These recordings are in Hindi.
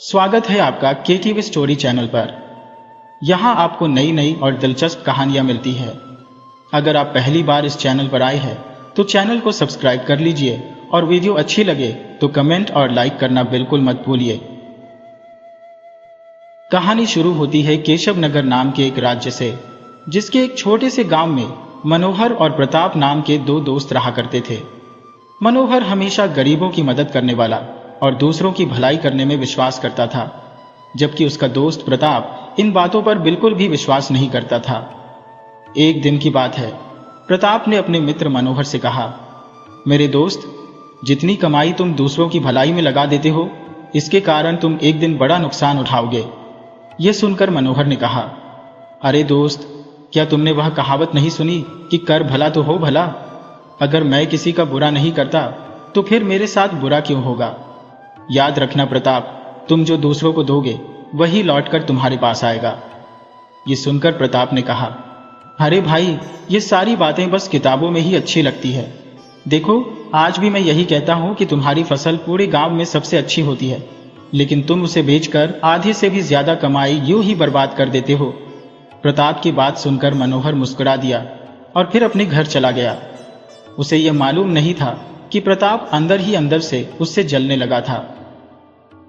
स्वागत है आपका KTV स्टोरी चैनल पर। यहाँ आपको नई नई और दिलचस्प कहानियाँ मिलती है। अगर आप पहली बार इस चैनल पर आए हैं तो चैनल को सब्सक्राइब कर लीजिए और वीडियो अच्छी लगे तो कमेंट और लाइक करना बिल्कुल मत भूलिए। कहानी शुरू होती है केशव नगर नाम के एक राज्य से, जिसके एक छोटे से गांव में मनोहर और प्रताप नाम के दो दोस्त रहा करते थे। मनोहर हमेशा गरीबों की मदद करने वाला और दूसरों की भलाई करने में विश्वास करता था, जबकि उसका दोस्त प्रताप इन बातों पर बिल्कुल भी विश्वास नहीं करता था। एक दिन की बात है, प्रताप ने अपने मित्र मनोहर से कहा, मेरे दोस्त, जितनी कमाई तुम दूसरों की भलाई में लगा देते हो, इसके कारण तुम एक दिन बड़ा नुकसान उठाओगे। यह सुनकर मनोहर ने कहा, अरे दोस्त, क्या तुमने वह कहावत नहीं सुनी कि कर भला तो हो भला? अगर मैं किसी का बुरा नहीं करता तो फिर मेरे साथ बुरा क्यों होगा? याद रखना प्रताप, तुम जो दूसरों को दोगे वही लौटकर तुम्हारे पास आएगा। ये सुनकर प्रताप ने कहा, अरे भाई, ये सारी बातें बस किताबों में ही अच्छी लगती है। देखो, आज भी मैं यही कहता हूँ कि तुम्हारी फसल पूरे गांव में सबसे अच्छी होती है, लेकिन तुम उसे बेचकर आधे से भी ज्यादा कमाई यूं ही बर्बाद कर देते हो। प्रताप की बात सुनकर मनोहर मुस्कुरा दिया और फिर अपने घर चला गया। उसे यह मालूम नहीं था कि प्रताप अंदर ही अंदर से उससे जलने लगा था।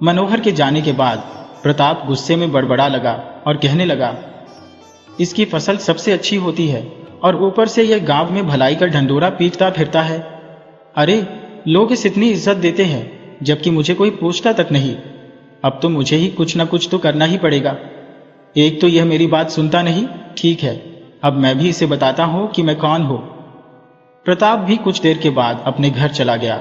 मनोहर के जाने के बाद प्रताप गुस्से में बड़बड़ा लगा और कहने लगा, इसकी फसल सबसे अच्छी होती है और ऊपर से यह गांव में भलाई का ढंढोरा पीटता फिरता है। अरे, लोग इस इतनी इज्जत देते हैं जबकि मुझे कोई पूछता तक नहीं। अब तो मुझे ही कुछ न कुछ तो करना ही पड़ेगा। एक तो यह मेरी बात सुनता नहीं, ठीक है, अब मैं भी इसे बताता हूं कि मैं कौन हूं। प्रताप भी कुछ देर के बाद अपने घर चला गया।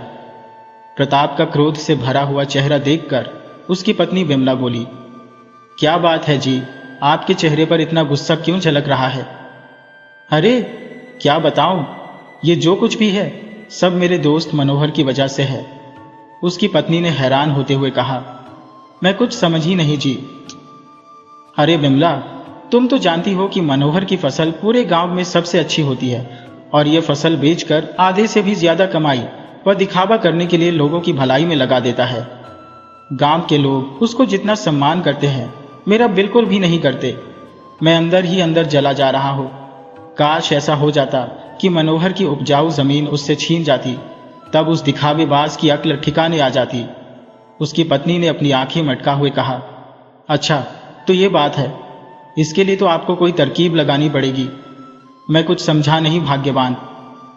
प्रताप का क्रोध से भरा हुआ चेहरा देखकर उसकी पत्नी विमला बोली, क्या बात है जी, आपके चेहरे पर इतना गुस्सा क्यों झलक रहा है? अरे, क्या बताऊं, ये जो कुछ भी है सब मेरे दोस्त मनोहर की वजह से है। उसकी पत्नी ने हैरान होते हुए कहा, मैं कुछ समझ ही नहीं जी। अरे विमला, तुम तो जानती हो कि मनोहर की फसल पूरे गांव में सबसे अच्छी होती है और यह फसल बेचकर आधे से भी ज्यादा कमाई वह दिखावा करने के लिए लोगों की भलाई में लगा देता है। गांव के लोग उसको जितना सम्मान करते हैं, मेरा बिल्कुल भी नहीं करते। मैं अंदर ही अंदर जला जा रहा हूं। काश ऐसा हो जाता कि मनोहर की उपजाऊ जमीन उससे छीन जाती, तब उस दिखावेबाज की अक्ल ठिकाने आ जाती। उसकी पत्नी ने अपनी आंखें मटका हुए कहा, अच्छा, तो ये बात है, इसके लिए तो आपको कोई तरकीब लगानी पड़ेगी। मैं कुछ समझा नहीं भाग्यवान।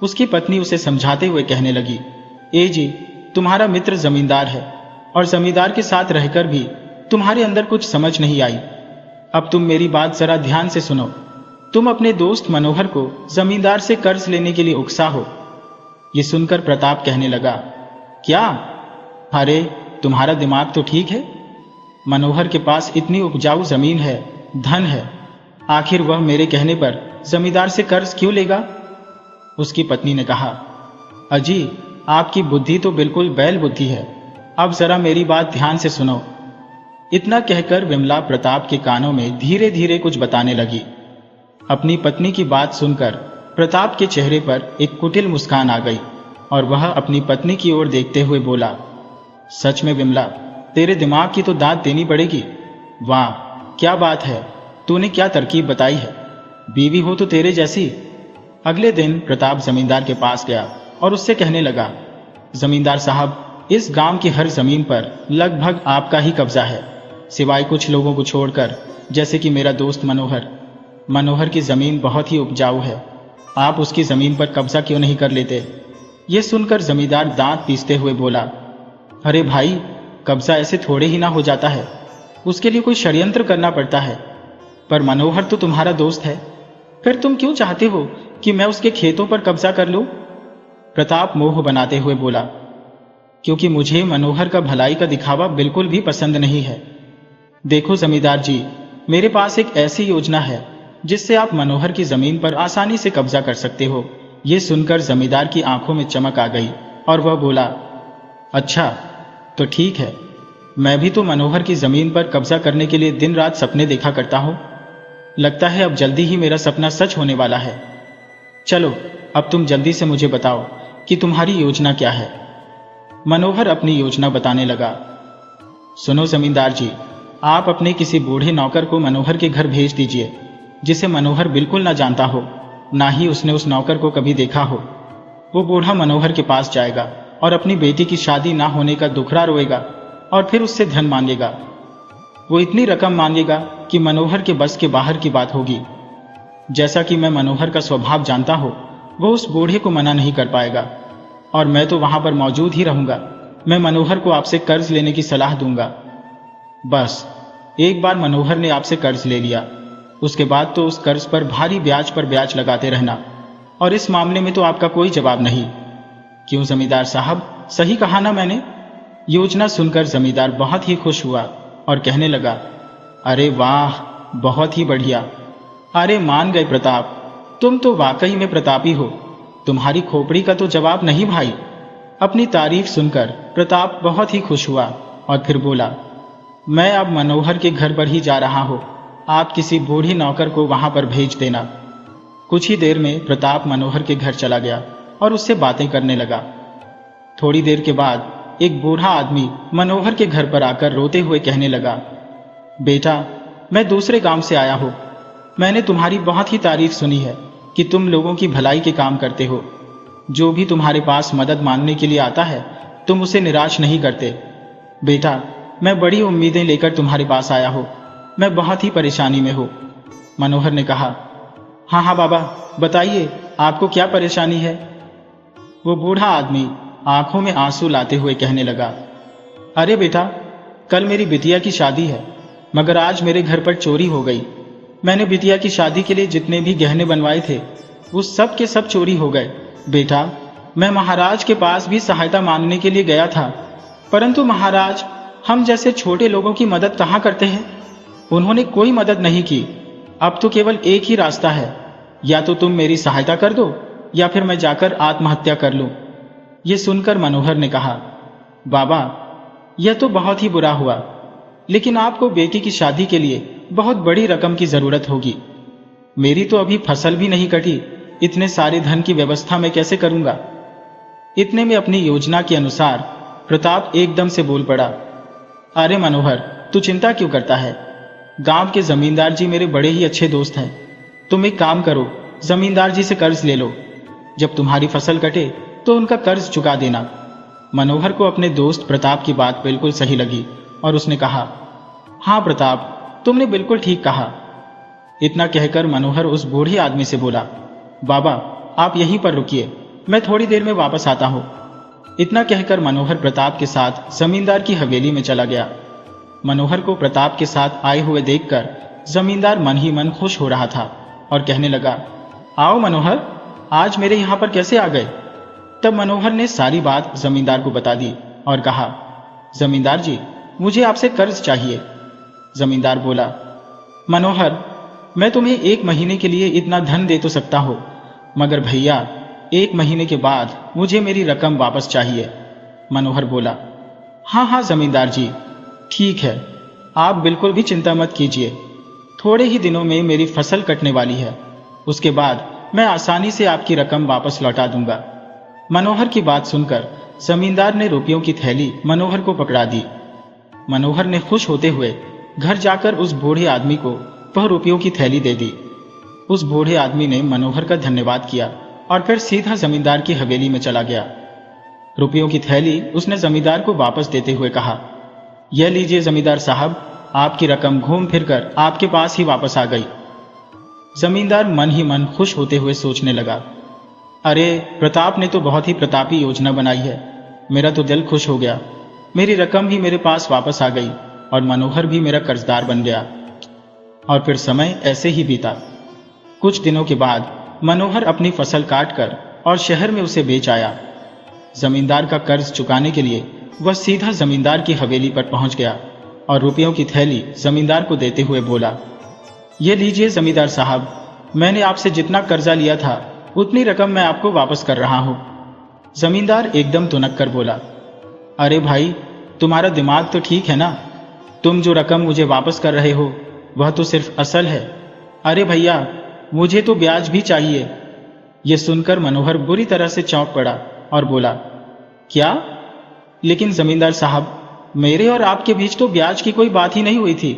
उसकी पत्नी उसे समझाते हुए कहने लगी, ए जी, तुम्हारा मित्र जमींदार है और जमींदार के साथ रहकर भी तुम्हारे अंदर कुछ समझ नहीं आई। अब तुम मेरी बात जरा ध्यान से सुनो। तुम अपने दोस्त मनोहर को जमींदार से कर्ज लेने के लिए उकसा हो। ये सुनकर प्रताप कहने लगा, क्या? अरे, तुम्हारा दिमाग तो ठीक है। मनोहर के पास इतनी उपजाऊ जमीन है, धन है, आखिर वह मेरे कहने पर जमींदार से कर्ज क्यों लेगा? उसकी पत्नी ने कहा, अजी, आपकी बुद्धि तो बिल्कुल बैल बुद्धि है। अब जरा मेरी बात ध्यान से सुनो। इतना कहकर विमला प्रताप के कानों में धीरे धीरे कुछ बताने लगी। अपनी पत्नी की बात सुनकर प्रताप के चेहरे पर एक कुटिल मुस्कान आ गई और वह अपनी पत्नी की ओर देखते हुए बोला, सच में विमला, तेरे दिमाग की तो दाद देनी पड़ेगी। वाह, क्या बात है, तूने क्या तरकीब बताई है, बीवी हो तो तेरे जैसी। अगले दिन प्रताप जमींदार के पास गया और उससे कहने लगा, जमींदार साहब, इस गांव की हर जमीन पर लगभग आपका ही कब्जा है, सिवाय कुछ लोगों को छोड़कर, जैसे कि मेरा दोस्त मनोहर। मनोहर की जमीन बहुत ही उपजाऊ है, आप उसकी जमीन पर कब्जा क्यों नहीं कर लेते? यह सुनकर जमींदार दांत पीसते हुए बोला, अरे भाई, कब्जा ऐसे थोड़े ही ना हो जाता है, उसके लिए कोई षड्यंत्र करना पड़ता है। पर मनोहर तो तुम्हारा दोस्त है, फिर तुम क्यों चाहते हो कि मैं उसके खेतों पर कब्जा कर लूं? प्रताप मोह बनाते हुए बोला, क्योंकि मुझे मनोहर का भलाई का दिखावा बिल्कुल भी पसंद नहीं है। देखो जमींदार जी, मेरे पास एक ऐसी योजना है जिससे आप मनोहर की जमीन पर आसानी से कब्जा कर सकते हो। यह सुनकर जमींदार की आंखों में चमक आ गई और वह बोला, अच्छा, तो ठीक है, मैं भी तो मनोहर की जमीन पर कब्जा करने के लिए दिन रात सपने देखा करता हूं। लगता है अब जल्दी ही मेरा सपना सच होने वाला है। चलो, अब तुम जल्दी से मुझे बताओ कि तुम्हारी योजना क्या है। मनोहर अपनी योजना बताने लगा। सुनो जमींदार जी, आप अपने किसी बूढ़े नौकर को मनोहर के घर भेज दीजिए, जिसे मनोहर बिल्कुल ना जानता हो, ना ही उसने उस नौकर को कभी देखा हो। वो बूढ़ा मनोहर के पास जाएगा और अपनी बेटी की शादी ना होने का दुखड़ा रोएगा और फिर उससे धन मांगेगा। वो इतनी रकम मांगेगा कि मनोहर के बस के बाहर की बात होगी। जैसा कि मैं मनोहर का स्वभाव जानता हूं, वो उस बूढ़े को मना नहीं कर पाएगा और मैं तो वहां पर मौजूद ही रहूंगा। मैं मनोहर को आपसे कर्ज लेने की सलाह दूंगा। बस एक बार मनोहर ने आपसे कर्ज ले लिया, उसके बाद तो उस कर्ज पर भारी ब्याज पर ब्याज लगाते रहना, और इस मामले में तो आपका कोई जवाब नहीं। क्यों जमींदार साहब, सही कहा ना मैंने? योजना सुनकर जमींदार बहुत ही खुश हुआ और कहने लगा, अरे वाह, बहुत ही बढ़िया। अरे मान गए प्रताप, तुम तो वाकई में प्रतापी हो। तुम्हारी खोपड़ी का तो जवाब नहीं भाई। अपनी तारीफ सुनकर प्रताप बहुत ही खुश हुआ और फिर बोला, मैं अब मनोहर के घर पर ही जा रहा हूं, आप किसी बूढ़े नौकर को वहां पर भेज देना। कुछ ही देर में प्रताप मनोहर के घर चला गया और उससे बातें करने लगा। थोड़ी देर के बाद एक बूढ़ा आदमी मनोहर के घर पर आकर रोते हुए कहने लगा, बेटा, मैं दूसरे गांव से आया हूं। मैंने तुम्हारी बहुत ही तारीफ सुनी है कि तुम लोगों की भलाई के काम करते हो। जो भी तुम्हारे पास मदद मांगने के लिए आता है, तुम उसे निराश नहीं करते। बेटा, मैं बड़ी उम्मीदें लेकर तुम्हारे पास आया हूं। मैं बहुत ही परेशानी में हूं। मनोहर ने कहा, हाँ हाँ बाबा, बताइए आपको क्या परेशानी है। वो बूढ़ा आदमी आंखों में आंसू लाते हुए कहने लगा, अरे बेटा, कल मेरी बिटिया की शादी है, मगर आज मेरे घर पर चोरी हो गई। मैंने बिटिया की शादी के लिए जितने भी गहने बनवाए थे, वो सब के सब चोरी हो गए। बेटा, मैं महाराज के पास भी सहायता मांगने के लिए गया था, परंतु महाराज हम जैसे छोटे लोगों की मदद कहाँ करते हैं। उन्होंने कोई मदद नहीं की। अब तो केवल एक ही रास्ता है, या तो तुम मेरी सहायता कर दो या फिर मैं जाकर आत्महत्या कर लूं। ये सुनकर मनोहर ने कहा, बाबा, यह तो बहुत ही बुरा हुआ, लेकिन आपको बेटी की शादी के लिए बहुत बड़ी रकम की जरूरत होगी। मेरी तो अभी फसल भी नहीं कटी, इतने सारे धन की व्यवस्था मैं कैसे करूंगा। इतने में अपनी योजना के अनुसार प्रताप एकदम से बोल पड़ा, अरे मनोहर, तू चिंता क्यों करता है। गांव के जमींदार जी मेरे बड़े ही अच्छे दोस्त हैं। तुम एक काम करो, जमींदार जी से कर्ज ले लो। जब तुम्हारी फसल कटे तो उनका कर्ज चुका देना। मनोहर को अपने दोस्त प्रताप की बात बिल्कुल सही लगी और उसने कहा, हाँ प्रताप, तुमने बिल्कुल ठीक कहा। इतना कहकर मनोहर उस बूढ़े आदमी से बोला, बाबा आप यहीं पर रुकिए, मैं थोड़ी देर में वापस आता हूं। इतना कहकर मनोहर प्रताप के साथ जमींदार की हवेली में चला गया। मनोहर को प्रताप के साथ आए हुए देखकर जमींदार मन ही मन खुश हो रहा था और कहने लगा, आओ मनोहर, आज मेरे यहां पर कैसे आ गए। तब मनोहर ने सारी बात जमींदार को बता दी और कहा, जमींदार जी, मुझे आपसे कर्ज चाहिए। जमींदार बोला, मनोहर, मैं तुम्हें 1 महीने के लिए इतना धन दे तो सकता हूं, मगर भैया 1 महीने के बाद मुझे मेरी रकम वापस चाहिए। मनोहर बोला, हाँ हाँ जमींदार जी, ठीक है, आप बिल्कुल भी चिंता मत कीजिए। थोड़े ही दिनों में मेरी फसल कटने वाली है, उसके बाद मैं आसानी से आपकी रकम वापस लौटा दूंगा। मनोहर की बात सुनकर जमींदार ने रुपयों की थैली मनोहर को पकड़ा दी। मनोहर ने खुश होते हुए घर जाकर उस बूढ़े आदमी को वह रुपयों की थैली दे दी। उस बूढ़े आदमी ने मनोहर का धन्यवाद किया और फिर सीधा जमींदार की हवेली में चला गया। रुपयों की थैली उसने जमींदार को वापस देते हुए कहा, यह लीजिए जमींदार साहब, आपकी रकम घूम फिरकर आपके पास ही वापस आ गई। जमींदार मन ही मन खुश होते हुए सोचने लगा, अरे प्रताप ने तो बहुत ही प्रतापी योजना बनाई है। मेरा तो दिल खुश हो गया, मेरी रकम भी मेरे पास वापस आ गई और मनोहर भी मेरा कर्जदार बन गया। और फिर समय ऐसे ही बीता। कुछ दिनों के बाद मनोहर अपनी फसल काटकर और शहर में उसे बेच आया। जमींदार का कर्ज चुकाने के लिए वह सीधा जमींदार की हवेली पर पहुंच गया और रुपयों की थैली जमींदार को देते हुए बोला, ये लीजिए जमींदार साहब, मैंने आपसे जितना कर्जा लिया था उतनी रकम मैं आपको वापस कर रहा हूं। जमींदार एकदम तुनक कर बोला, अरे भाई, तुम्हारा दिमाग तो ठीक है ना। तुम जो रकम मुझे वापस कर रहे हो वह तो सिर्फ असल है। अरे भैया, मुझे तो ब्याज भी चाहिए। यह सुनकर मनोहर बुरी तरह से चौंक पड़ा और बोला, क्या? लेकिन जमींदार साहब, मेरे और आपके बीच तो ब्याज की कोई बात ही नहीं हुई थी।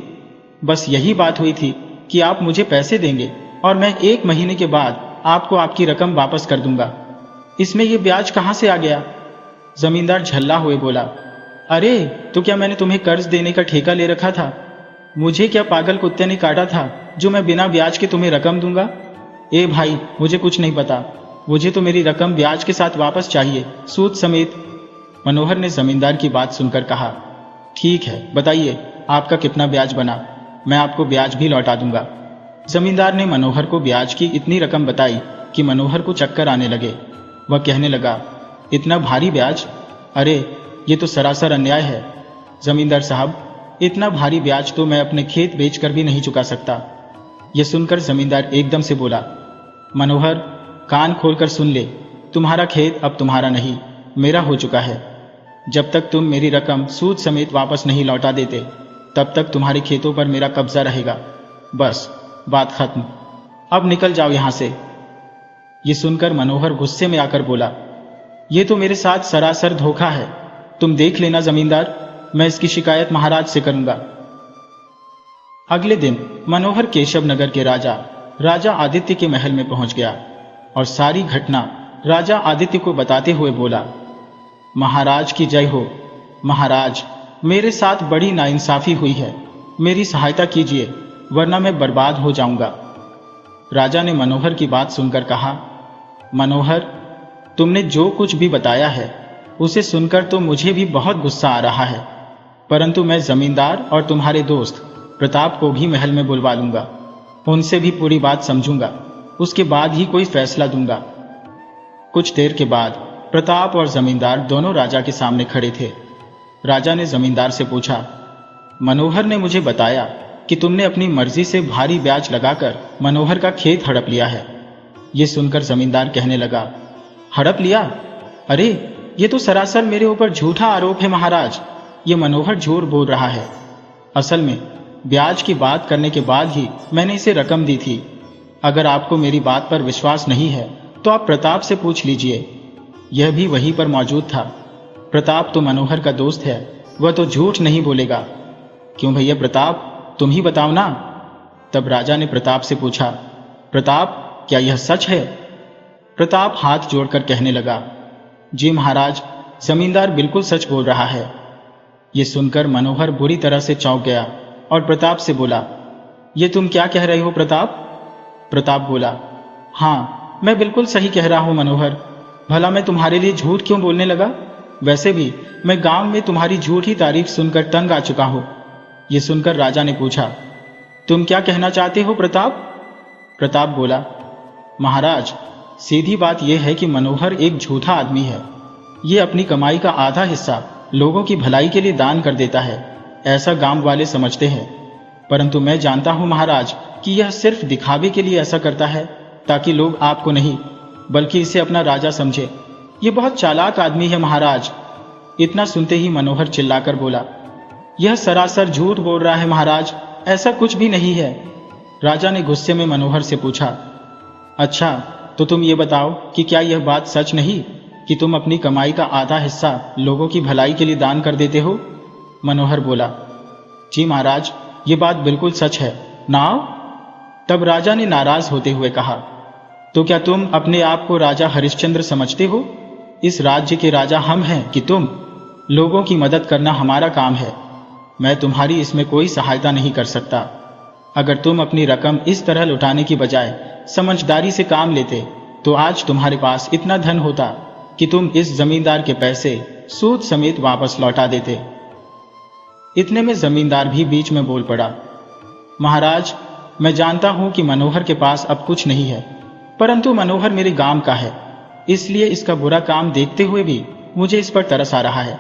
बस यही बात हुई थी कि आप मुझे पैसे देंगे और मैं 1 महीने के बाद आपको आपकी रकम वापस कर दूंगा। इसमें ये ब्याज कहाँ से आ गया? जमींदार झल्ला हुए बोला, अरे तो क्या मैंने तुम्हें कर्ज देने का ठेका ले रखा था? मुझे क्या पागल कुत्ते ने काटा था जो मैं बिना ब्याज के तुम्हें रकम दूंगा? ए भाई, मुझे कुछ नहीं पता, मुझे तो मेरी रकम ब्याज के साथ वापस चाहिए, सूद समेत। मनोहर ने जमींदार की बात सुनकर कहा, ठीक है, बताइए आपका कितना ब्याज बना, मैं आपको ब्याज भी लौटा दूंगा। जमींदार ने मनोहर को ब्याज की इतनी रकम बताई कि मनोहर को चक्कर आने लगे। वह कहने लगा, इतना भारी ब्याज? अरे ये तो सरासर अन्याय है। जमींदार साहब, इतना भारी ब्याज तो मैं अपने खेत बेचकर भी नहीं चुका सकता। यह सुनकर जमींदार एकदम से बोला, मनोहर कान खोलकर सुन ले, तुम्हारा खेत अब तुम्हारा नहीं, मेरा हो चुका है। जब तक तुम मेरी रकम सूद समेत वापस नहीं लौटा देते तब तक तुम्हारे खेतों पर मेरा कब्जा रहेगा। बस बात खत्म, अब निकल जाओ यहां से। ये सुनकर मनोहर गुस्से में आकर बोला, ये तो मेरे साथ सरासर धोखा है। तुम देख लेना जमींदार, मैं इसकी शिकायत महाराज से करूंगा। अगले दिन मनोहर केशव नगर के राजा आदित्य के महल में पहुंच गया और सारी घटना राजा आदित्य को बताते हुए बोला, महाराज की जय हो। महाराज, मेरे साथ बड़ी नाइंसाफी हुई है, मेरी सहायता कीजिए वरना मैं बर्बाद हो जाऊंगा। राजा ने मनोहर की बात सुनकर कहा, मनोहर, तुमने जो कुछ भी बताया है उसे सुनकर तो मुझे भी बहुत गुस्सा आ रहा है, परंतु मैं जमींदार और तुम्हारे दोस्त प्रताप को भी महल में बुलवा लूंगा, उनसे भी पूरी बात समझूंगा, उसके बाद ही कोई फैसला दूंगा। कुछ देर के बाद प्रताप और जमींदार दोनों राजा के सामने खड़े थे। राजा ने जमींदार से पूछा, मनोहर ने मुझे बताया कि तुमने अपनी मर्जी से भारी ब्याज लगाकर मनोहर का खेत हड़प लिया है। ये सुनकर जमींदार कहने लगा, हड़प लिया? अरे ये तो सरासर मेरे ऊपर झूठा आरोप है महाराज, ये मनोहर झूठ बोल रहा है। असल में ब्याज की बात करने के बाद ही मैंने इसे रकम दी थी। अगर आपको मेरी बात पर विश्वास नहीं है तो आप प्रताप से पूछ लीजिए, यह भी वहीं पर मौजूद था। प्रताप तो मनोहर का दोस्त है, वह तो झूठ नहीं बोलेगा। क्यों भैया प्रताप, तुम ही बताओ ना। तब राजा ने प्रताप से पूछा, प्रताप क्या यह सच है? प्रताप हाथ जोड़कर कहने लगा, जी महाराज, जमींदार बिल्कुल सच बोल रहा है। ये सुनकर मनोहर बुरी तरह से चौंक गया और प्रताप से बोला, ये तुम क्या कह रहे हो प्रताप? प्रताप बोला, हाँ मैं बिल्कुल सही कह रहा हूं मनोहर, भला मैं तुम्हारे लिए झूठ क्यों बोलने लगा? वैसे भी मैं गांव में तुम्हारी झूठी तारीफ सुनकर तंग आ चुका हूं। ये सुनकर राजा ने पूछा, तुम क्या कहना चाहते हो प्रताप? प्रताप बोला, महाराज सीधी बात यह है कि मनोहर एक झूठा आदमी है। ये अपनी कमाई का आधा हिस्सा लोगों की भलाई के लिए दान कर देता है, ऐसा गांव वाले समझते हैं। परंतु मैं जानता हूं महाराज कि यह सिर्फ दिखावे के लिए ऐसा करता है, ताकि लोग आपको नहीं बल्कि इसे अपना राजा समझे। ये बहुत चालाक आदमी है महाराज। इतना सुनते ही मनोहर चिल्लाकर बोला, यह सरासर झूठ बोल रहा है महाराज, ऐसा कुछ भी नहीं है। राजा ने गुस्से में मनोहर से पूछा, अच्छा तो तुम ये बताओ कि क्या यह बात सच नहीं कि तुम अपनी कमाई का आधा हिस्सा लोगों की भलाई के लिए दान कर देते हो? मनोहर बोला, जी महाराज, ये बात बिल्कुल सच है ना। तब राजा ने नाराज होते हुए कहा, तो क्या तुम अपने आप को राजा हरिश्चंद्र समझते हो? इस राज्य के राजा हम हैं कि तुम? लोगों की मदद करना हमारा काम है, मैं तुम्हारी इसमें कोई सहायता नहीं कर सकता। अगर तुम अपनी रकम इस तरह लुटाने की बजाय समझदारी से काम लेते तो आज तुम्हारे पास इतना धन होता कि तुम इस जमींदार के पैसे सूद समेत वापस लौटा देते। इतने में जमींदार भी बीच में बोल पड़ा, महाराज मैं जानता हूं कि मनोहर के पास अब कुछ नहीं है, परंतु मनोहर मेरे गांव का है, इसलिए इसका बुरा काम देखते हुए भी मुझे इस पर तरस आ रहा है।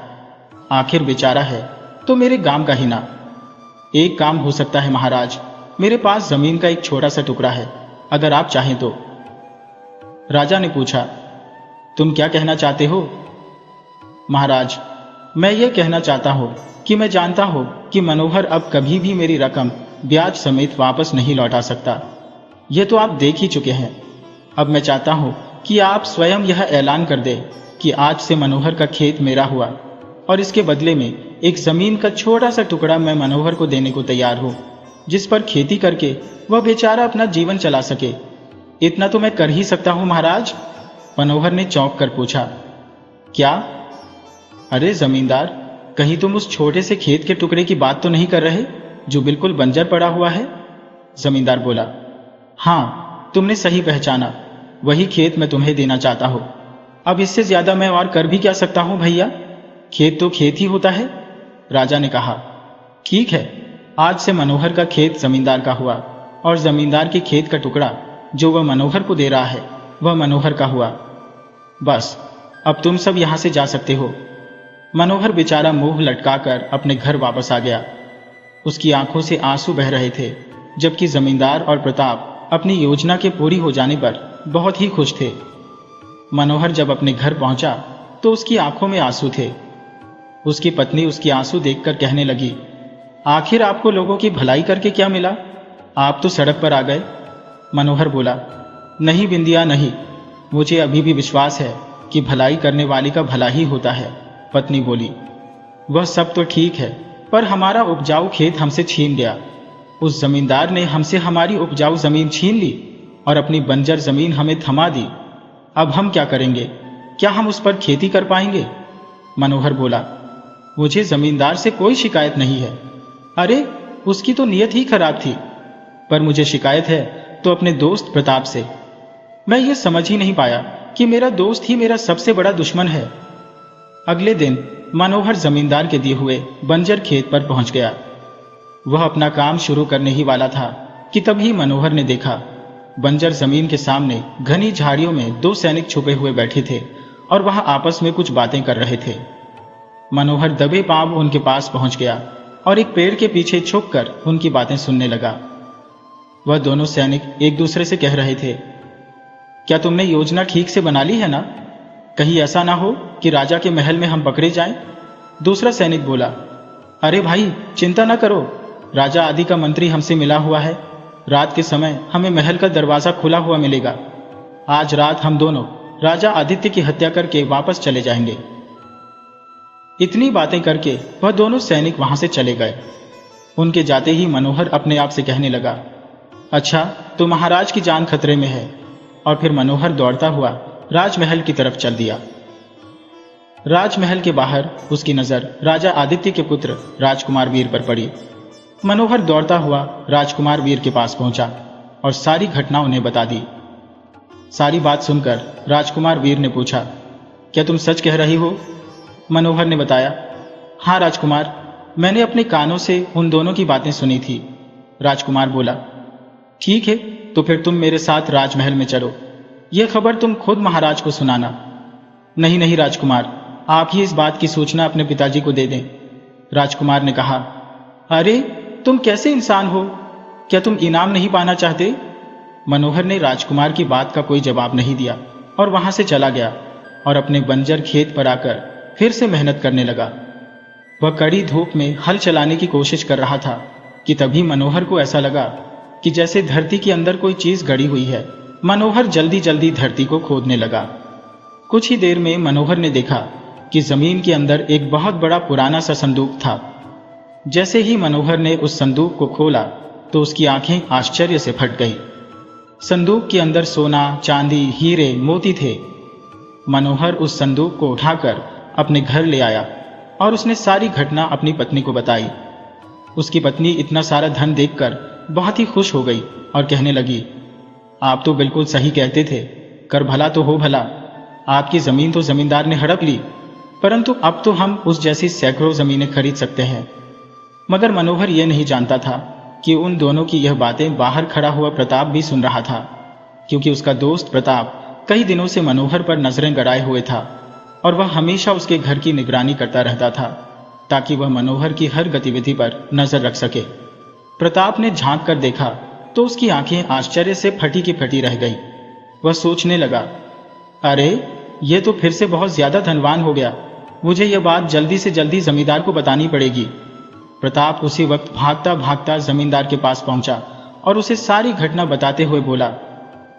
आखिर बेचारा है तो मेरे गांव का ही ना। एक काम हो सकता है महाराज, मेरे पास जमीन का एक छोटा सा टुकड़ा है, अगर आप चाहें तो। राजा ने पूछा, तुम क्या कहना चाहते हो? महाराज मैं ये कहना चाहता हूं कि मैं जानता हूं कि मनोहर अब कभी भी मेरी रकम ब्याज समेत वापस नहीं लौटा सकता। यह तो आप देख ही चुके हैं। अब मैं चाहता हूं कि आप स्वयं यह ऐलान कर दे कि आज से मनोहर का खेत मेरा हुआ और इसके बदले में एक जमीन का छोटा सा टुकड़ा मैं मनोहर को देने को तैयार हूं, जिस पर खेती करके वह बेचारा अपना जीवन चला सके। इतना तो मैं कर ही सकता हूं महाराज। मनोहर ने चौंक कर पूछा। क्या? अरे जमींदार, कहीं तुम उस छोटे से खेत के टुकड़े की बात तो नहीं कर रहे जो बिल्कुल बंजर पड़ा हुआ है? जमींदार बोला। हाँ, तुमने सही पहचाना, वही खेत मैं तुम्हें देना चाहता हूं। अब इससे ज्यादा मैं और कर भी क्या सकता हूं भैया? खेत तो खेत ही होता है। राजा ने कहा। ठीक है, आज से मनोहर का खेत जमींदार का हुआ और जमींदार के खेत का टुकड़ा जो वह मनोहर को दे रहा है वह मनोहर का हुआ। बस अब तुम सब यहां से जा सकते हो। मनोहर बेचारा मुंह लटकाकर अपने घर वापस आ गया। उसकी आंखों से आंसू बह रहे थे, जबकि जमींदार और प्रताप अपनी योजना के पूरी हो जाने पर बहुत ही खुश थे। मनोहर जब अपने घर पहुंचा तो उसकी आंखों में आंसू थे। उसकी पत्नी उसकी आंसू देखकर कहने लगी, आखिर आपको लोगों की भलाई करके क्या मिला? आप तो सड़क पर आ गए। मनोहर बोला, नहीं बिंदिया नहीं, मुझे अभी भी विश्वास है कि भलाई करने वाली का भला ही होता है। पत्नी बोली, वह सब तो ठीक है, पर हमारा उपजाऊ खेत हमसे छीन गया। उस जमींदार ने हमसे हमारी उपजाऊ जमीन छीन ली और अपनी बंजर जमीन हमें थमा दी। अब हम क्या करेंगे? क्या हम उस पर खेती कर पाएंगे? मनोहर बोला, मुझे जमींदार से कोई शिकायत नहीं है। अरे, उसकी तो नीयत ही खराब थी। पर मुझे शिकायत है तो अपने दोस्त प्रताप से। मैं ये समझ ही नहीं पाया कि मेरा दोस्त ही मेरा सबसे बड़ा दुश्मन है। अगले दिन मनोहर जमींदार के दिए हुए बंजर खेत पर पहुंच गया। वह अपना काम शुरू करने ही वाला था कि तभी मनोहर ने देखा, बंजर जमीन के सामने घनी झाड़ियों में 2 सैनिक छुपे हुए बैठे थे और वह आपस में कुछ बातें कर रहे थे। मनोहर दबे पांव उनके पास पहुंच गया और एक पेड़ के पीछे छुपकर उनकी बातें सुनने लगा। वह दोनों सैनिक एक दूसरे से कह रहे थे, क्या तुमने योजना ठीक से बना ली है ना? कहीं ऐसा ना हो कि राजा के महल में हम पकड़े जाएं। दूसरा सैनिक बोला, अरे भाई, चिंता ना करो, राजा आदि का मंत्री हमसे मिला हुआ है। रात के समय हमें महल का दरवाजा खुला हुआ मिलेगा। आज रात हम दोनों राजा आदित्य की हत्या करके वापस चले जाएंगे। इतनी बातें करके वह दोनों सैनिक वहां से चले गए। उनके जाते ही मनोहर अपने आप से कहने लगा, अच्छा, तो महाराज की जान खतरे में है। और फिर मनोहर दौड़ता हुआ राजमहल की तरफ चल दिया। राजमहल के बाहर उसकी नजर राजा आदित्य के पुत्र राजकुमार वीर पर पड़ी। मनोहर दौड़ता हुआ राजकुमार वीर के पास पहुंचा और सारी घटना उन्हें बता दी। सारी बात सुनकर राजकुमार वीर ने पूछा, क्या तुम सच कह रही हो? मनोहर ने बताया, हाँ राजकुमार, मैंने अपने कानों से उन दोनों की बातें सुनी थी। राजकुमार बोला, ठीक है, तो फिर तुम मेरे साथ राजमहल में चलो। यह खबर तुम खुद महाराज को सुनाना। नहीं नहीं राजकुमार, आप ही इस बात की सूचना अपने पिताजी को दे दें। राजकुमार ने कहा, अरे तुम कैसे इंसान हो? क्या तुम इनाम नहीं पाना चाहते? मनोहर ने राजकुमार की बात का कोई जवाब नहीं दिया और वहां से चला गया और अपने बंजर खेत पर आकर फिर से मेहनत करने लगा। वह कड़ी धूप में हल चलाने की कोशिश कर रहा था कि तभी मनोहर को ऐसा लगा कि जैसे धरती के अंदर कोई चीज गड़ी हुई है। मनोहर जल्दी जल्दी धरती को खोदने लगा। कुछ ही देर में मनोहर ने देखा कि जमीन के अंदर एक बहुत बड़ा पुराना सा संदूक था। जैसे ही मनोहर ने उस संदूक को खोला तो उसकी आंखें आश्चर्य से फट गईं। संदूक के अंदर सोना, चांदी, हीरे, मोती थे। मनोहर उस संदूक को उठाकर अपने घर ले आया और उसने सारी घटना अपनी पत्नी को बताई। उसकी पत्नी इतना सारा धन देखकर बहुत ही खुश हो गई और कहने लगी, आप तो बिल्कुल सही कहते थे, कर भला तो हो भला। आपकी जमीन तो जमींदार ने हड़प ली, परंतु अब तो हम उस जैसी सैकड़ों जमीनें खरीद सकते हैं। मगर मनोहर यह नहीं जानता था कि उन दोनों की यह बातें बाहर खड़ा हुआ प्रताप भी सुन रहा था, क्योंकि उसका दोस्त प्रताप कई दिनों से मनोहर पर नजरें गड़ाए हुए था और वह हमेशा उसके घर की निगरानी करता रहता था ताकि वह मनोहर की हर गतिविधि पर नजर रख सके। प्रताप ने झांक कर देखा तो उसकी आंखें आश्चर्य से फटी की फटी रह गई। वह सोचने लगा, अरे ये तो फिर से बहुत ज्यादा धनवान हो गया, मुझे यह बात जल्दी से जल्दी जमींदार को बतानी पड़ेगी। प्रताप उसी वक्त भागता भागता जमींदार के पास पहुंचा और उसे सारी घटना बताते हुए बोला,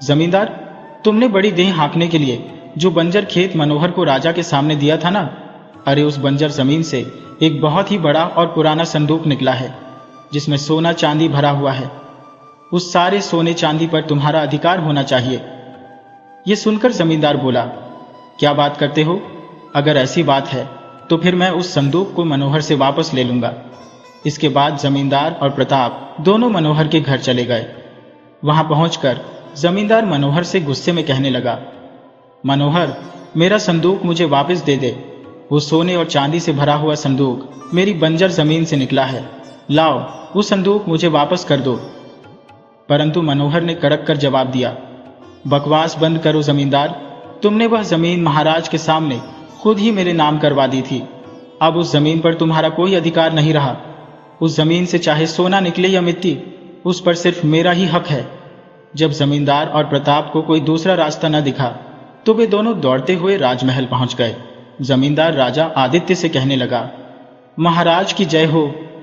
जमींदार, तुमने बड़ी देह हाँकने के लिए जो बंजर खेत मनोहर को राजा के सामने दिया था ना, अरे उस बंजर जमीन से एक बहुत ही बड़ा और पुराना संदूक निकला है जिसमें सोना चांदी भरा हुआ है। उस सारे सोने चांदी पर तुम्हारा अधिकार होना चाहिए। ये सुनकर जमींदार बोला, क्या बात करते हो? अगर ऐसी बात है तो फिर मैं उस संदूक को मनोहर से वापस ले लूंगा। इसके बाद जमींदार और प्रताप दोनों मनोहर के घर चले गए। वहां पहुंचकर जमींदार मनोहर से गुस्से में कहने लगा, मनोहर, मेरा संदूक मुझे वापस दे दे। वो सोने और चांदी से भरा हुआ संदूक मेरी बंजर जमीन से निकला है। लाओ, वो संदूक मुझे वापस कर दो। परंतु मनोहर ने कड़क कर जवाब दिया, बकवास बंद करो जमींदार, तुमने वह जमीन महाराज के सामने खुद ही मेरे नाम करवा दी थी। अब उस जमीन पर तुम्हारा कोई अधिकार नहीं रहा। उस जमीन से चाहे सोना निकले या मिट्टी, उस पर सिर्फ मेरा ही हक है। जब जमींदार और प्रताप को कोई दूसरा रास्ता न दिखा तो वे दोनों दौड़ते हुए राजमहल पहुंच गए। जमींदार राजा आदित्य से कहने लगा, महाराज की जय हो।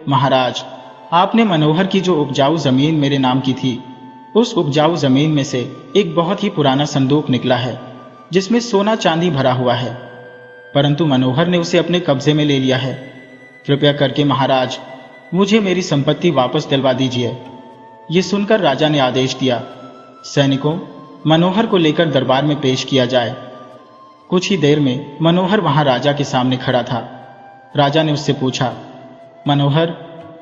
महाराज, आपने मनोहर की जो उपजाऊ जमीन मेरे नाम की थी, उस उपजाऊ जमीन में से एक बहुत ही पुराना संदूक निकला है जिसमें सोना चांदी भरा हुआ है, परंतु मनोहर ने उसे अपने कब्जे में ले लिया है। कृपया करके महाराज, मुझे मेरी संपत्ति वापस दिलवा दीजिए। ये सुनकर राजा ने आदेश दिया, सैनिकों, मनोहर को लेकर दरबार में पेश किया जाए। कुछ ही देर में मनोहर वहां राजा के सामने खड़ा था। राजा ने उससे पूछा, मनोहर,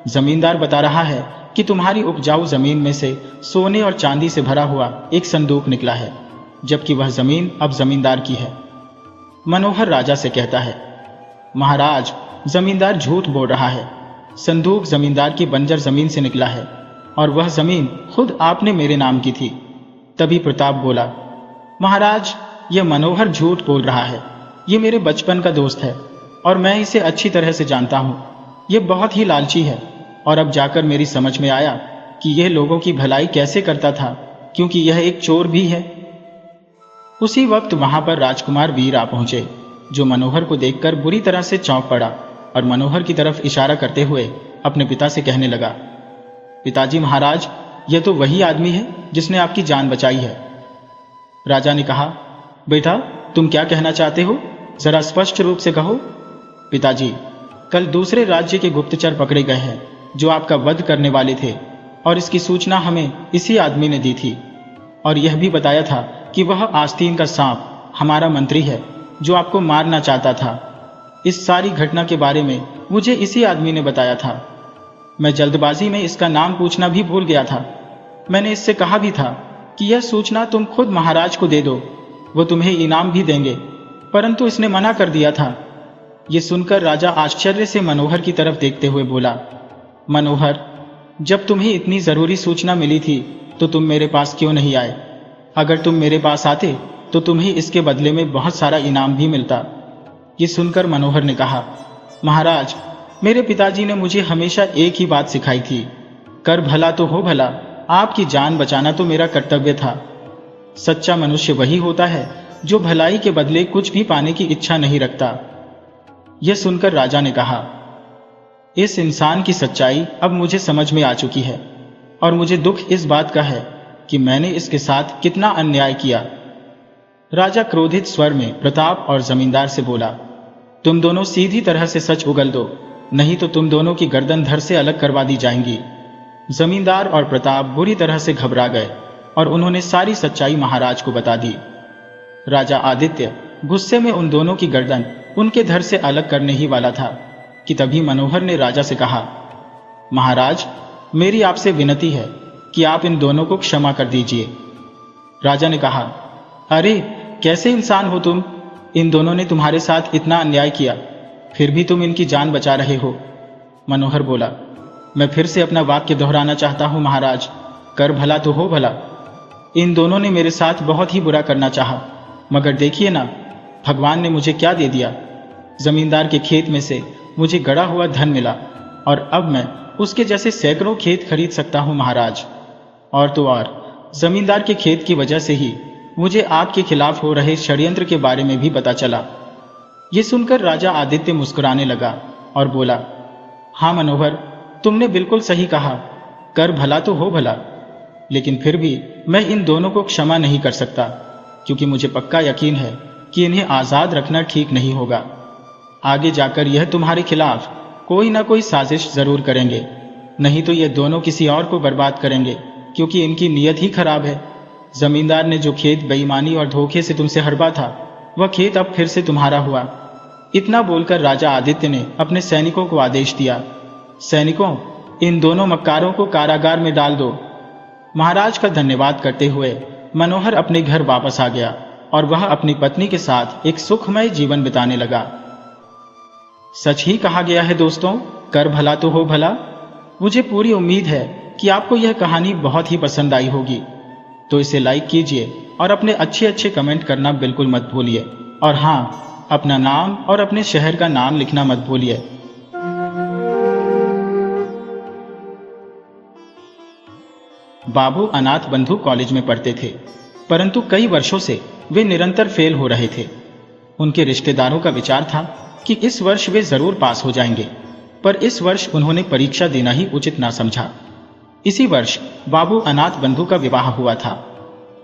जमींदार बता रहा है कि तुम्हारी उपजाऊ जमीन में से सोने और चांदी से भरा हुआ एक संदूक निकला है, जबकि वह जमीन अब जमींदार की है। मनोहर राजा से कहता है, महाराज, जमींदार झूठ बोल रहा है। संदूक जमींदार की बंजर जमीन से निकला है और वह जमीन खुद आपने मेरे नाम की थी। तभी प्रताप बोला, महाराज, यह मनोहर झूठ बोल रहा है। ये मेरे बचपन का दोस्त है और मैं इसे अच्छी तरह से जानता हूं। यह बहुत ही लालची है और अब जाकर मेरी समझ में आया कि यह लोगों की भलाई कैसे करता था, क्योंकि यह एक चोर भी है। उसी वक्त वहां पर राजकुमार वीर आ पहुंचे, जो मनोहर को देखकर बुरी तरह से चौंक पड़ा और मनोहर की तरफ इशारा करते हुए अपने पिता से कहने लगा, पिताजी महाराज, यह तो वही आदमी है जिसने आपकी जान बचाई है। राजा ने कहा, बेटा, तुम क्या कहना चाहते हो? जरा स्पष्ट रूप से कहो। पिताजी, कल दूसरे राज्य के गुप्तचर पकड़े गए हैं जो आपका वध करने वाले थे, और इसकी सूचना हमें इसी आदमी ने दी थी और यह भी बताया था कि वह आस्तीन का सांप हमारा मंत्री है जो आपको मारना चाहता था। इस सारी घटना के बारे में मुझे इसी आदमी ने बताया था। मैं जल्दबाजी में इसका नाम पूछना भी भूल गया था। मैंने इससे कहा भी था कि यह सूचना तुम खुद महाराज को दे दो, वो तुम्हें इनाम भी देंगे, परंतु इसने मना कर दिया था। ये सुनकर राजा आश्चर्य से मनोहर की तरफ देखते हुए बोला, मनोहर, जब तुम्हें इतनी जरूरी सूचना मिली थी तो तुम मेरे पास क्यों नहीं आए? अगर तुम मेरे पास आते तो तुम्हें इसके बदले में बहुत सारा इनाम भी मिलता। ये सुनकर मनोहर ने कहा, महाराज, मेरे पिताजी ने मुझे हमेशा एक ही बात सिखाई थी, कर भला तो हो भला। आपकी जान बचाना तो मेरा कर्तव्य था। सच्चा मनुष्य वही होता है जो भलाई के बदले कुछ भी पाने की इच्छा नहीं रखता। यह सुनकर राजा ने कहा, इस इंसान की सच्चाई अब मुझे समझ में आ चुकी है और मुझे दुख इस बात का है कि मैंने इसके साथ कितना अन्याय किया। राजा क्रोधित स्वर में प्रताप और जमींदार से बोला, तुम दोनों सीधी तरह से सच उगल दो, नहीं तो तुम दोनों की गर्दन धड़ से अलग करवा दी जाएंगी। जमींदार और प्रताप बुरी तरह से घबरा गए और उन्होंने सारी सच्चाई महाराज को बता दी। राजा आदित्य गुस्से में उन दोनों की गर्दन उनके धड़ से अलग करने ही वाला था कि तभी मनोहर ने राजा से कहा, महाराज, मेरी आपसे विनती है कि आप इन दोनों को क्षमा कर दीजिए। राजा ने कहा, अरे कैसे इंसान हो तुम? इन दोनों ने तुम्हारे साथ इतना अन्याय किया, फिर भी तुम इनकी जान बचा रहे हो। मनोहर बोला, मैं फिर से अपना वाक्य दोहराना चाहता हूं महाराज, कर भला तो हो भला। इन दोनों ने मेरे साथ बहुत ही बुरा करना चाहा, मगर देखिए ना, भगवान ने मुझे क्या दे दिया। जमींदार के खेत में से मुझे गड़ा हुआ धन मिला और अब मैं उसके जैसे सैकड़ों खेत खरीद सकता हूं महाराज। और तो और जमींदार के खेत की वजह से ही मुझे आपके खिलाफ हो रहे षड्यंत्र के बारे में भी पता चला। ये सुनकर राजा आदित्य मुस्कुराने लगा और बोला, हाँ मनोहर, तुमने बिल्कुल सही कहा, कर भला तो हो भला, लेकिन फिर भी मैं इन दोनों को क्षमा नहीं कर सकता, क्योंकि मुझे पक्का यकीन है कि इन्हें आजाद रखना ठीक नहीं होगा। आगे जाकर यह तुम्हारे खिलाफ कोई ना कोई साजिश जरूर करेंगे, नहीं तो ये दोनों किसी और को बर्बाद करेंगे, क्योंकि इनकी नीयत ही खराब है। जमींदार ने जो खेत बेईमानी और धोखे से तुमसे हड़पा था, वह खेत अब फिर से तुम्हारा हुआ। इतना बोलकर राजा आदित्य ने अपने सैनिकों को आदेश दिया, सैनिकों, इन दोनों मक्कारों को कारागार में डाल दो। महाराज का धन्यवाद करते हुए मनोहर अपने घर वापस आ गया और वह अपनी पत्नी के साथ एक सुखमय जीवन बिताने लगा। सच ही कहा गया है दोस्तों, कर भला तो हो भला। मुझे पूरी उम्मीद है कि आपको यह कहानी बहुत ही पसंद आई होगी, तो इसे लाइक कीजिए और अपने अच्छे अच्छे कमेंट करना बिल्कुल मत भूलिए। और हाँ, अपना नाम और अपने शहर का नाम लिखना मत भूलिए। बाबू अनाथ बंधु कॉलेज में पढ़ते थे, परंतु कई वर्षों से वे निरंतर फेल हो रहे थे। उनके रिश्तेदारों का विचार था कि इस वर्ष वे जरूर पास हो जाएंगे, पर इस वर्ष उन्होंने परीक्षा देना ही उचित ना समझा। इसी वर्ष बाबू अनाथ बंधु का विवाह हुआ था।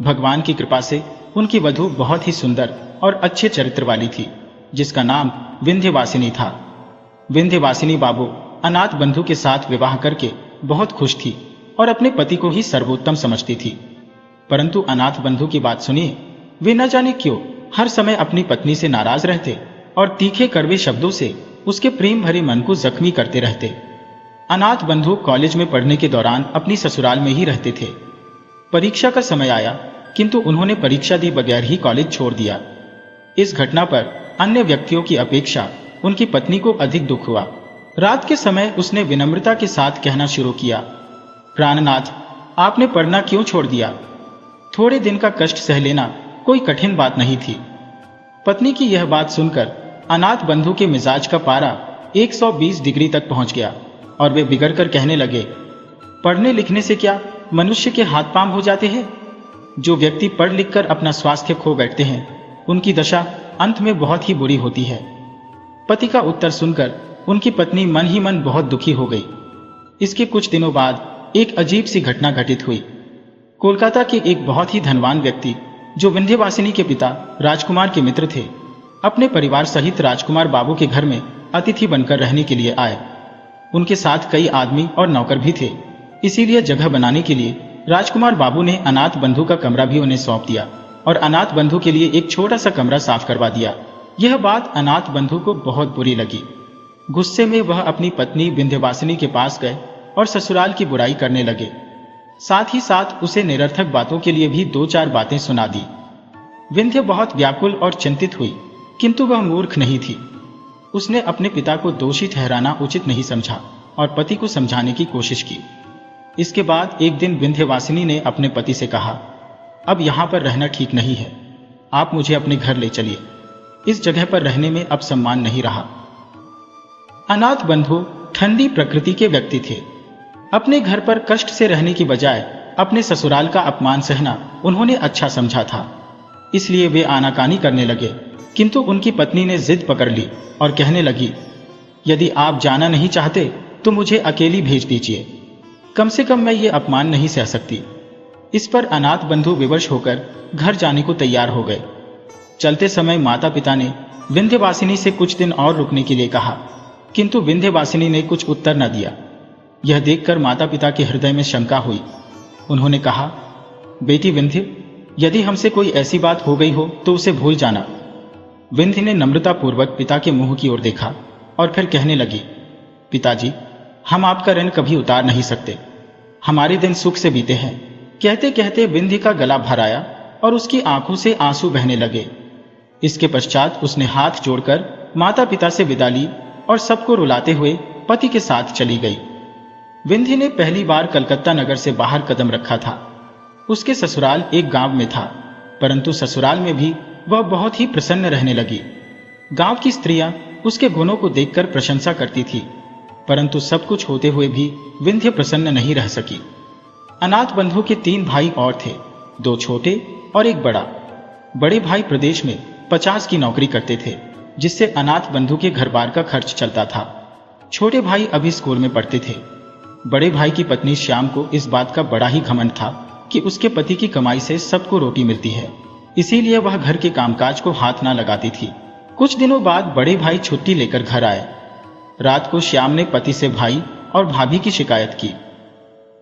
भगवान की कृपा से उनकी वधू बहुत ही सुंदर और अच्छे चरित्र वाली थी, जिसका नाम विंध्यवासिनी था। विंध्यवासिनी बाबू अनाथ बंधु के साथ विवाह करके बहुत खुश थी और अपने पति को ही सर्वोत्तम समझती थी। परंतु अनाथ बंधु की बात सुनिए, वे न जाने क्यों हर समय अपनी पत्नी से नाराज रहते और तीखे कड़वे शब्दों से उसके प्रेम भरे मन को जख्मी करते रहते। अनाथ बंधु कॉलेज में पढ़ने के दौरान अपनी ससुराल में ही रहते थे। परीक्षा का समय आया, किंतु उन्होंने परीक्षा दी बगैर ही कॉलेज छोड़ दिया। इस घटना पर अन्य व्यक्तियों की अपेक्षा उनकी पत्नी को अधिक दुख हुआ। रात के समय उसने विनम्रता के साथ कहना शुरू किया, प्राणनाथ, आपने पढ़ना क्यों छोड़ दिया? थोड़े दिन का कष्ट सह लेना कोई कठिन बात नहीं थी। पत्नी की यह बात सुनकर अनाथ बंधु के मिजाज का पारा 120 डिग्री तक पहुंच गया और वे बिगड़ कर कहने लगे, पढ़ने लिखने से क्या मनुष्य के हाथ पांव हो जाते हैं? जो व्यक्ति पढ़ लिख कर अपना स्वास्थ्य खो बैठते हैं, उनकी दशा अंत में बहुत ही बुरी होती है। पति का उत्तर सुनकर उनकी पत्नी मन ही मन बहुत दुखी हो गई। इसके कुछ दिनों बाद एक अजीब सी घटना घटित हुई। कोलकाता के एक बहुत ही धनवान व्यक्ति, जो विंध्यवासिनी के पिता राजकुमार के मित्र थे, अपने परिवार सहित राजकुमार बाबू के घर में अतिथि बनकर रहने के लिए आए। उनके साथ कई आदमी और नौकर भी थे, इसीलिए जगह बनाने के लिए राजकुमार बाबू ने अनाथ बंधु का कमरा भी उन्हें सौंप दिया और अनाथ बंधु के लिए एक छोटा सा कमरा साफ करवा दिया। यह बात अनाथ बंधु को बहुत बुरी लगी। गुस्से में वह अपनी पत्नी विंध्यवासिनी के पास गए और ससुराल की बुराई करने लगे। साथ ही साथ उसे निरर्थक बातों के लिए भी 2-4 बातें सुना दी। विंध्य बहुत व्याकुल और चिंतित हुई, किंतु वह मूर्ख नहीं थी। उसने अपने पिता को दोषी ठहराना उचित नहीं समझा और पति को समझाने की कोशिश की। इसके बाद एक दिन विंध्यवासिनी ने अपने पति से कहा, अब यहाँ पर रहना ठीक नहीं है, आप मुझे अपने घर ले चलिए। इस जगह पर रहने में अब सम्मान नहीं रहा। अनाथ बंधु ठंडी प्रकृति के व्यक्ति थे। अपने घर पर कष्ट से रहने की बजाय अपने ससुराल का अपमान सहना उन्होंने अच्छा समझा था, इसलिए वे आनाकानी करने लगे। किंतु उनकी पत्नी ने जिद पकड़ ली और कहने लगी, यदि आप जाना नहीं चाहते तो मुझे अकेली भेज दीजिए, कम से कम मैं ये अपमान नहीं सह सकती। इस पर अनाथ बंधु विवश होकर घर जाने को तैयार हो गए। चलते समय माता पिता ने विंध्यवासिनी से कुछ दिन और रुकने के लिए कहा, किंतु विंध्यवासिनी ने कुछ उत्तर न दिया। यह देखकर माता पिता के हृदय में शंका हुई। उन्होंने कहा, बेटी विंध्य, यदि हमसे कोई ऐसी बात हो गई हो तो उसे भूल जाना। विंध्य ने नम्रतापूर्वक पिता के मुंह की ओर देखा और फिर कहने लगी, पिताजी, हम आपका ऋण कभी उतार नहीं सकते, हमारे दिन सुख से बीते हैं। कहते कहते विंध्य का गला भर आया और उसकी आंखों से आंसू बहने लगे। इसके पश्चात उसने हाथ जोड़कर माता पिता से विदा ली और सबको रुलाते हुए पति के साथ चली गई। विंध्य ने पहली बार कलकत्ता नगर से बाहर कदम रखा था। उसके ससुराल एक गांव में था, परंतु ससुराल में भी वह बहुत ही प्रसन्न रहने लगी। गांव की स्त्रियां उसके गुणों को देखकर प्रशंसा करती थी, परंतु सब कुछ होते हुए भी विंध्य प्रसन्न नहीं रह सकी। अनाथ बंधु के 3 भाई और थे, 2 छोटे और एक बड़ा। बड़े भाई प्रदेश में 50 की नौकरी करते थे, जिससे अनाथ बंधु के घर बार का खर्च चलता था। छोटे भाई अभी स्कूल में पढ़ते थे। बड़े भाई की पत्नी श्याम को इस बात का बड़ा ही घमंड था कि उसके पति की कमाई से सबको रोटी मिलती है, इसीलिए वह घर के कामकाज को हाथ ना लगाती थी। कुछ दिनों बाद बड़े भाई छुट्टी लेकर घर आए। रात को श्याम ने पति से भाई और भाभी की शिकायत की।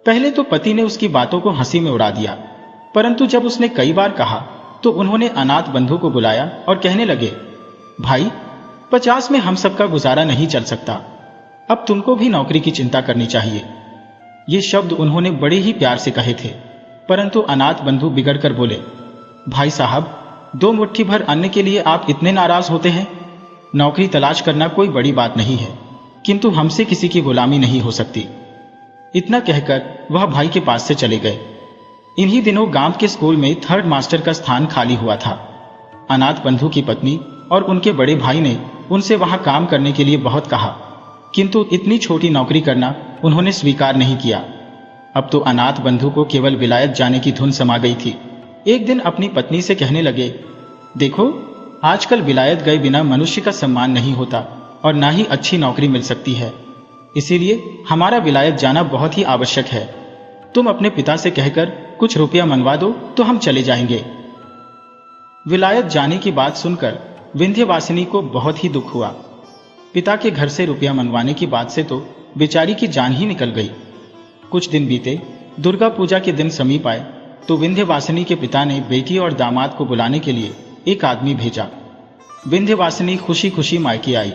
पहले तो पति ने उसकी बातों को हंसी में उड़ा दिया, परंतु जब उसने कई बार कहा तो उन्होंने अनाथ बंधु को बुलाया और कहने लगे, भाई 50 में हम सबका गुजारा नहीं चल सकता, अब तुमको भी नौकरी की चिंता करनी चाहिए। ये शब्द उन्होंने बड़े ही प्यार से कहे थे, परंतु अनाथ बंधु बिगड़कर बोले, भाई साहब 2 मुट्ठी भर अन्न के लिए आप इतने नाराज होते हैं? नौकरी तलाश करना कोई बड़ी बात नहीं है, किंतु हमसे किसी की गुलामी नहीं हो सकती। इतना कहकर वह भाई के पास से चले गए। इन्हीं दिनों गांव के स्कूल में 3rd मास्टर का स्थान खाली हुआ था। अनाथ बंधु की पत्नी और उनके बड़े भाई ने उनसे वहां काम करने के लिए बहुत कहा, किंतु इतनी छोटी नौकरी करना उन्होंने स्वीकार नहीं किया। अब तो अनाथ बंधु को केवल विलायत जाने की धुन समा गई थी। एक दिन अपनी पत्नी से कहने लगे, देखो आजकल विलायत गए बिना मनुष्य का सम्मान नहीं होता और ना ही अच्छी नौकरी मिल सकती है, इसीलिए हमारा विलायत जाना बहुत ही आवश्यक है। तुम अपने पिता से कहकर कुछ रुपया मनवा दो तो हम चले जाएंगे। विलायत जाने की बात सुनकर विंध्यवासिनी को बहुत ही दुख हुआ। पिता के घर से रुपया मनवाने की बात से तो बेचारी की जान ही निकल गई। कुछ दिन बीते, दुर्गा पूजा के दिन समीप आए तो विंध्यवासिनी के पिता ने बेटी और दामाद को बुलाने के लिए एक आदमी भेजा। विंध्यवासिनी खुशी खुशी मायके आई।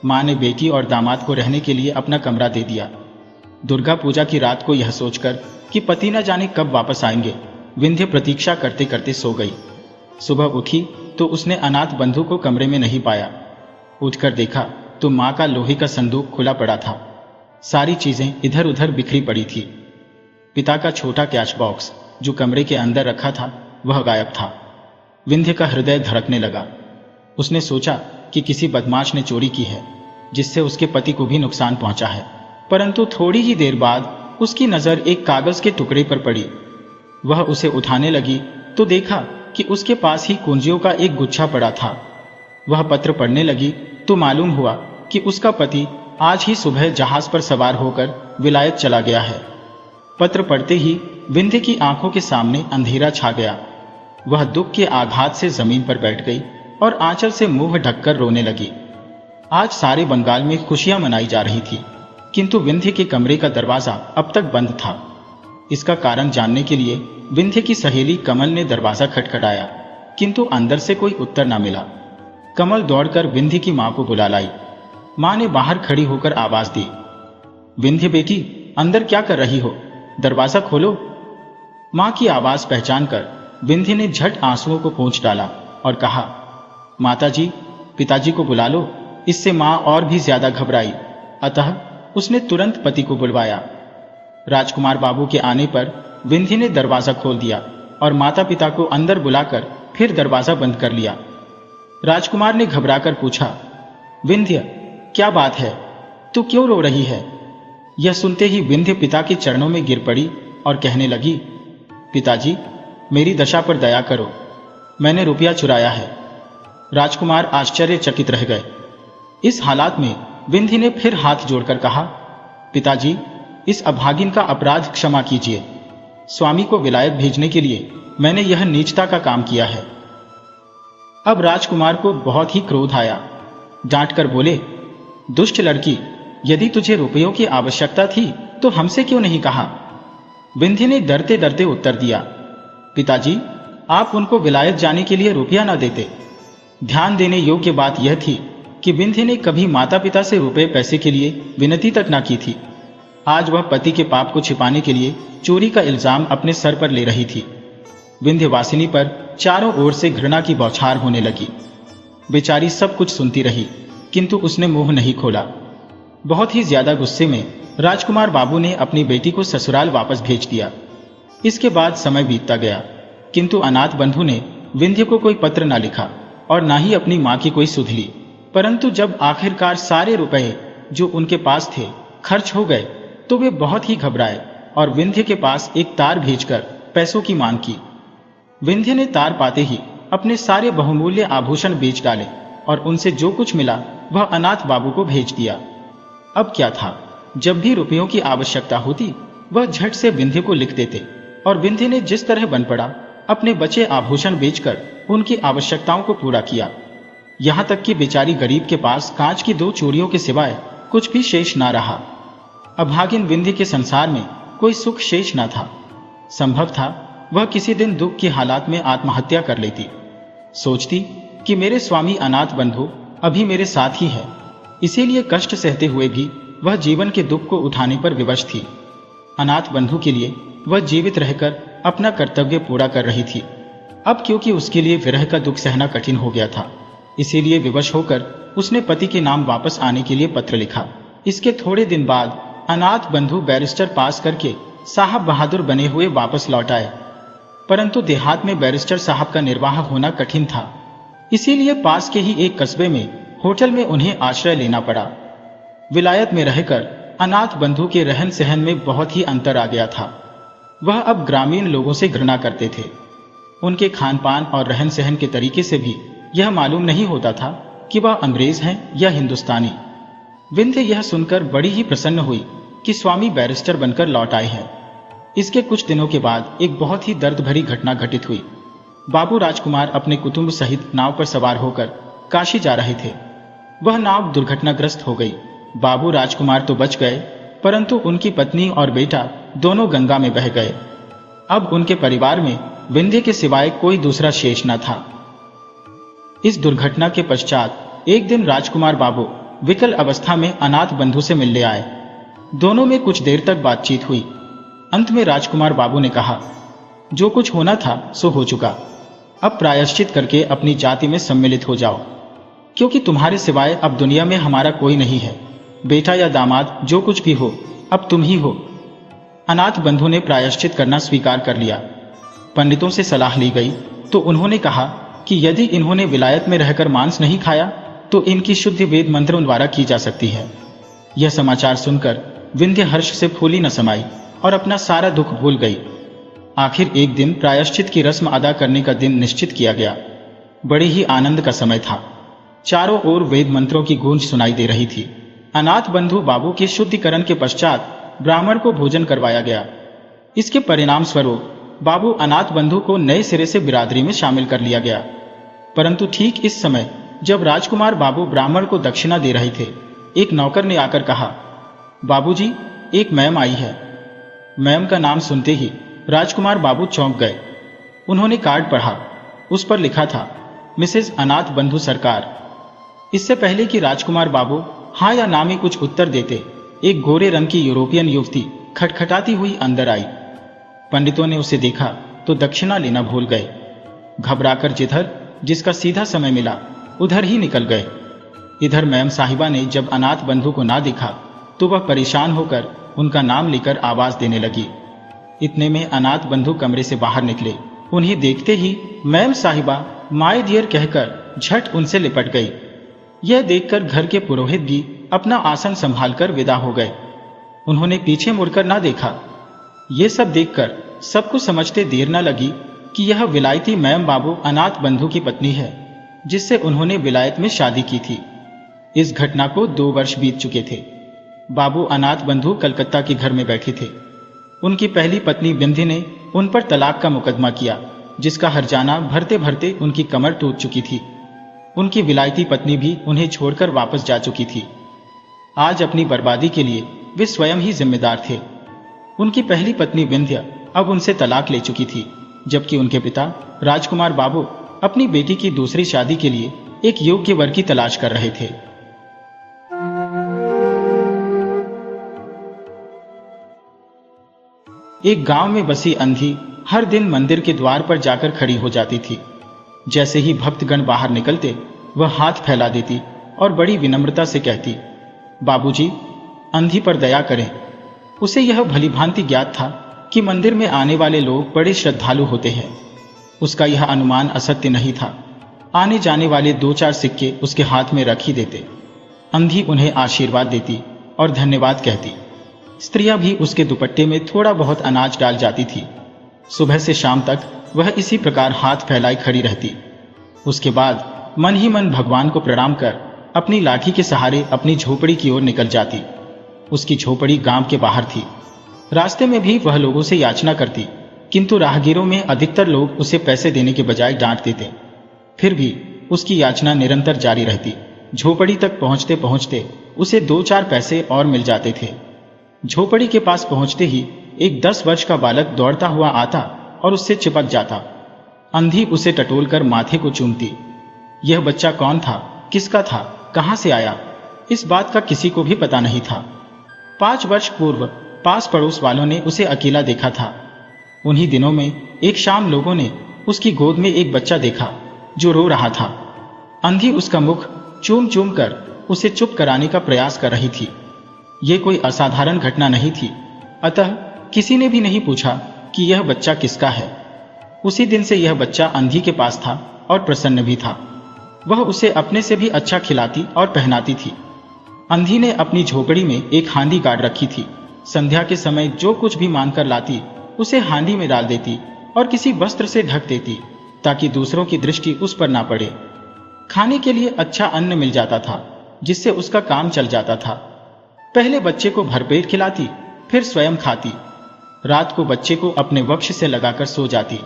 मां ने बेटी और दामाद को रहने के लिए अपना कमरा दे दिया। दुर्गा पूजा की रात को यह सोचकर कि पति न जाने कब वापस आएंगे, विंध्य प्रतीक्षा करते करते सो गई। सुबह उठी तो उसने अनाथ बंधु को कमरे में नहीं पाया। उठकर देखा तो मां का लोहे का संदूक खुला पड़ा था। सारी चीजें इधर उधर बिखरी पड़ी थी। पिता का छोटा कैश बॉक्स जो कमरे के अंदर रखा था वह गायब था। विंध्य का हृदय धड़कने लगा। उसने सोचा कि किसी बदमाश ने चोरी की है, जिससे उसके पति को भी नुकसान पहुंचा है। परंतु थोड़ी ही देर बाद उसकी नजर एक कागज के टुकड़े पर पड़ी। वह उसे उठाने लगी तो देखा कि उसके पास ही कुंजियों का एक गुच्छा पड़ा था। वह पत्र पढ़ने लगी तो मालूम हुआ कि उसका पति आज ही सुबह जहाज पर सवार होकर विलायत चला गया है। पत्र पढ़ते ही विंध्य की आंखों के सामने अंधेरा छा गया। वह दुख के आघात से जमीन पर बैठ गई और आंचल से मुंह ढककर रोने लगी। आज सारे बंगाल में खुशियां मनाई जा रही थी, किंतु विंध्य के कमरे का दरवाजा अब तक बंद था। इसका कारण जानने के लिए विंध्य की सहेली कमल ने दरवाजा खटखटाया, किंतु अंदर से कोई उत्तर न मिला। कमल दौड़कर विंध्य की मां को बुला लाई। मां ने बाहर खड़ी होकर आवाज दी, विंध्य बेटी, अंदर क्या कर रही हो? दरवाजा खोलो। मां की आवाज पहचान कर विंध्य ने झट आंसुओं को पोंछ डाला और कहा, माताजी, पिताजी को बुला लो। इससे मां और भी ज्यादा घबराई, अतः उसने तुरंत पति को बुलवाया। राजकुमार बाबू के आने पर विंध्य ने दरवाजा खोल दिया और माता पिता को अंदर बुलाकर फिर दरवाजा बंद कर लिया। राजकुमार ने घबराकर पूछा, विंध्य, क्या बात है? तू क्यों रो रही है? यह सुनते ही विंध्य पिता के चरणों में गिर पड़ी और कहने लगी, पिताजी, मेरी दशा पर दया करो, मैंने रुपया चुराया है। राजकुमार आश्चर्यचकित रह गए। इस हालात में विंध्य ने फिर हाथ जोड़कर कहा, पिताजी, इस अभागिन का अपराध क्षमा कीजिए। स्वामी को विलायत भेजने के लिए मैंने यह नीचता का काम किया है। अब राजकुमार को बहुत ही क्रोध आया। डांट कर बोले, दुष्ट लड़की, यदि तुझे रुपयों की आवश्यकता थी तो हमसे क्यों नहीं कहा? विंध्य ने डरते डरते उत्तर दिया, पिताजी, आप उनको विलायत जाने के लिए रुपया ना देते। ध्यान देने योग्य बात यह थी कि विंध्य ने कभी माता पिता से रुपए पैसे के लिए विनती तक ना की थी। आज वह पति के पाप को छिपाने के लिए चोरी का इल्जाम अपने सर पर ले रही थी। विंध्यवासिनी पर चारों ओर से घृणा की बौछार होने लगी। बेचारी सब कुछ सुनती रही, किंतु उसने मुंह नहीं खोला। बहुत ही ज्यादा गुस्से में राजकुमार बाबू ने अपनी बेटी को ससुराल वापस भेज दिया। इसके बाद समय बीतता गया, किंतु अनाथ बंधु ने विंध्य को कोई पत्र ना लिखा और ना ही अपनी मां की कोई सुध ली। परंतु जब आखिरकार सारे रुपए जो उनके पास थे खर्च हो गए तो वे बहुत ही घबराए और विंध्य के पास एक तार भेजकर पैसों की मांग की। विंध्य ने तार पाते ही अपने सारे बहुमूल्य आभूषण बेच डाले और उनसे जो कुछ मिला वह अनाथ बाबू को भेज दिया। अब क्या था, जब भी रुपयों की आवश्यकता होती वह झट से विंध्य को लिख देते और विंध्य ने जिस तरह बन पड़ा अपने बचे आभूषण बेचकर उनकी आवश्यकताओं को पूरा किया। यहां तक कि बेचारी गरीब के पास कांच की 2 चूड़ियों के सिवाय कुछ भी शेष ना रहा। अभागिन विंध्य के संसार में कोई सुख शेष न था। संभव था वह किसी दिन दुख की हालात में आत्महत्या कर लेती। सोचती कि मेरे स्वामी अनाथ बंधु अभी मेरे साथ ही है, इसीलिए कष्ट सहते हुए भी वह जीवन के दुख को उठाने पर विवश थी। अनाथ बंधु के लिए वह जीवित रहकर अपना कर्तव्य पूरा कर रही थी। अब क्योंकि उसके लिए विरह का दुख सहना कठिन हो गया था, इसीलिए विवश होकर उसने पति के नाम वापस आने के लिए पत्र लिखा। इसके थोड़े दिन बाद अनाथ बंधु बैरिस्टर पास करके साहब बहादुर बने हुए वापस लौट आए, परंतु देहात में बैरिस्टर साहब का निर्वाह होना कठिन था, इसीलिए पास के ही एक कस्बे में होटल में उन्हें आश्रय लेना पड़ा। विलायत में रहकर अनाथ बंधु के रहन सहन में बहुत ही अंतर आ गया था। वह अब ग्रामीण लोगों से घृणा करते थे। उनके खान पान और रहन सहन के तरीके से भी यह मालूम नहीं होता था कि वह अंग्रेज हैं या हिंदुस्तानी। विंध्य यह सुनकर बड़ी ही प्रसन्न हुई कि स्वामी बैरिस्टर बनकर लौट आए हैं। इसके कुछ दिनों के बाद एक बहुत ही दर्द भरी घटना घटित हुई। बाबू राजकुमार अपने कुटुंब सहित नाव पर सवार होकर काशी जा रहे थे। वह नाव दुर्घटनाग्रस्त हो गई। बाबू राजकुमार तो बच गए, परंतु उनकी पत्नी और बेटा दोनों गंगा में बह गए। अब उनके परिवार में विंध्य के सिवाय कोई दूसरा शेष न था। इस दुर्घटना के पश्चात एक दिन राजकुमार बाबू विकल अवस्था में अनाथ बंधु से मिलने आए। दोनों में कुछ देर तक बातचीत हुई। अंत में राजकुमार बाबू ने कहा, जो कुछ होना था सो हो चुका। अब प्रायश्चित करके अपनी जाति में सम्मिलित हो जाओ, क्योंकि तुम्हारे सिवाय अब दुनिया में हमारा कोई नहीं है। बेटा या दामाद जो कुछ भी हो, अब तुम ही हो। अनाथ बंधु ने प्रायश्चित करना स्वीकार कर लिया। पंडितों से सलाह ली गई तो उन्होंने कहा कि यदि इन्होंने विलायत में रहकर मांस नहीं खाया तो इनकी शुद्धि वेद मंत्रों द्वारा की जा सकती है। यह समाचार सुनकर विंध्य हर्ष से फूली न समाई और अपना सारा दुख भूल गई। आखिर एक दिन प्रायश्चित की रस्म अदा करने का दिन निश्चित किया गया। बड़े ही आनंद का समय था। चारों ओर वेद मंत्रों की गूंज सुनाई दे रही थी। अनाथ बंधु बाबू के शुद्धिकरण के पश्चात ब्राह्मण को भोजन करवाया गया। इसके परिणाम स्वरूप बाबू अनाथ बंधु को नए सिरे से बिरादरी में शामिल कर लिया गया। परंतु ठीक इस समय जब राजकुमार बाबू ब्राह्मण को दक्षिणा दे रहे थे, एक नौकर ने आकर कहा, बाबूजी, एक मैम आई है। मैम का नाम सुनते ही राजकुमार बाबू चौंक गए। उन्होंने कार्ड पढ़ा। उस पर लिखा था, मिसेज अनाथ बंधु सरकार। इससे पहले कि राजकुमार बाबू हाँ या ना में कुछ उत्तर देते, एक गोरे रंग की यूरोपियन युवती खटखटाती हुई अंदर आई। पंडितों ने उसे देखा तो दक्षिणा लेना भूल गए। घबराकर जिसका सीधा समय मिला उधर ही निकल गए। इधर मैम साहिबा ने जब अनाथ बंधु को ना देखा तो वह परेशान होकर उनका नाम लेकर आवाज देने लगी। इतने में अनाथ बंधु कमरे से बाहर निकले। उन्हें देखते ही मैम साहिबा माय डियर कहकर झट उनसे लिपट गई। यह देखकर घर के पुरोहित भी अपना आसन संभालकर विदा हो गए। उन्होंने पीछे मुड़कर ना देखा। ये सब देखकर सबको समझते देर न लगी कि यह विलायती मैम बाबू अनाथ बंधु की पत्नी है, जिससे उन्होंने विलायत में शादी की थी। इस घटना को 2 वर्ष बीत चुके थे। बाबू अनाथ बंधु कलकत्ता के घर में बैठे थे। उनकी पहली पत्नी विंध्य ने उन पर तलाक का मुकदमा किया, जिसका हर्जाना भरते भरते उनकी कमर टूट चुकी थी। उनकी विलायती पत्नी भी उन्हें छोड़कर वापस जा चुकी थी। आज अपनी बर्बादी के लिए वे स्वयं ही जिम्मेदार थे। उनकी पहली पत्नी विंध्य अब उनसे तलाक ले चुकी थी, जबकि उनके पिता राजकुमार बाबू अपनी बेटी की दूसरी शादी के लिए एक योग्य वर की तलाश कर रहे थे। एक गांव में बसी अंधी हर दिन मंदिर के द्वार पर जाकर खड़ी हो जाती थी। जैसे ही भक्तगण बाहर निकलते वह हाथ फैला देती और बड़ी विनम्रता से कहती, बाबूजी, अंधी पर दया करें। उसे यह भलीभांति ज्ञात था कि मंदिर में आने वाले लोग बड़े श्रद्धालु होते हैं। उसका यह अनुमान असत्य नहीं था। आने जाने वाले 2-4 सिक्के उसके हाथ में रख ही देते। अंधी उन्हें आशीर्वाद देती और धन्यवाद कहती। स्त्रियां भी उसके दुपट्टे में थोड़ा बहुत अनाज डाल जाती थी। सुबह से शाम तक वह इसी प्रकार हाथ फैलाए खड़ी रहती। उसके बाद मन ही मन भगवान को प्रणाम कर अपनी लाठी के सहारे अपनी झोपड़ी की ओर निकल जाती। उसकी झोपड़ी गांव के बाहर थी। रास्ते में भी वह लोगों से याचना करती, किंतु राहगीरों में अधिकतर लोग उसे पैसे देने के बजाय डांट देते। फिर भी उसकी याचना निरंतर जारी रहती। झोपड़ी तक पहुंचते पहुंचते उसे 2-4 पैसे और मिल जाते थे। झोपड़ी के पास पहुंचते ही एक 10 वर्ष का बालक दौड़ता हुआ आता और उससे चिपक जाता। अंधी उसे टटोलकर माथे को चूमती। यह बच्चा कौन था, किसका था, कहां से आया, इस बात का किसी को भी पता नहीं था। 5 वर्ष पूर्व पास पड़ोस वालों ने उसे अकेला देखा था। उन्हीं दिनों में एक शाम लोगों ने उसकी गोद में एक बच्चा देखा जो रो रहा था। अंधी उसका मुख चूम चूम कर उसे चुप कराने का प्रयास कर रही थी। ये कोई असाधारण घटना नहीं थी, अतः किसी ने भी नहीं पूछा कि यह बच्चा किसका है। उसी दिन से यह बच्चा अंधी के पास था और प्रसन्न भी था। वह उसे अपने से भी अच्छा खिलाती और पहनाती थी। अंधी ने अपनी झोपड़ी में एक हांडी गाड़ रखी थी। संध्या के समय जो कुछ भी मांगकर लाती उसे हांडी में डाल देती और किसी वस्त्र से ढक देती ताकि दूसरों की दृष्टि उस पर ना पड़े। खाने के लिए अच्छा अन्न मिल जाता था जिससे उसका काम चल जाता था। पहले बच्चे को भरपेट खिलाती, फिर स्वयं खाती। रात को बच्चे को अपने वक्ष से लगाकर सो जाती।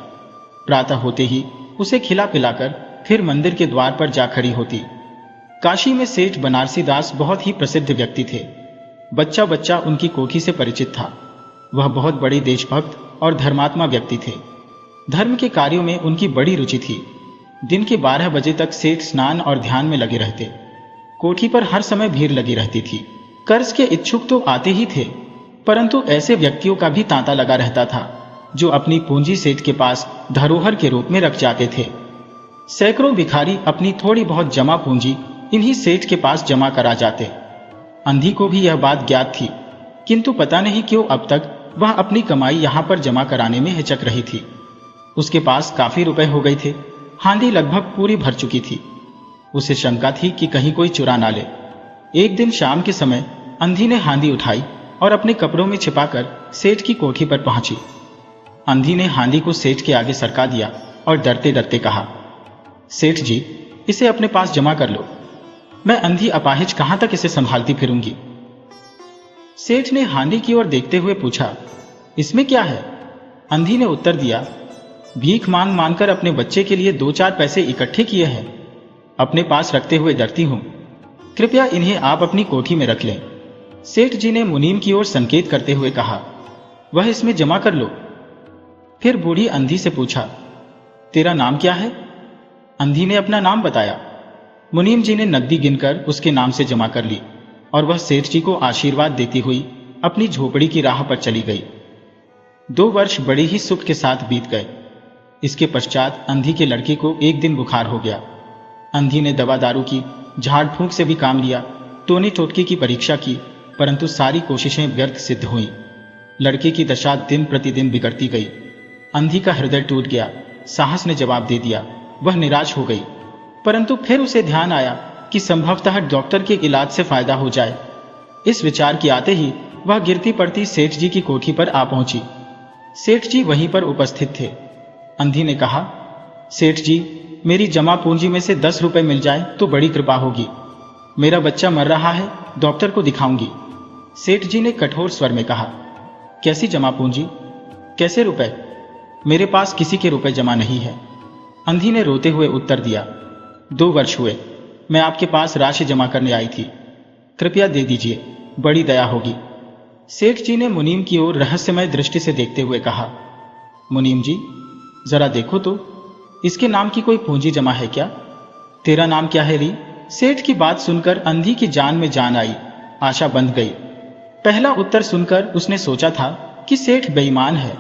प्रातः होते ही उसे खिला पिलाकर फिर मंदिर के द्वार पर जा खड़ी होती। काशी में सेठ बनारसी दास बहुत ही प्रसिद्ध व्यक्ति थे। बच्चा बच्चा उनकी कोठी से परिचित था। वह बहुत बड़े देशभक्त और धर्मात्मा व्यक्ति थे। धर्म के कार्यों में उनकी बड़ी रुचि थी। दिन के 12 बजे तक सेठ स्नान और ध्यान में लगे रहते। कोठी पर हर समय भीड़ लगी रहती थी। कर्ज के इच्छुक तो आते ही थे, परंतु ऐसे व्यक्तियों का भी तांता लगा रहता था जो अपनी पूंजी सेठ के पास धरोहर के रूप में रख जाते थे। सैकड़ों भिखारी अपनी थोड़ी बहुत जमा पूंजी इन्हीं सेठ के पास जमा करा जाते। अंधी को भी यह बात ज्ञात थी, किंतु पता नहीं क्यों अब तक वह अपनी कमाई यहां पर जमा कराने में हिचक रही थी। उसके पास काफी रुपए हो गए थे। हांडी लगभग पूरी भर चुकी थी। उसे शंका थी कि कहीं कोई चुरा ना ले। एक दिन शाम के समय अंधी ने हांडी उठाई और अपने कपड़ों में छिपाकर सेठ की कोठी पर पहुंची। अंधी ने हांडी को सेठ के आगे सरका दिया और डरते डरते कहा, सेठ जी, इसे अपने पास जमा कर लो। मैं अंधी अपाहिज कहां तक इसे संभालती फिरूंगी। सेठ ने हांडी की ओर देखते हुए पूछा, इसमें क्या है? अंधी ने उत्तर दिया, भीख मांग मांगकर अपने बच्चे के लिए 2-4 पैसे इकट्ठे किए हैं। अपने पास रखते हुए डरती हूं। कृपया इन्हें आप अपनी कोठी में रख लें। सेठ जी ने मुनीम की ओर संकेत करते हुए कहा, वह इसमें जमा कर लो। फिर बूढ़ी अंधी से पूछा, तेरा नाम क्या है? अंधी ने अपना नाम बताया। मुनीम जी ने नकदी गिनकर उसके नाम से जमा कर ली और वह सेठ जी को आशीर्वाद देती हुई अपनी झोपड़ी की राह पर चली गई। 2 वर्ष बड़े ही सुख के साथ बीत गए। इसके पश्चात अंधी के लड़के को एक दिन बुखार हो गया। अंधी ने दवा दारू की, झाड़ फूंक से भी काम लिया, टोने टोटके की परीक्षा की, परंतु सारी कोशिशें व्यर्थ सिद्ध हुई। लड़के की दशा दिन प्रतिदिन बिगड़ती गई। अंधी का हृदय टूट गया। साहस ने जवाब दे दिया। वह निराश हो गई, परंतु फिर उसे ध्यान आया कि संभवतः डॉक्टर के इलाज से फायदा हो जाए। इस विचार के आते ही वह गिरती पड़ती सेठ जी की कोठी पर आ पहुंची। सेठ जी वहीं पर उपस्थित थे। अंधी ने कहा, सेठ जी, मेरी जमा पूंजी में से 10 रुपए मिल जाए तो बड़ी कृपा होगी। मेरा बच्चा मर रहा है, डॉक्टर को दिखाऊंगी। सेठ जी ने कठोर स्वर में कहा, कैसी जमा पूंजी, कैसे रुपए? मेरे पास किसी के रुपए जमा नहीं है। अंधी ने रोते हुए उत्तर दिया, 2 वर्ष हुए मैं आपके पास राशि जमा करने आई थी, कृपया दे दीजिए, बड़ी दया होगी। सेठ जी ने मुनीम की ओर रहस्यमय दृष्टि से देखते हुए कहा, मुनीम जी, जरा देखो तो, इसके नाम की कोई पूंजी जमा है क्या? तेरा नाम क्या है री? सेठ की बात सुनकर अंधी की जान में जान आई। आशा बंध गई। पहला उत्तर सुनकर उसने सोचा था कि सेठ बेईमान है,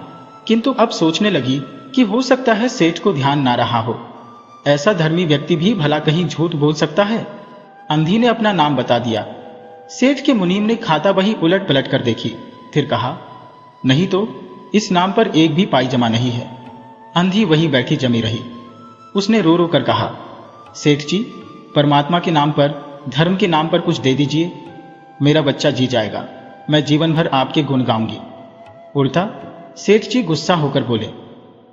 किंतु अब सोचने लगी कि हो सकता है सेठ को ध्यान ना रहा हो। ऐसा धर्मी व्यक्ति भी भला कहीं झूठ बोल सकता है? अंधी ने अपना नाम बता दिया। सेठ के मुनीम ने खाता बही उलट पलट कर देखी, फिर कहा, नहीं तो इस नाम पर एक भी पाई जमा नहीं है। अंधी वहीं बैठी जमी रही। उसने रो रो कर कहा, सेठ जी, परमात्मा के नाम पर, धर्म के नाम पर कुछ दे दीजिए, मेरा बच्चा जी जाएगा, मैं जीवन भर आपके गुण गाऊंगी। उल्टा सेठ जी गुस्सा होकर बोले,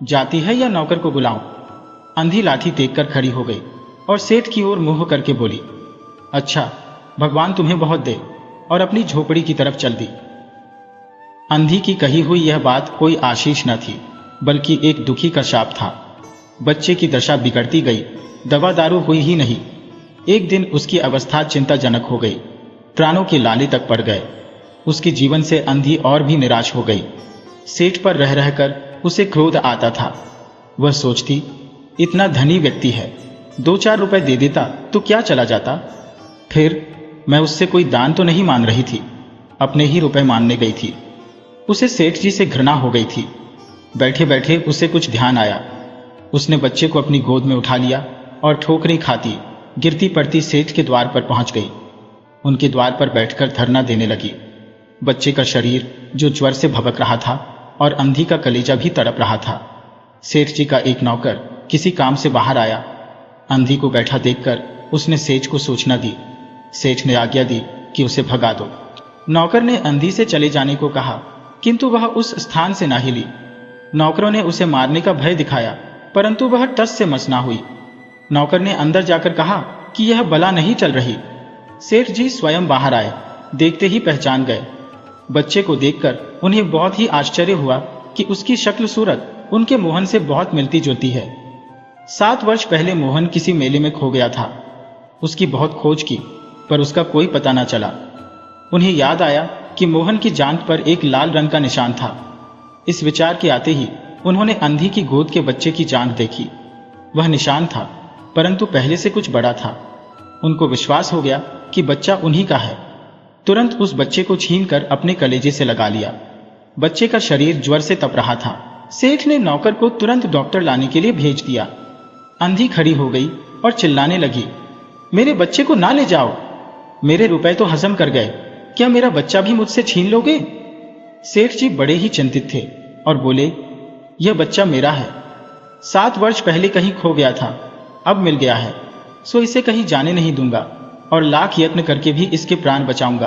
जाती है या नौकर को बुलाऊं? अंधी लाठी टेक कर खड़ी हो गई और सेठ की ओर मुंह करके बोली, अच्छा, भगवान तुम्हें बहुत दे, और अपनी झोपड़ी की तरफ चल दी। अंधी की कही हुई यह बात कोई आशीष न थी, बल्कि एक दुखी का शाप था। बच्चे की दशा बिगड़ती गई, दवा दारू हुई ही नहीं। एक दिन उसकी अवस्था चिंताजनक हो गई, प्राणों की लाली तक पड़ गए। उसके जीवन से अंधी और भी निराश हो गई। सेठ पर रह रहकर उसे क्रोध आता था। वह सोचती, इतना धनी व्यक्ति है, 2-4 रुपए दे देता तो क्या चला जाता। फिर मैं उससे कोई दान तो नहीं मान रही थी, अपने ही रुपए मानने गई थी। उसे सेठ जी से घृणा हो गई थी। बैठे बैठे उसे कुछ ध्यान आया। उसने बच्चे को अपनी गोद में उठा लिया और ठोकरें खाती गिरती पड़ती सेठ के द्वार पर पहुंच गई। उनके द्वार पर बैठकर धरना देने लगी। बच्चे का शरीर जो ज्वर से भभक रहा था और अंधी का कलेजा भी तड़प रहा था। सेठ जी का एक नौकर किसी काम से बाहर आया। अंधी को बैठा देखकर उसने सेठ को सूचना दी। सेठ ने आज्ञा दी कि उसे भगा दो। नौकर ने अंधी से चले जाने को कहा, किंतु वह उस स्थान से ना हिली। नौकरों ने उसे मारने का भय दिखाया, परंतु वह टस से मस ना हुई। नौकर ने अंदर जाकर कहा कि यह बला नहीं चल रही। सेठ जी स्वयं बाहर आए, देखते ही पहचान गए। बच्चे को देखकर उन्हें बहुत ही आश्चर्य हुआ कि उसकी शक्ल सूरत उनके मोहन से बहुत मिलती जुलती है। 7 वर्ष पहले मोहन किसी मेले में खो गया था। उसकी बहुत खोज की, पर उसका कोई पता न चला। उन्हें याद आया कि मोहन की जांघ पर एक लाल रंग का निशान था। इस विचार के आते ही उन्होंने अंधी की गोद के बच्चे की जांघ देखी। वह निशान था, परंतु पहले से कुछ बड़ा था। उनको विश्वास हो गया कि बच्चा उन्हीं का है। तुरंत उस बच्चे को छीनकर अपने कलेजे से लगा लिया। बच्चे का शरीर ज्वर से तप रहा था। सेठ ने नौकर को तुरंत डॉक्टर लाने के लिए भेज दिया। अंधी खड़ी हो गई और चिल्लाने लगी, मेरे बच्चे को ना ले जाओ, मेरे रुपए तो हजम कर गए, क्या मेरा बच्चा भी मुझसे छीन लोगे। सेठ जी बड़े ही चिंतित थे और बोले, यह बच्चा मेरा है। 7 वर्ष पहले कहीं खो गया था, अब मिल गया है, सो इसे कहीं जाने नहीं दूंगा और लाख यत्न करके भी इसके प्राण बचाऊंगा।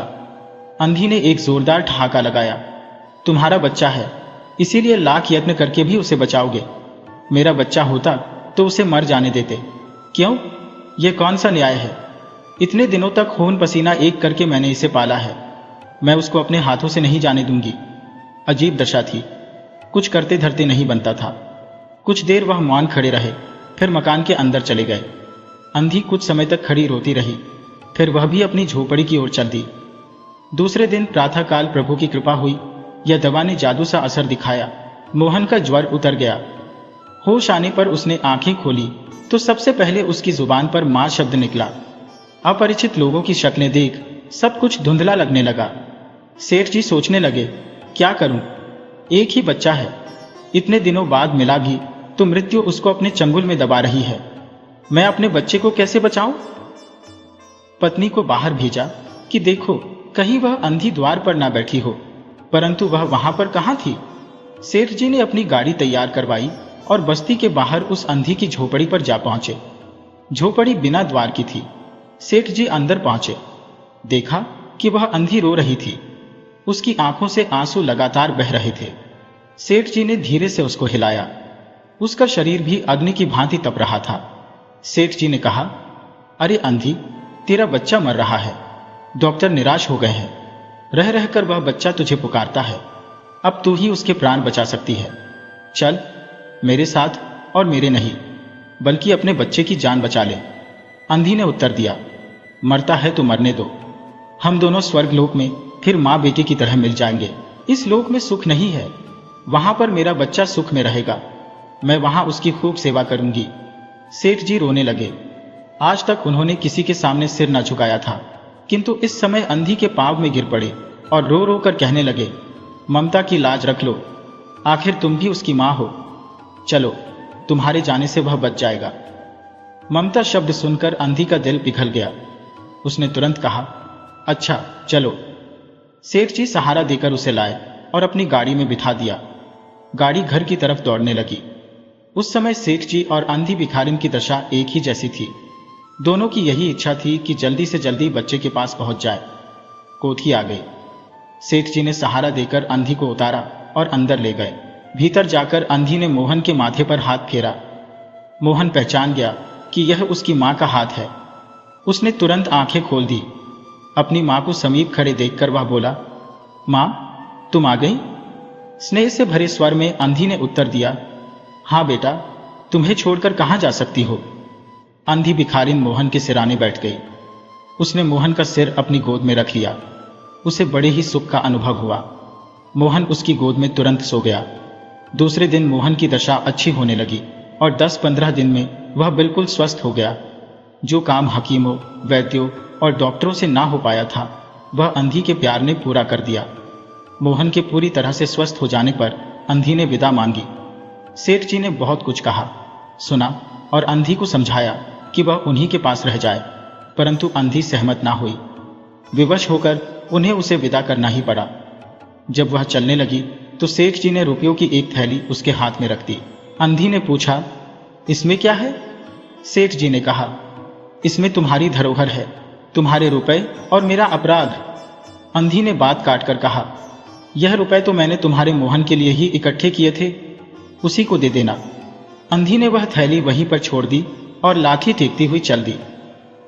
अंधी ने एक जोरदार ठहाका लगाया, तुम्हारा बच्चा है, इसीलिए लाख यत्न करके भी उसे बचाओगे। मेरा बच्चा होता तो उसे मर जाने देते। क्यों, यह कौन सा न्याय है। इतने दिनों तक खून पसीना एक करके मैंने इसे पाला है, मैं उसको अपने हाथों से नहीं जाने दूंगी। अजीब दशा थी, कुछ करते धरते नहीं बनता था। कुछ देर वह मौन खड़े रहे, फिर मकान के अंदर चले गए। अंधी कुछ समय तक खड़ी रोती रही, फिर वह भी अपनी झोपड़ी की ओर चल दी। दूसरे दिन प्रातःकाल प्रभु की कृपा हुई, यह दवा ने जादू सा असर दिखाया। मोहन का ज्वर उतर गया। होश आने पर उसने आंखें खोली तो सबसे पहले उसकी जुबान पर मां शब्द निकला। अपरिचित लोगों की शक्लें देख सब कुछ धुंधला लगने लगा। सेठ जी सोचने लगे, क्या करूं, एक ही बच्चा है, इतने दिनों बाद मिला भी तो मृत्यु उसको अपने चंगुल में दबा रही है। मैं अपने बच्चे को कैसे बचाऊं। पत्नी को बाहर भेजा कि देखो कहीं वह अंधी द्वार पर ना बैठी हो, परंतु वह वहां पर कहां थी। सेठ जी ने अपनी गाड़ी तैयार करवाई और बस्ती के बाहर उस अंधी की झोपड़ी पर जा पहुंचे। झोपड़ी बिना द्वार की थी। सेठ जी अंदर पहुंचे, देखा कि वह अंधी रो रही थी। उसकी आंखों से आंसू लगातार बह रहे थे। सेठ जी ने धीरे से उसको हिलाया। उसका शरीर भी अग्नि की भांति तप रहा था। सेठ जी ने कहा, अरे अंधी, तेरा बच्चा मर रहा है, डॉक्टर निराश हो गए हैं, रह रहकर वह बच्चा तुझे पुकारता है, अब तू ही उसके प्राण बचा सकती है। चल मेरे साथ, और मेरे नहीं बल्कि अपने बच्चे की जान बचा ले। अंधी ने उत्तर दिया, मरता है तो मरने दो, हम दोनों स्वर्गलोक में फिर माँ बेटे की तरह मिल जाएंगे। इस लोक में सुख नहीं है, वहां पर मेरा बच्चा सुख में रहेगा, मैं वहां उसकी खूब सेवा करूंगी। सेठ जी रोने लगे। आज तक उन्होंने किसी के सामने सिर न झुकाया था, किंतु इस समय अंधी के पांव में गिर पड़े और रो रो कर कहने लगे, ममता की लाज रख लो, आखिर तुम भी उसकी मां हो, चलो तुम्हारे जाने से वह बच जाएगा। ममता शब्द सुनकर अंधी का दिल पिघल गया। उसने तुरंत कहा, अच्छा चलो। सेठ जी सहारा देकर उसे लाए और अपनी गाड़ी में बिठा दिया। गाड़ी घर की तरफ दौड़ने लगी। उस समय सेठ जी और अंधी भिखारिन की दशा एक ही जैसी थी। दोनों की यही इच्छा थी कि जल्दी से जल्दी बच्चे के पास पहुंच जाए। कोठी आ गई। सेठ जी ने सहारा देकर अंधी को उतारा और अंदर ले गए। भीतर जाकर अंधी ने मोहन के माथे पर हाथ फेरा। मोहन पहचान गया कि यह उसकी मां का हाथ है। उसने तुरंत आंखें खोल दी। अपनी मां को समीप खड़े देखकर वह बोला, मां तुम आ गई। स्नेह से भरे स्वर में अंधी ने उत्तर दिया, हाँ बेटा, तुम्हें छोड़कर कहां जा सकती हो। अंधी भिखारिन मोहन के सिराने बैठ गई। उसने मोहन का सिर अपनी गोद में रख लिया। उसे बड़े ही सुख का अनुभव हुआ। मोहन उसकी गोद में तुरंत सो गया। दूसरे दिन मोहन की दशा अच्छी होने लगी और 10-15 दिन में वह बिल्कुल स्वस्थ हो गया। जो काम हकीमों, वैद्यों और डॉक्टरों से ना हो पाया था, वह अंधी के प्यार ने पूरा कर दिया। मोहन के पूरी तरह से स्वस्थ हो जाने पर अंधी ने विदा मांगी। सेठ जी ने बहुत कुछ कहा, सुना और अंधी को समझाया कि वह उन्हीं के पास रह जाए, परंतु अंधी सहमत ना हुई। विवश होकर उन्हें उसे विदा करना ही पड़ा। जब वह चलने लगी तो सेठ जी ने रुपयों की एक थैली उसके हाथ में रख दी। अंधी ने पूछा, इसमें क्या है? सेठ जी ने कहा, इसमें तुम्हारी धरोहर है, तुम्हारे रुपए और मेरा अपराध। अंधी ने बात काट कर कहा, यह रुपए तो मैंने तुम्हारे मोहन के लिए ही इकट्ठे किए थे, उसी को दे देना। अंधी ने वह थैली वहीं पर छोड़ दी और लाठी टेकती हुई चल दी।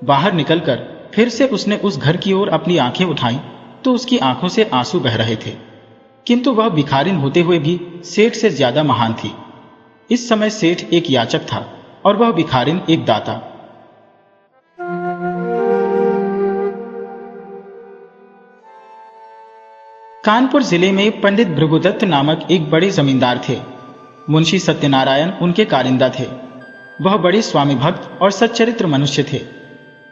बाहर निकलकर फिर से उसने उस घर की ओर अपनी आंखें उठाईं तो उसकी आंखों से आंसू बह रहे थे, किंतु वह भिखारिन होते हुए भी सेठ से ज्यादा महान थी। इस समय सेठ एक याचक था और वह भिखारिन एक दाता। कानपुर जिले में पंडित भृगुदत्त नामक एक बड़े जमींदार थे। मुंशी सत्यनारायण उनके कारिंदा थे। वह बड़े स्वामी भक्त और सच्चरित्र मनुष्य थे।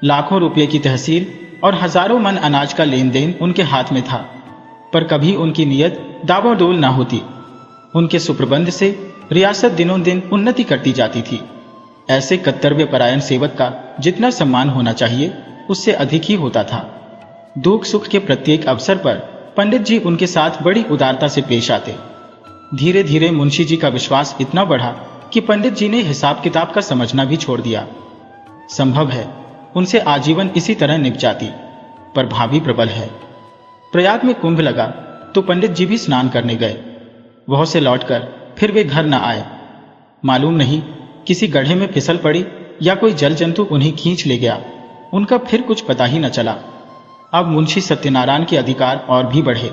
लाखों रुपये की तहसील और हजारों मन अनाज का लेन देन उनके हाथ में था, पर कभी उनकी नीयत दावाडोल ना होती। उनके सुप्रबंध से रियासत दिनों दिन उन्नति करती जाती थी। ऐसे कर्तव्य परायण सेवक का जितना सम्मान होना चाहिए उससे अधिक ही होता था। दुख सुख के प्रत्येक अवसर पर पंडित जी उनके साथ बड़ी उदारता से पेश आते। धीरे धीरे मुंशी जी का विश्वास इतना बढ़ा कि पंडित जी ने हिसाब किताब का समझना भी छोड़ दिया। संभव है उनसे आजीवन इसी तरह निभ जाती, पर भावी प्रबल है। प्रयाग में कुंभ लगा तो पंडित जी भी स्नान करने गए। वहां से लौटकर फिर वे घर न आए। मालूम नहीं किसी गड्ढे में फिसल पड़ी या कोई जल जंतु उन्हें खींच ले गया। उनका फिर कुछ पता ही न चला। अब मुंशी सत्यनारायण के अधिकार और भी बढ़े।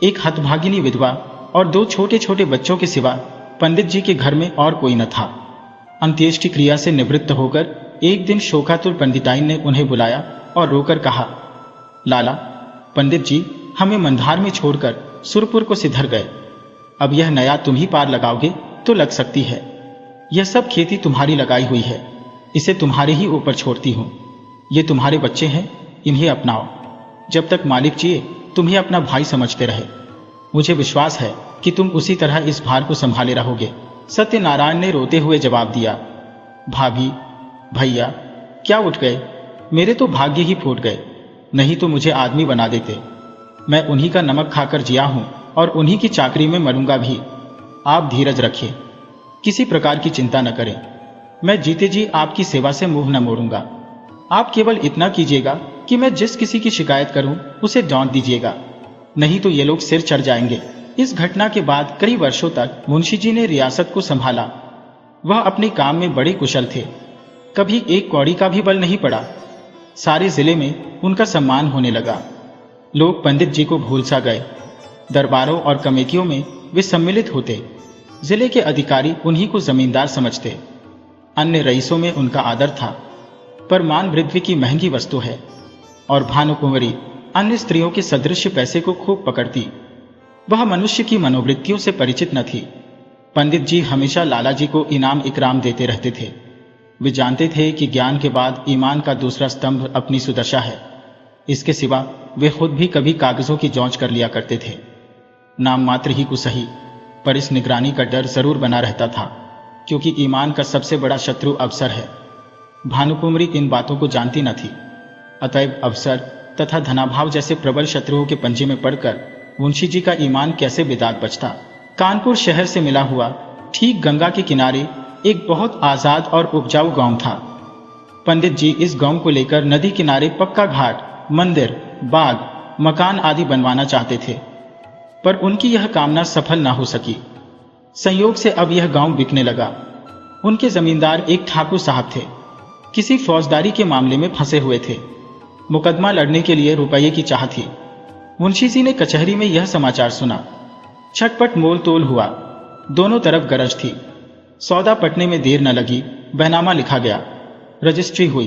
एक हतभागिनी विधवा और 2 छोटे छोटे बच्चों के सिवा पंडित जी के घर में और कोई न था। अंत्येष्टि क्रिया से निवृत्त होकर एक दिन शोकातुर पंडिताइन ने उन्हें बुलाया और रोकर कहा, लाला, पंडित जी हमें मंधार में छोड़कर सुरपुर को सिधर गए। अब यह नया तुम ही पार लगाओगे तो लग सकती है। यह सब खेती तुम्हारी लगाई हुई है, इसे तुम्हारे ही ऊपर छोड़ती हूं। ये तुम्हारे बच्चे हैं, इन्हें अपनाओ। जब तक मालिक जिए तुम्हें अपना भाई समझते रहे। मुझे विश्वास है कि तुम उसी तरह इस भार को संभाले रहोगे। सत्यनारायण ने रोते हुए जवाब दिया, भाभी, भैया, क्या उठ गए? मेरे तो भाग्य ही फूट गए, नहीं तो मुझे आदमी बना देते। मैं उन्हीं का नमक खाकर जिया हूं और उन्हीं की चाकरी में मरूंगा भी। आप धीरज रखिए, किसी प्रकार की चिंता न करें। मैं जीते जी आपकी सेवा से मुंह न मोड़ूंगा। आप केवल इतना कीजिएगा कि मैं जिस किसी की शिकायत करूं उसे डांट दीजिएगा, नहीं तो ये लोग सिर चढ़ जाएंगे। इस घटना के बाद कई वर्षों तक मुंशी जी ने रियासत को संभाला। वह अपने काम में बड़े कुशल थे, कभी एक कौड़ी का भी बल नहीं पड़ा। सारे जिले में उनका सम्मान होने लगा। लोग पंडित जी को भूल सा गए। दरबारों और कमेटियों में वे सम्मिलित होते। जिले के अधिकारी उन्हीं को जमींदार समझते। अन्य रईसों में उनका आदर था, पर मान वृद्धि की महंगी वस्तु है और भानुकुंवरी अन्य स्त्रियों के सदृश पैसे को खूब पकड़ती। वह मनुष्य की मनोवृत्तियों से परिचित न थी। पंडित जी हमेशा लाला जी को इनाम इकराम देते रहते थे। वे जानते थे कि ज्ञान के बाद ईमान का दूसरा स्तंभ अपनी सुदशा है। इसके सिवा वे खुद भी कभी कागजों की जांच कर लिया करते थे। नाम मात्र ही को सही, पर इस निगरानी का डर जरूर बना रहता था, क्योंकि ईमान का सबसे बड़ा शत्रु अवसर है। भानुकुंवरी इन बातों को जानती न थी। अतएव अवसर तथा धनाभाव जैसे प्रबल शत्रुओं के पंजे में पड़कर मुंशी जी का ईमान कैसे बेदाग बचता। कानपुर शहर से मिला हुआ ठीक गंगा के किनारे एक बहुत आजाद और उपजाऊ गांव था। पंडित जी इस गांव को लेकर नदी किनारे पक्का घाट, मंदिर, बाग, मकान आदि बनवाना चाहते थे, पर उनकी यह कामना सफल ना हो सकी। संयोग से अब यह गांव बिकने लगा। उनके जमींदार एक ठाकुर साहब थे, किसी फौजदारी के मामले में फंसे हुए थे। मुकदमा लड़ने के लिए रुपये की चाह थी। मुंशी जी ने कचहरी में यह समाचार सुना। छटपट मोल तोल हुआ, दोनों तरफ गरज थी। सौदा पटने में देर न लगी, बहनामा लिखा गया। रजिस्ट्री हुई।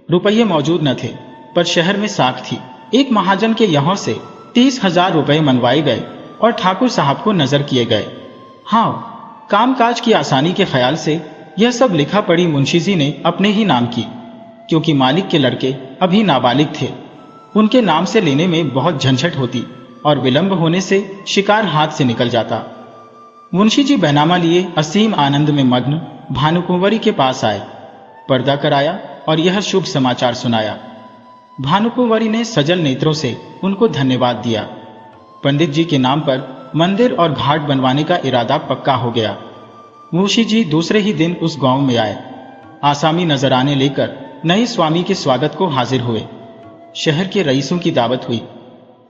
रुपये मौजूद न थे, पर शहर में साख थी। एक महाजन के यहाँ से 30,000 रुपये मनवाए गए और ठाकुर साहब को नजर किए गए। हाँ, कामकाज की आसानी के ख्याल से यह सब लिखा पढ़ी मुंशी जी ने अपने ही नाम की, क्योंकि मालिक के लड़के अभी नाबालिग थे। उनके नाम से लेने में बहुत झंझट होती और विलंब होने से शिकार हाथ से निकल जाता। मुंशी जी बैनामा लिए असीम आनंद में मग्न भानुकुंवरी के पास आए, पर्दा कराया और यह शुभ समाचार सुनाया। भानुकुंवरी ने सजल नेत्रों से उनको धन्यवाद दिया। पंडित जी के नाम पर मंदिर और घाट बनवाने का इरादा पक्का हो गया। मुंशी जी दूसरे ही दिन उस गांव में आए। आसामी नजराने लेकर नए स्वामी के स्वागत को हाजिर हुए। शहर के रईसों की दावत हुई।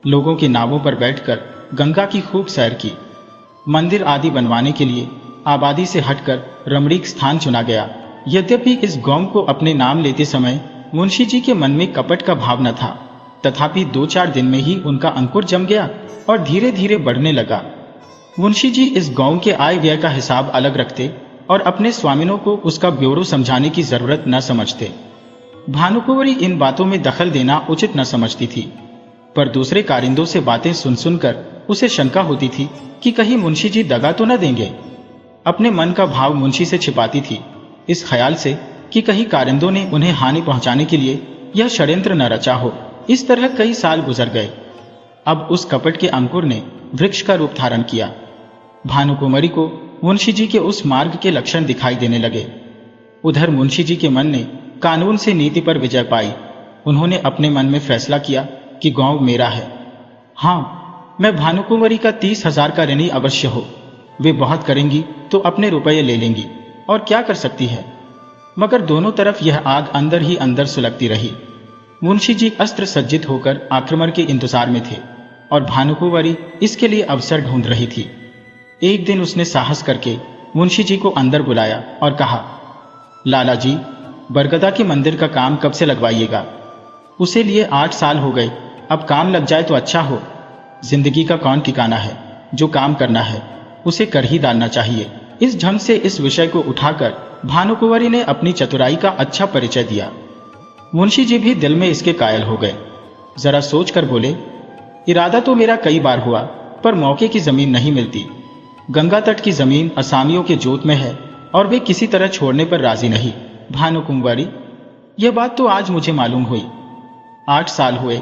लोगों के नावों पर बैठकर गंगा की खूब सैर की। मंदिर आदि बनवाने के लिए आबादी से हटकर रमणीक स्थान चुना गया। यद्यपि इस गांव को अपने नाम लेते समय मुंशी जी के मन में कपट का भाव न था, तथापि 2-4 दिन में ही उनका अंकुर जम गया और धीरे धीरे बढ़ने लगा। मुंशी जी इस गांव के आय व्यय का हिसाब अलग रखते और अपने स्वामिनों को उसका ब्यौरा समझाने की जरूरत न समझते। भानुकुंवरी इन बातों में दखल देना उचित न समझती थी, पर दूसरे कारिंदों से बातें सुन सुनकर उसे शंका होती थी कि कहीं मुंशी जी दगा तो न देंगे। अपने मन का भाव मुंशी से छिपाती थी, इस ख्याल से कि कहीं कारिंदों ने उन्हें हानि पहुंचाने के लिए यह षड्यंत्र न रचा हो। इस तरह कई साल गुजर गए। अब उस कपट के अंकुर ने वृक्ष का रूप धारण किया। भानुकुंवरी को मुंशी जी के उस मार्ग के लक्षण दिखाई देने लगे। उधर मुंशी जी के मन ने कानून से नीति पर विजय पाई। उन्होंने अपने मन में फैसला किया कि गांव मेरा है। हाँ, मैं भानुकुंवरी का 30,000 का ऋणी अवश्य हो। वे बहुत करेंगी तो अपने रुपये ले लेंगी, और क्या कर सकती है। मगर दोनों तरफ यह आग अंदर ही अंदर सुलगती रही। मुंशी जी अस्त्र सज्जित होकर आक्रमण के इंतजार में थे और भानुकुंवरी इसके लिए अवसर ढूंढ रही थी। एक दिन उसने साहस करके मुंशी जी को अंदर बुलाया और कहा, लाला जी, बरगदा के मंदिर का काम कब से लगवाइएगा? उसे लिए 8 साल हो गए। अब काम लग जाए तो अच्छा हो। जिंदगी का कौन ठिकाना है, जो काम करना है उसे कर ही डालना चाहिए। इस ढंग से इस विषय को उठाकर भानुकुंवरी ने अपनी चतुराई का अच्छा परिचय दिया। मुंशी जी भी दिल में इसके कायल हो गए। जरा सोच कर बोले, इरादा तो मेरा कई बार हुआ, पर मौके की जमीन नहीं मिलती। गंगा तट की जमीन असामियों के जोत में है और वे किसी तरह छोड़ने पर राजी नहीं। भानुकुंवरी, यह बात तो आज मुझे मालूम हुई। 8 साल हुए।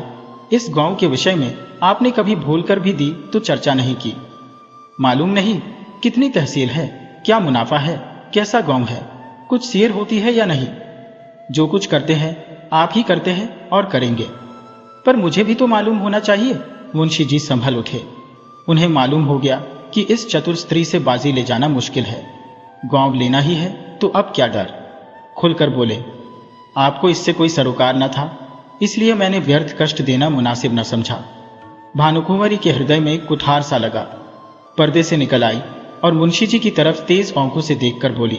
इस गांव के विषय में आपने कभी भूल कर भी दी तो चर्चा नहीं की। मालूम नहीं कितनी तहसील है, क्या मुनाफा है, कैसा गांव है, कुछ सेर होती है या नहीं। जो कुछ करते हैं आप ही करते हैं और करेंगे, पर मुझे भी तो मालूम होना चाहिए। मुंशी जी संभल उठे। उन्हें मालूम हो गया कि इस चतुर स्त्री से बाजी ले जाना मुश्किल है। गांव लेना ही है तो अब क्या डर। खुलकर बोले, आपको इससे कोई सरोकार न था, इसलिए मैंने व्यर्थ कष्ट देना मुनासिब न समझा। भानुकुंवरी के हृदय में कुठार सा लगा। पर्दे से निकल आई और मुंशी जी की तरफ तेज आंखों से देखकर बोली,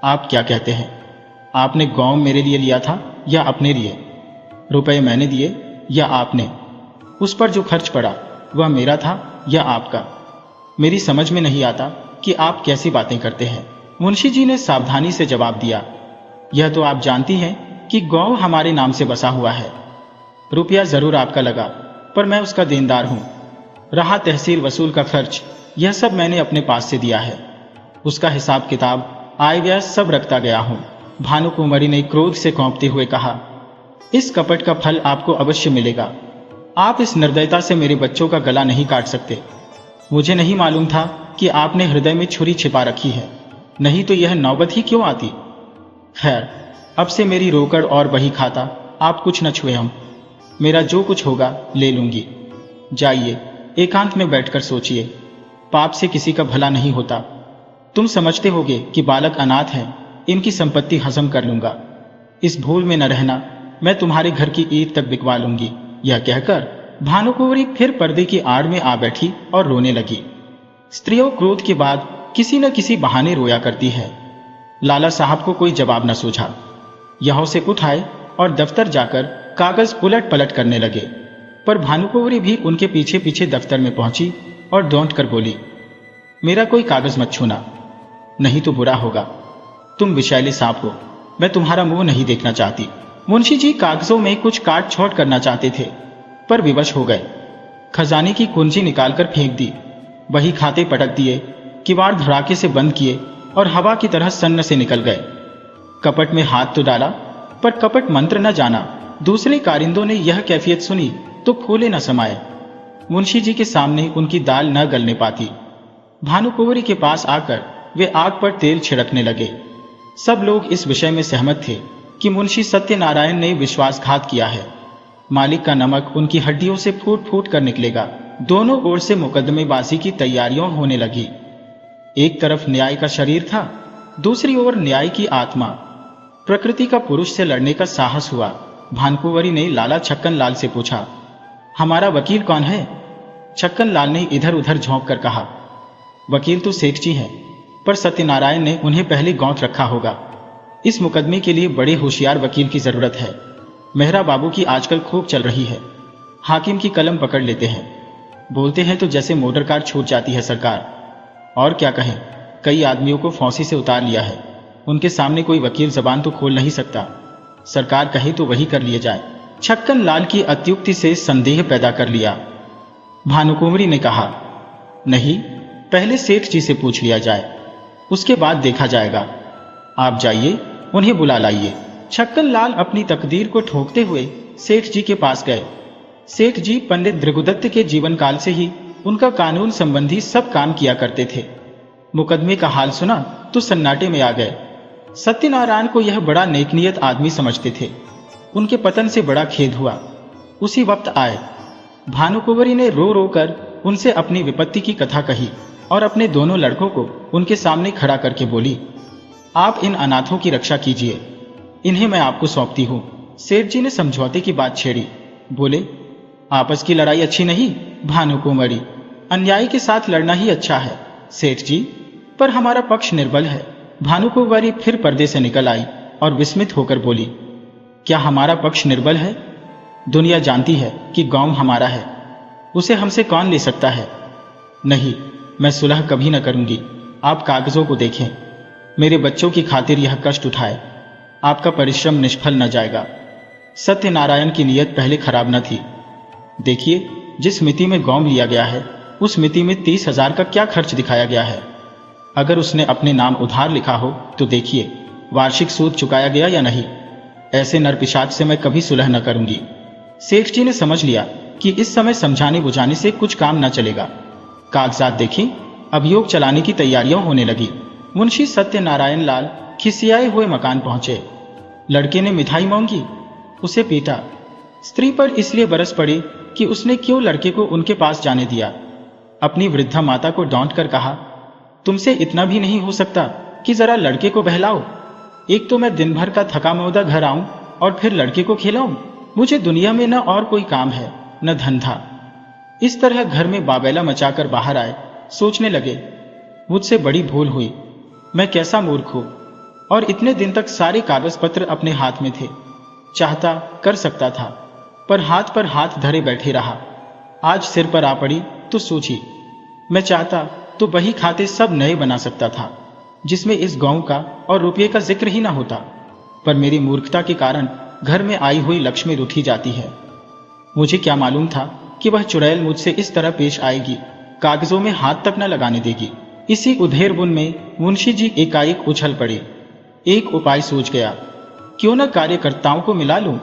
आप क्या कहते हैं? आपने गांव मेरे लिए लिया था या अपने लिए? रुपए मैंने दिए या आपने? उस पर जो खर्च पड़ा वह मेरा था या आपका? मेरी समझ में नहीं आता कि आप कैसी बातें करते हैं। मुंशी जी ने सावधानी से जवाब दिया, यह तो आप जानती हैं कि गांव हमारे नाम से बसा हुआ है। रुपया जरूर आपका लगा, पर मैं उसका देनदार हूं। रहा तहसील वसूल का खर्च, यह सब मैंने अपने पास से दिया है। उसका हिसाब किताब, आय व्यय सब रखता गया हूं। भानुकुंवरी ने क्रोध से कांपते हुए कहा, इस कपट का फल आपको अवश्य मिलेगा। आप इस निर्दयता से मेरे बच्चों का गला नहीं काट सकते। मुझे नहीं मालूम था कि आपने हृदय में छुरी छिपा रखी है, नहीं तो यह नौबत ही क्यों आती। खैर, अब से मेरी रोकड़ और बही खाता आप कुछ न छुए। हम मेरा जो कुछ होगा ले लूंगी। जाइए, एकांत में बैठकर सोचिए। पाप से किसी का भला नहीं होता। तुम समझते होगे कि बालक अनाथ हैं, इनकी संपत्ति हजम कर लूंगा। इस भूल में न रहना, मैं तुम्हारे घर की ईंट तक बिकवा लूंगी। यह कहकर भानुकुंवरी फिर पर्दे की आड़ में आ बैठी और रोने लगी। स्त्रियों क्रोध के बाद किसी न किसी बहाने रोया करती है। लाला साहब को कोई जवाब न सूझा। यहाँ से उठाए और दफ्तर जाकर कागज उलट पलट करने लगे, पर भानुकुंवरी भी उनके पीछे पीछे दफ्तर में पहुंची और डोंट कर बोली, मेरा कोई कागज मत छूना, नहीं तो बुरा होगा। तुम विषैले सांप हो, मैं तुम्हारा मुंह नहीं देखना चाहती। मुंशी जी कागजों में कुछ काट छौट करना चाहते थे, पर विवश हो गए। खजाने की कुंजी निकालकर फेंक दी, बही खाते पटक दिए, किवाड़ धड़ाके से बंद किए और हवा की तरह सन्न से निकल गए। कपट में हाथ तो डाला, पर कपट मंत्र न जाना। दूसरे कारिंदों ने यह कैफियत सुनी तो फूले न समाये। मुंशी जी के सामने उनकी दाल न गलने पाती। भानुकुंवरी के पास आकर वे आग पर तेल छिड़कने लगे। सब लोग इस विषय में सहमत थे कि मुंशी सत्यनारायण ने विश्वासघात किया है। मालिक का नमक उनकी हड्डियों से फूट फूट कर निकलेगा। दोनों ओर से मुकदमेबाजी की तैयारियां होने लगी। एक तरफ न्याय का शरीर था, दूसरी ओर न्याय की आत्मा। प्रकृति का पुरुष से लड़ने का साहस हुआ। भानुकुंवरी ने लाला छक्कन लाल से पूछा, हमारा वकील कौन है? छक्कन लाल ने इधर उधर झोंक कर कहा, वकील तो सेठ जी हैं, पर सत्यनारायण ने उन्हें पहले गौंथ रखा होगा। इस मुकदमे के लिए बड़े होशियार वकील की जरूरत है। मेहरा बाबू की आजकल खूब चल रही है। हाकिम की कलम पकड़ लेते हैं, बोलते हैं तो जैसे मोटर कार छूट जाती है सरकार। और क्या कहें, कई आदमियों को फांसी से उतार लिया है। उनके सामने कोई वकील जबान तो खोल नहीं सकता। सरकार कहे तो वही कर लिया जाए। छक्कन लाल की अत्युक्ति से संदेह पैदा कर लिया। भानुकुंवरी ने कहा, नहीं, पहले सेठ जी से पूछ लिया जाए, उसके बाद देखा जाएगा। आप जाइए, उन्हें बुला लाइए। छक्कन लाल अपनी तकदीर को ठोकते हुए सेठ जी के पास गए। सेठ जी पंडित भृगुदत्त के जीवन काल से ही उनका कानून संबंधी सब काम किया करते थे। मुकदमे का हाल सुना तो सन्नाटे में आ गए। सत्यनारायण को यह बड़ा नेकनियत आदमी समझते थे। उनके पतन से बड़ा खेद हुआ। उसी वक्त आए। भानुकुंवरी ने रो रो कर उनसे अपनी विपत्ति की कथा कही और अपने दोनों लड़कों को उनके सामने खड़ा करके बोली, आप इन अनाथों की रक्षा कीजिए, इन्हें मैं आपको सौंपती हूं। सेठ जी ने समझौते की बात छेड़ी। बोले, आपस की लड़ाई अच्छी नहीं भानुकुंवरी, अन्याय के साथ लड़ना ही अच्छा है। सेठ जी, पर हमारा पक्ष निर्बल है। भानुकुंवरी फिर पर्दे से निकल आई और विस्मित होकर बोली, क्या हमारा पक्ष निर्बल है? दुनिया जानती है कि गांव हमारा है, उसे हमसे कौन ले सकता है? नहीं, मैं सुलह कभी न करूंगी। आप कागजों को देखें, मेरे बच्चों की खातिर यह कष्ट उठाए, आपका परिश्रम निष्फल न जाएगा। सत्यनारायण की नीयत पहले खराब न थी। देखिए, जिस मिति में गांव लिया गया है, उस मिति में 30,000 का क्या खर्च दिखाया गया है। अगर उसने अपने नाम उधार लिखा हो तो देखिए वार्षिक सूद चुकाया गया या नहीं। ऐसे नरपिशाच से मैं कभी सुलह न करूंगी। सेठ जी ने समझ लिया कि इस समय समझाने बुझाने से कुछ काम न चलेगा। कागजात देखी, अभियोग चलाने की तैयारियां होने लगी। मुंशी सत्यनारायण लाल खिसियाए हुए मकान पहुंचे। लड़के ने मिठाई मांगी, उसे पीटा। स्त्री पर इसलिए बरस पड़ी कि उसने क्यों लड़के को उनके पास जाने दिया। अपनी वृद्धा माता को डांट कर कहा, तुमसे इतना भी नहीं हो सकता कि जरा लड़के को बहलाओ। एक तो मैं दिन भर का थका मौदा घर आऊं और फिर लड़के को खिलाऊं। मुझे दुनिया में न और कोई काम है न धंधा। इस तरह घर में बाबैला मचाकर बाहर आए। सोचने लगे, मुझसे बड़ी भूल हुई। मैं कैसा मूर्ख हूं। और इतने दिन तक सारे कागज पत्र अपने हाथ में थे। चाहता कर सकता था, पर हाथ धरे बैठे रहा। आज सिर पर आ पड़ी तो सोची, मैं चाहता तो बही खाते सब नए बना सकता था, जिसमें इस गांव का और रुपये का जिक्र ही ना होता। पर मेरी मूर्खता के कारण घर में आई हुई लक्ष्मी रूठी जाती है। मुझे क्या मालूम था कि वह चुड़ैल मुझसे इस तरह पेश आएगी, कागजों में हाथ तक न लगाने देगी। इसी उधेर बुन में मुंशी जी एकाएक उछल पड़े। एक उपाय सूझ गया, क्यों न कार्यकर्ताओं को मिला लूं।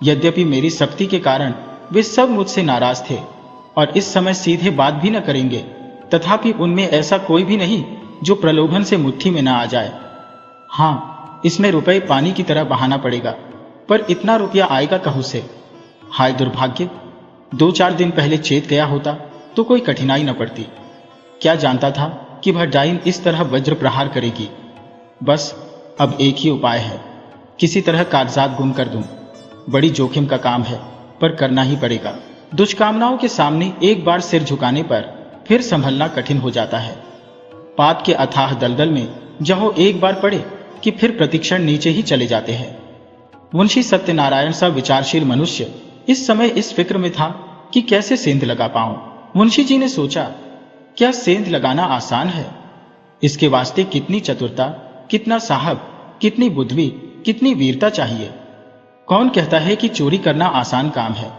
यद्यपि मेरी सख्ती के कारण वे सब मुझसे नाराज थे और इस समय सीधे बात भी न करेंगे, तथापि उनमें ऐसा कोई भी नहीं जो प्रलोभन से मुट्ठी में न आ जाए। हाँ, इसमें रुपए पानी की तरह बहाना पड़ेगा, पर इतना रुपया आएगा कहां से? हाय दुर्भाग्य, 2-4 दिन पहले चेत गया होता तो कोई कठिनाई न पड़ती। क्या जानता था कि वह डाइन इस तरह वज्र प्रहार करेगी। बस अब एक ही उपाय है, किसी तरह कागजात गुम कर दूं। बड़ी जोखिम का काम है, पर करना ही पड़ेगा। दुष्कामनाओं के सामने एक बार सिर झुकाने पर फिर संभलना कठिन हो जाता है। पाप के अथाह दलदल में जहो एक बार पड़े कि फिर प्रतिक्षण नीचे ही चले जाते हैं। मुंशी सत्यनारायण सा विचारशील मनुष्य इस समय इस फिक्र में था कि कैसे सेंध लगा पाऊं। मुंशी जी ने सोचा, क्या सेंध लगाना आसान है? इसके वास्ते कितनी चतुरता, कितना साहब, कितनी बुद्धि, कितनी वीरता चाहिए। कौन कहता है कि चोरी करना आसान काम है।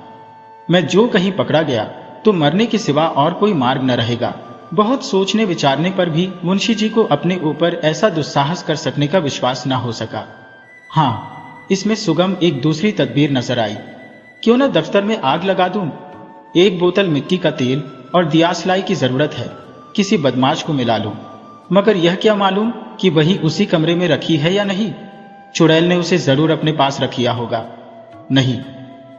मैं जो कहीं पकड़ा गया तो मरने के सिवा और कोई मार्ग न रहेगा। बहुत सोचने विचारने पर भी मुंशी जी को अपने ऊपर ऐसा दुस्साहस कर सकने का विश्वास न हो सका। हाँ, इसमें सुगम एक दूसरी तदबीर नजर आई। क्यों न दफ्तर में आग लगा दूं? एक बोतल मिट्टी का तेल और दियासलाई की जरूरत है, किसी बदमाश को मिला लूं। मगर यह क्या मालूम कि वही उसी कमरे में रखी है या नहीं। चुड़ैल ने उसे जरूर अपने पास रखिया होगा। नहीं,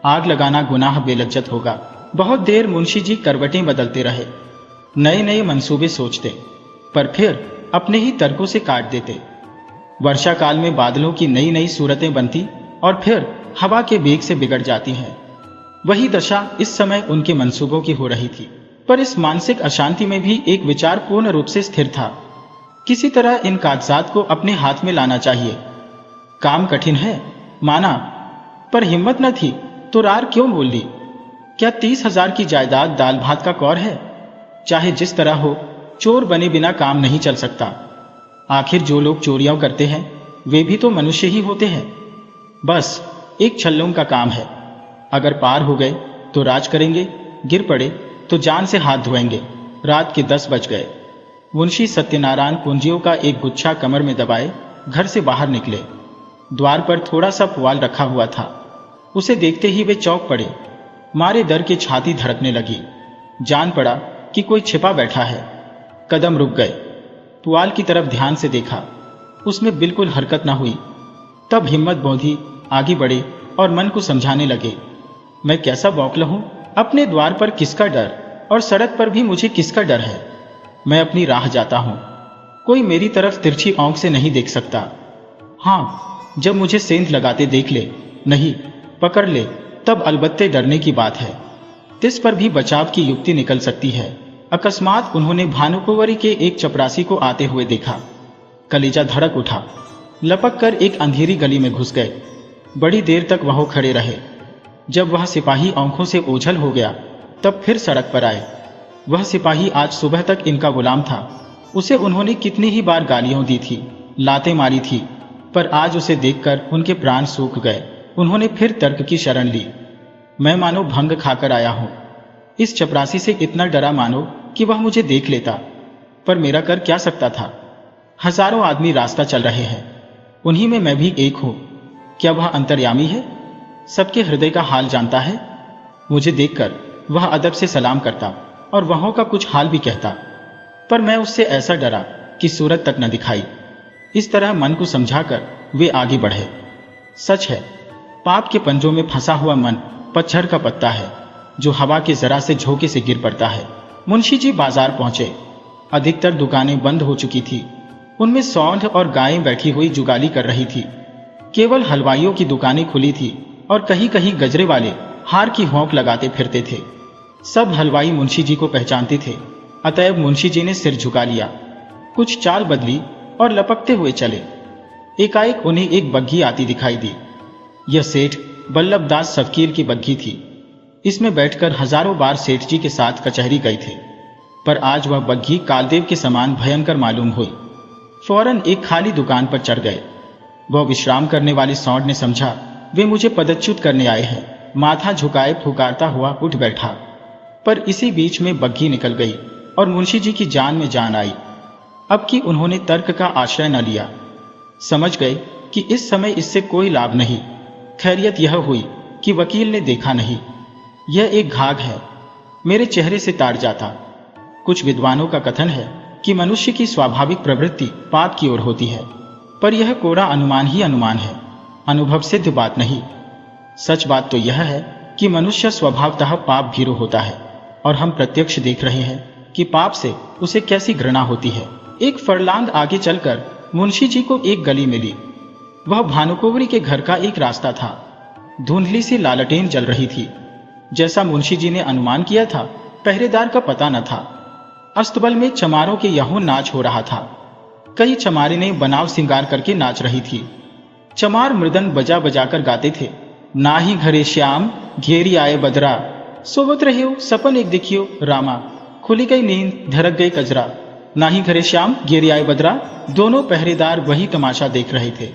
आग लगाना गुनाह बेलज्जत होगा। बहुत देर मुंशी जी करवटें बदलते रहे, नए नए मंसूबे सोचते, पर फिर अपने ही तर्कों से काट देते। वर्षा काल में बादलों की नई नई सूरतें बनती और फिर हवा के बेग से बिगड़ जाती हैं। वही दशा इस समय उनके मंसूबों की हो रही थी। पर इस मानसिक अशांति में भी एक विचार पूर्ण रूप से स्थिर था। किसी तरह इन कागजात को अपने हाथ में लाना चाहिए। काम कठिन है, माना, पर हिम्मत न थी तो रार क्यों बोल ली। क्या 30,000 की जायदाद दाल भात का कौर है? चाहे जिस तरह हो, चोर बने बिना काम नहीं चल सकता। आखिर जो लोग चोरियां करते हैं वे भी तो मनुष्य ही होते हैं। बस एक छल्लों का काम है। अगर पार हो गए तो राज करेंगे, गिर पड़े तो जान से हाथ धोएंगे। रात के 10 बज गए। मुंशी सत्यनारायण पूंजियों का एक गुच्छा कमर में दबाए घर से बाहर निकले। द्वार पर थोड़ा सा पुआल रखा हुआ था। उसे देखते ही वे चौंक पड़े। मारे डर के छाती धड़कने लगी। जान पड़ा कि कोई छिपा बैठा है। कदम रुक गए। पुआल की तरफ ध्यान से देखा, उसमें बिल्कुल हरकत न हुई। तब हिम्मत बौंधी, आगे बढ़े और मन को समझाने लगे, मैं कैसा बौखला हूं। अपने द्वार पर किसका डर और सड़क पर भी मुझे किसका डर है। मैं अपनी राह जाता हूं, कोई मेरी तरफ तिरछी आंख से नहीं देख सकता। हाँ, जब मुझे सेंध लगाते देख ले, नहीं पकड़ ले, तब अलबत्ते डरने की बात है। तिस पर भी बचाव की युक्ति निकल सकती है। अकस्मात उन्होंने भानुकुंवरी के एक चपरासी को आते हुए देखा। कलेजा धड़क उठा। लपक कर एक अंधेरी गली में घुस गए। बड़ी देर तक वह खड़े रहे। जब वह सिपाही आंखों से ओझल हो गया तब फिर सड़क पर आए। वह सिपाही आज सुबह तक इनका गुलाम था। उसे उन्होंने कितनी ही बार गालियां दी थी, लातें मारी थी, पर आज उसे देखकर उनके प्राण सूख गए। उन्होंने फिर तर्क की शरण ली। मैं मानो भंग खाकर आया हूं। इस चपरासी से इतना डरा मानो कि वह मुझे देख लेता, पर मेरा कर क्या सकता था। हजारों आदमी रास्ता चल रहे हैं, उन्हीं में मैं भी एक हूं। क्या वह अंतर्यामी है? सबके हृदय का हाल जानता है। मुझे देखकर वह अदब से सलाम करता और वहों का कुछ हाल भी कहता, पर मैं उससे ऐसा डरा कि सूरत तक न दिखाई। इस तरह मन को समझाकर वे आगे बढ़े। सच है, पाप के पंजों में फंसा हुआ मन पतझड़ का पत्ता है जो हवा के जरा से झोंके से गिर पड़ता है। मुंशी जी बाजार पहुंचे। अधिकतर दुकानें बंद हो चुकी थी। उनमें सौंठ और गायें बैठी हुई जुगाली कर रही थी। केवल हलवाइयों की दुकानें खुली थी और कहीं कहीं गजरे वाले हार की होंक लगाते फिरते थे। सब हलवाई मुंशी जी को पहचानते थे, अतएव मुंशी जी ने सिर झुका लिया, कुछ चाल बदली और लपकते हुए चले। एकाएक उन्हें एक बग्घी आती दिखाई दी। यह सेठ बल्लभदास सवकीर की बग्घी थी। इसमें बैठकर हजारों बार सेठ जी के साथ कचहरी गए थे, पर आज वह बग्घी कालदेव के समान भयंकर मालूम हुई। फौरन एक खाली दुकान पर चढ़ गए। वह विश्राम करने वाले सौंड ने समझा वे मुझे पदच्युत करने आए हैं। माथा झुकाए फुकारता हुआ उठ बैठा, पर इसी बीच में बग्घी निकल गई और मुंशी जी की जान में जान आई। अब कि उन्होंने तर्क का आश्रय न लिया। समझ गए कि इस समय इससे कोई लाभ नहीं। खैरियत यह हुई कि वकील ने देखा नहीं। यह एक घाघ है, मेरे चेहरे से ताड़ जाता। कुछ विद्वानों का कथन है कि मनुष्य की स्वाभाविक प्रवृत्ति पाप की ओर होती है, पर यह कोरा अनुमान ही अनुमान है, अनुभव सिद्ध बात नहीं। सच बात तो यह है कि मनुष्य स्वभावतः पाप भीरू होता है, और हम प्रत्यक्ष देख रहे हैं कि पाप से उसे कैसी घृणा होती है। एक फरलांग आगे चलकर मुंशी जी को एक गली मिली। वह भानुकुंवरी के घर का एक रास्ता था। धुंधली सी लालटेन जल रही थी। जैसा मुंशी जी ने अनुमान किया था, पहरेदार का पता न था। अस्तबल में चमारों के यहों नाच हो रहा था। कई चमारे ने बनाव सिंगार करके नाच रही थी। चमार मृदंग बजा बजाकर गाते थे, ना ही घरे श्याम घेरी आए बदरा, सोवत रहियो सपन एक दिखियो रामा, खुली गई नींद धड़क गई कजरा। ना ही घरे श्याम घेरी आए बदरा। दोनों पहरेदार वही तमाशा देख रहे थे।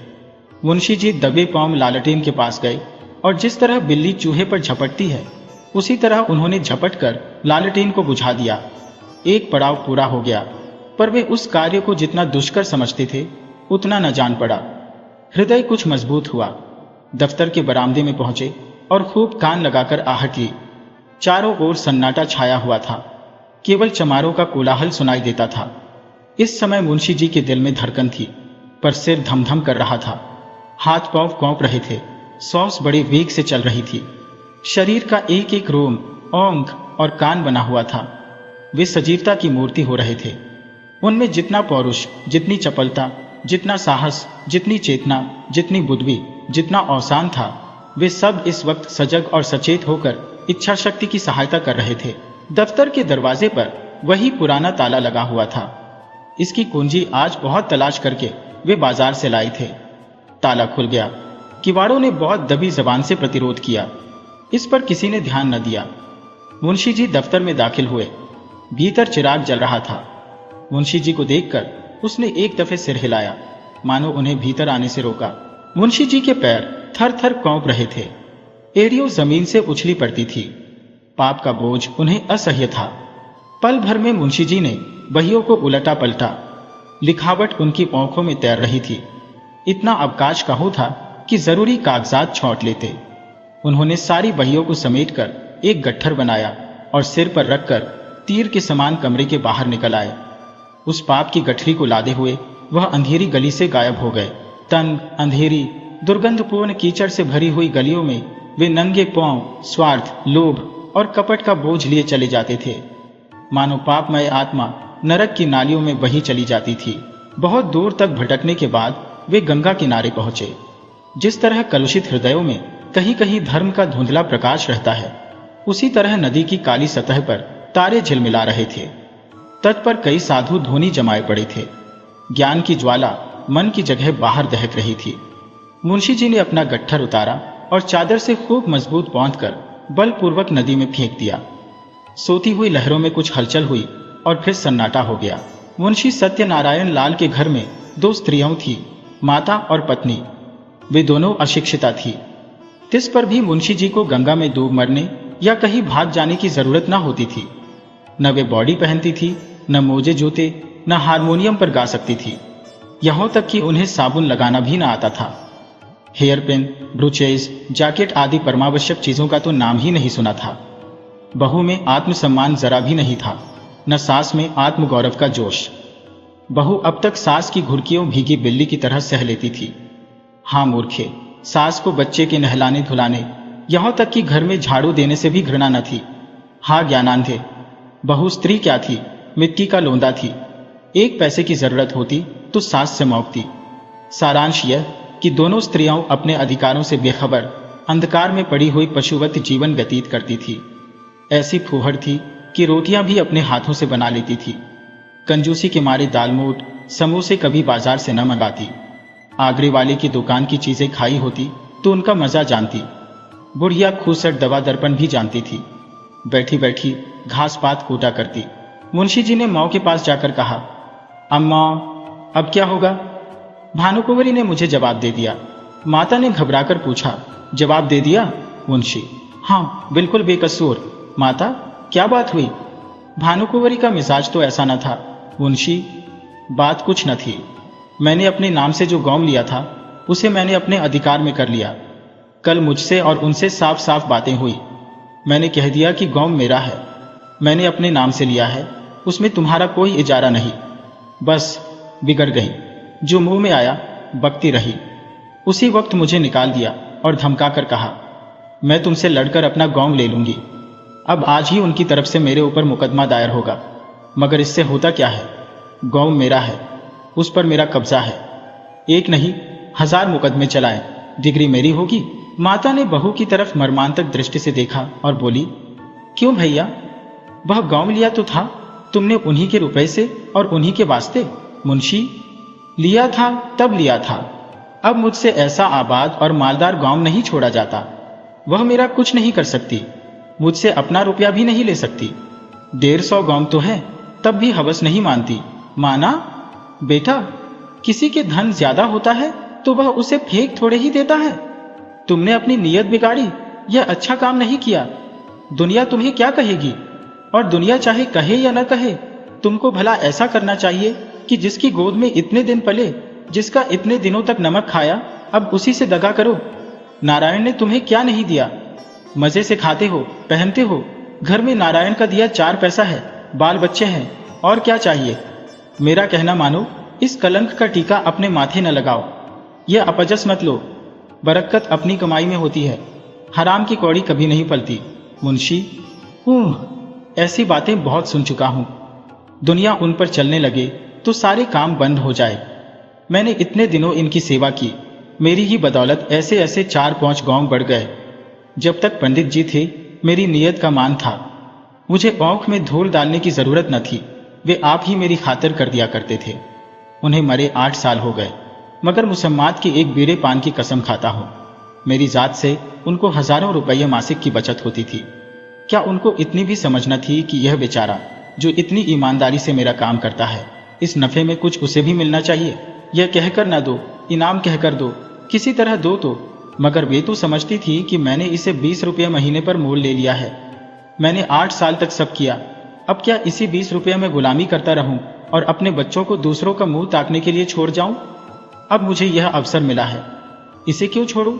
मुंशी जी दबे पांव लालटेन के पास गए और जिस तरह बिल्ली चूहे पर झपटती है उसी तरह उन्होंने झपट कर लालटेन को बुझा दिया। एक पड़ाव पूरा हो गया, पर वे उस कार्य को जितना दुष्कर समझते थे उतना न जान पड़ा। हृदय कुछ मजबूत हुआ। दफ्तर के बरामदे में पहुंचे और खूब कान लगाकर आहट ली। चारों ओर सन्नाटा छाया हुआ था, केवल चमारों का कोलाहल सुनाई देता था। इस समय मुंशी जी के दिल में धड़कन थी, पर सिर धमधम कर रहा था, हाथ पांव कांप रहे थे, सांस बड़े वेग से चल रही थी। शरीर का एक एक रोम, अंग और कान बना हुआ था। वे सजीवता की मूर्ति हो रहे थे। उनमें जितना पौरुष, जितनी चपलता, जितना साहस, जितनी चेतना, जितनी बुद्धि, जितना औसान था, वे सब इस वक्त सजग और सचेत होकर इच्छा शक्ति की सहायता कर रहे थे। दफ्तर के दरवाजे पर वही पुराना ताला लगा हुआ था। इसकी कुंजी आज बहुत तलाश करके वे बाजार से लाए थे। ताला खुल गया। किवाड़ों ने बहुत दबी जबान से प्रतिरोध किया। इस पर किसी ने ध्यान न दिया। मुंशी जी दफ्तर में दाखिल हुए। भीतर चिराग जल रहा था। मुंशी जी को देखकर उसने एक दफे सिर हिलाया, मानो उन्हें भीतर आने से रोका। मुंशी जी के पैर थर थर कांप रहे थे। एड़ियों जमीन से उछली पड़ती थी। पाप का बोझ उन्हें असह्य था। पल भर में मुंशी जी ने बहियों को उलटा पलटा। लिखावट उनकी आंखों में तैर रही थी। इतना अवकाश काहू था कि जरूरी कागजात छौंट लेते। उन्होंने सारी बहियों को समेटकर एक गट्ठर बनाया और सिर पर रखकर तीर के समान कमरे के बाहर निकल आए। उस पाप की गठरी को लादे हुए वह अंधेरी गली से गायब हो गए। तंग, अंधेरी, दुर्गंधपूर्ण कीचड़ से भरी हुई गलियों में वे नंगे पांव स्वार्थ, लोभ और कपट का बोझ लिए चले जाते थे। मानो पापमय आत्मा नरक की नालियों में बही चली जाती थी। बहुत दूर तक भटकने के बाद वे गंगा किनारे पहुंचे। जिस तरह कलुषित हृदयों में कहीं कहीं धर्म का धुंधला प्रकाश रहता है, उसी तरह नदी की काली सतह पर तारे झिलमिला रहे थे। तट पर कई साधु धोनी जमाए पड़े थे। ज्ञान की ज्वाला मन की जगह बाहर दहक रही थी। मुंशी जी ने अपना गट्ठर उतारा और चादर से खूब मजबूत बांधकर बलपूर्वक नदी में फेंक दिया। सोती हुई लहरों में कुछ हलचल हुई और फिर सन्नाटा हो गया। मुंशी सत्यनारायण लाल के घर में दो स्त्रियां थी, माता और पत्नी। वे दोनों अशिक्षिता थी। तिस पर भी मुंशी जी को गंगा में डूब मरने या कहीं भाग जाने की जरूरत न होती थी। न वे बॉडी पहनती थी, न मोजे जूते, न हारमोनियम पर गा सकती थी। यहां तक कि उन्हें साबुन लगाना भी न आता था। हेयर पिन, ब्रूचेज, जैकेट आदि परमावश्यक चीजों का तो नाम ही नहीं सुना था। बहू में आत्मसम्मान जरा भी नहीं था, न सास में आत्मगौरव का जोश। बहू अब तक सास की घुड़कियों भीगी बिल्ली की तरह सह लेती थी। हाँ मूर्खे, सास को बच्चे के नहलाने धुलाने, यहां तक कि घर में झाड़ू देने से भी घृणा न थी। हाँ ज्ञानांधे, बहू स्त्री क्या थी, मिट्टी का लोंदा थी। एक पैसे की जरूरत होती तो सास से मौकती। सारांश यह कि दोनों स्त्रियां अपने अधिकारों से बेखबर अंधकार में पड़ी हुई पशुवत जीवन व्यतीत करती थी। ऐसी फूहड़ थी कि रोटियां भी अपने हाथों से बना लेती थी। कंजूसी के मारे दालमोट, समोसे कभी बाजार से न मंगाती। आगरे वाले की दुकान की चीजें खाई होती तो उनका मजा जानती। बुढ़िया खूसट दवा दर्पण भी जानती थी। बैठी बैठी घास पात कूटा करती। मुंशी जी ने माँ के पास जाकर कहा, अम्मा अब क्या होगा? भानुकुंवरी ने मुझे जवाब दे दिया। माता ने घबराकर पूछा, जवाब दे दिया? मुंशी, हाँ बिल्कुल बेकसूर। माता, क्या बात हुई? भानुकुंवरी का मिजाज तो ऐसा न था। मुंशी, बात कुछ न थी। मैंने अपने नाम से जो गौम लिया था उसे मैंने अपने अधिकार में कर लिया। कल मुझसे और उनसे साफ साफ बातें हुई। मैंने कह दिया कि गौम मेरा है, मैंने अपने नाम से लिया है, उसमें तुम्हारा कोई इजारा नहीं। बस बिगड़ गई। जो मुंह में आया बकती रही। उसी वक्त मुझे निकाल दिया और धमका कर कहा, मैं तुमसे लड़कर अपना गौम ले लूंगी। अब आज ही उनकी तरफ से मेरे ऊपर मुकदमा दायर होगा। मगर इससे होता क्या है? गौम मेरा है, उस पर मेरा कब्जा है। एक नहीं 1000 मुकदमे चलाएं, डिग्री मेरी होगी। माता ने बहू की तरफ मर्मांतक दृष्टि से देखा और बोली, क्यों भैया, वह गौम लिया तो था तुमने उन्हीं के रुपए से और उन्हीं के वास्ते। मुंशी, लिया था तब लिया था। अब मुझसे ऐसा आबाद और मालदार गांव नहीं छोड़ा जाता। वह मेरा कुछ नहीं कर सकती, मुझसे अपना रुपया भी नहीं ले सकती। 150 गांव तो है, तब भी हवस नहीं मानती। माना बेटा, किसी के धन ज्यादा होता है तो वह उसे फेंक थोड़े ही देता है। तुमने अपनी नीयत बिगाड़ी, यह अच्छा काम नहीं किया। दुनिया तुम्हें क्या कहेगी, और दुनिया चाहे कहे या न कहे, तुमको भला ऐसा करना चाहिए कि जिसकी गोद में इतने दिन पले, जिसका इतने दिनों तक नमक खाया, अब उसी से दगा करो। नारायण ने तुम्हें क्या नहीं दिया? मजे से खाते हो, पहनते हो, घर में नारायण का दिया 4 पैसा है, बाल बच्चे हैं, और क्या चाहिए? मेरा कहना मानो, इस कलंक का टीका अपने माथे न लगाओ। यह अपजस मत लो। बरकत अपनी कमाई में होती है, हराम की कौड़ी कभी नहीं पलती। मुंशी, ऐसी बातें बहुत सुन चुका हूं। दुनिया उन पर चलने लगे तो सारे काम बंद हो जाए। मैंने इतने दिनों इनकी सेवा की, मेरी ही बदौलत ऐसे ऐसे 4-5 गांव बढ़ गए। जब तक पंडित जी थे, मेरी नीयत का मान था। मुझे औंख में धूल डालने की जरूरत न थी, वे आप ही मेरी खातिर कर दिया करते थे। उन्हें मरे 8 साल हो गए, मगर मुसम्मात की एक बीड़े पान की कसम खाता हूं। मेरी जात से उनको हजारों रुपये मासिक की बचत होती थी। क्या उनको इतनी भी समझ न थी कि यह बेचारा जो इतनी ईमानदारी से मेरा काम करता है, इस नफे में कुछ उसे भी मिलना चाहिए? यह कहकर न दो, इनाम कहकर दो, किसी तरह दो तो। मगर वे तो समझती थी कि मैंने इसे 20 रुपये महीने पर मोल ले लिया है। मैंने 8 साल तक सब किया, अब क्या इसी 20 रुपये में गुलामी करता रहूं और अपने बच्चों को दूसरों का मुंह ताकने के लिए छोड़ जाऊं? अब मुझे यह अवसर मिला है, इसे क्यों छोड़ूं?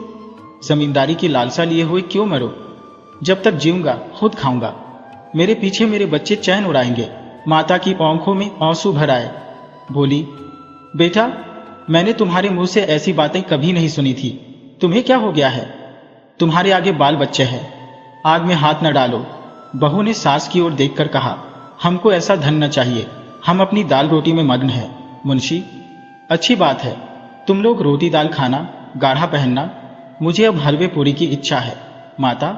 जमींदारी की लालसा लिए हुए क्यों मरो? जब तक जीऊंगा खुद खाऊंगा। मेरे पीछे मेरे बच्चे चैन उड़ाएंगे। माता की आंखों में आंसू भर आए। बोली, बेटा, मैंने तुम्हारे मुंह से ऐसी बातें कभी नहीं सुनी थी। तुम्हें क्या हो गया है? तुम्हारे आगे बाल बच्चे हैं, आग में हाथ न डालो। बहू ने सास की ओर देखकर कहा, हमको ऐसा धन न चाहिए, हम अपनी दाल रोटी में मग्न हैं। मुंशी, अच्छी बात है, तुम लोग रोटी दाल खाना, गाढ़ा पहनना, मुझे अब हलवे पूरी की इच्छा है। माता,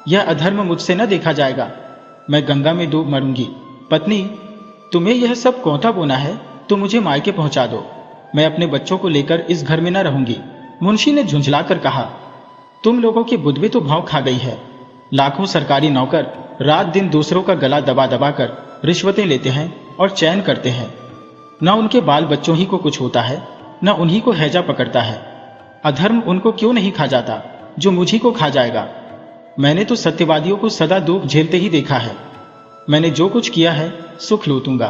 यह अधर्म मुझसे न देखा जाएगा, मैं गंगा में डूब मरूंगी। पत्नी, तुम्हें यह सब कौंथा बोना है तो मुझे मायके पहुंचा दो, मैं अपने बच्चों को लेकर इस घर में न रहूंगी। मुंशी ने झुंझलाकर कहा, तुम लोगों की बुद्धि तो भाव खा गई है। लाखों सरकारी नौकर रात दिन दूसरों का गला दबा दबा कर रिश्वतें लेते हैं और चैन करते हैं। न उनके बाल बच्चों ही को कुछ होता है, न उन्हीं को हैजा पकड़ता है। अधर्म उनको क्यों नहीं खा जाता जो मुझी को खा जाएगा? मैंने तो सत्यवादियों को सदा दुख झेलते ही देखा है। मैंने जो कुछ किया है सुख लूटूंगा।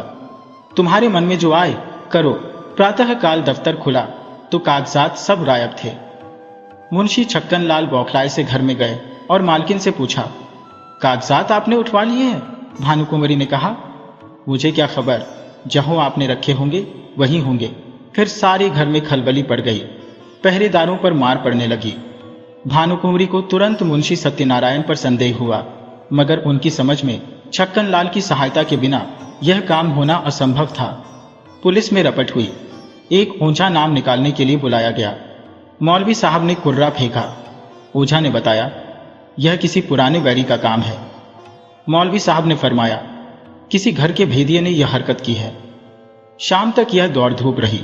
तुम्हारे मन में जो आए करो। प्रातः काल दफ्तर खुला तो कागजात सब गायब थे। मुंशी छक्कन लाल बौखलाए से घर में गए और मालकिन से पूछा, कागजात आपने उठवा लिए हैं? भानुकुंवरी ने कहा, मुझे क्या खबर, जहां आपने रखे होंगे वहीं होंगे। फिर सारे घर में खलबली पड़ गई, पहरेदारों पर मार पड़ने लगी। भानुकुंवरी को तुरंत मुंशी सत्यनारायण पर संदेह हुआ, मगर उनकी समझ में छक्कन लाल की सहायता के बिना यह काम होना असंभव था। पुलिस में रपट हुई, एक ऊंचा नाम निकालने के लिए बुलाया गया। मौलवी साहब ने कुर्रा फेंका। ओझा ने बताया, यह किसी पुराने बैरी का काम है। मौलवी साहब ने फरमाया, किसी घर के भेदिये ने यह हरकत की है। शाम तक यह दौड़ धूप रही।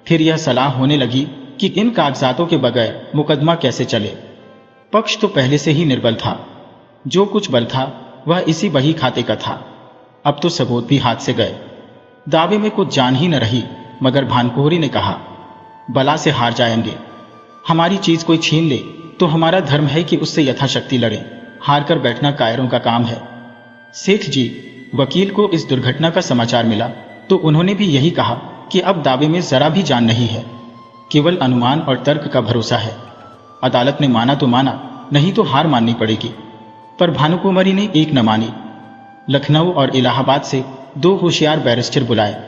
फिर यह सलाह होने लगी कि इन कागजातों के बगैर मुकदमा कैसे चले। पक्ष तो पहले से ही निर्बल था, जो कुछ बल था वह इसी बही खाते का था। अब तो सबूत भी हाथ से गए, दावे में कुछ जान ही न रही। मगर भानुकुंवरी ने कहा, बला से हार जाएंगे, हमारी चीज कोई छीन ले तो हमारा धर्म है कि उससे यथाशक्ति लड़े, हार कर बैठना कायरों का काम है। सेठ जी, वकील को इस दुर्घटना का समाचार मिला तो उन्होंने भी यही कहा कि अब दावे में जरा भी जान नहीं है, केवल अनुमान और तर्क का भरोसा है। अदालत ने माना तो माना, नहीं तो हार माननी पड़ेगी। पर भानुकुंवरी ने एक न मानी। लखनऊ और इलाहाबाद से 2 होशियार बैरिस्टर बुलाए।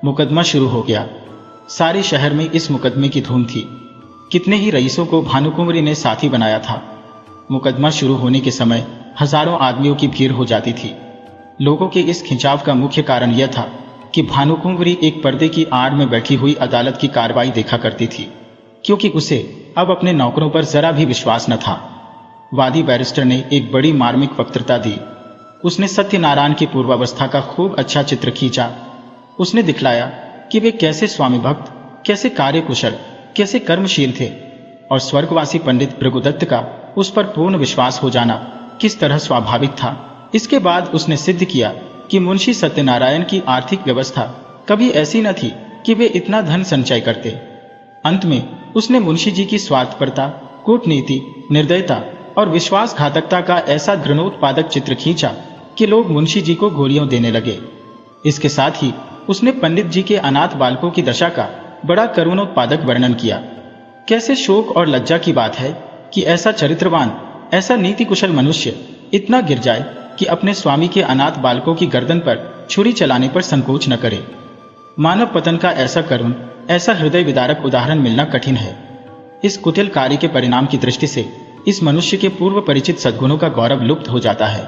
मुकदमा शुरू हो गया। सारे शहर में इस मुकदमे की धूम थी। कितने ही रईसों को भानुकुंवरी ने साथी बनाया था। मुकदमा शुरू होने के समय हजारों आदमियों की भीड़ हो जाती थी। लोगों के इस खिंचाव का मुख्य कारण यह था कि भानुकुंवरी एक पर्दे की आड़ में बैठी हुई अदालत की कार्रवाई देखा करती थी, क्योंकि उसे अब अपने नौकरों पर जरा भी विश्वास न था। वादी बैरिस्टर ने एक बड़ी मार्मिक वक्तृता दी। उसने सत्यनारायण की पूर्वावस्था का खूब अच्छा चित्र खींचा। उसने दिखलाया कि वे कैसे स्वामी भक्त, कैसे कार्यकुशल, कैसे कर्मशील थे, और स्वर्गवासी पंडित भृगुदत्त का उस पर पूर्ण विश्वास हो जाना किस तरह स्वाभाविक था। इसके बाद उसने सिद्ध किया कि मुंशी सत्यनारायण की आर्थिक व्यवस्था कभी ऐसी न थी कि वे इतना धन संचय करते। अंत में उसने मुंशी जी की स्वार्थपरता, कूटनीति, निर्दयता और विश्वासघातकता का ऐसा घृणोत्पादक चित्र खींचा कि लोग मुंशी जी को गोलियां देने लगे। इसके साथ ही उसने पंडित जी के अनाथ बालकों की दशा का बड़ा करुणोत्पादक वर्णन किया। कैसे शोक और लज्जा की बात है कि ऐसा चरित्रवान, ऐसा नीति कुशल मनुष्य इतना गिर जाए कि अपने स्वामी के अनाथ बालकों की गर्दन पर छुरी चलाने पर संकोच न करे। मानव पतन का ऐसा करुण, ऐसा हृदय विदारक उदाहरण मिलना कठिन है। इस कुटिल कार्य के परिणाम की दृष्टि से इस मनुष्य के पूर्व परिचित सद्गुणों का गौरव लुप्त हो जाता है,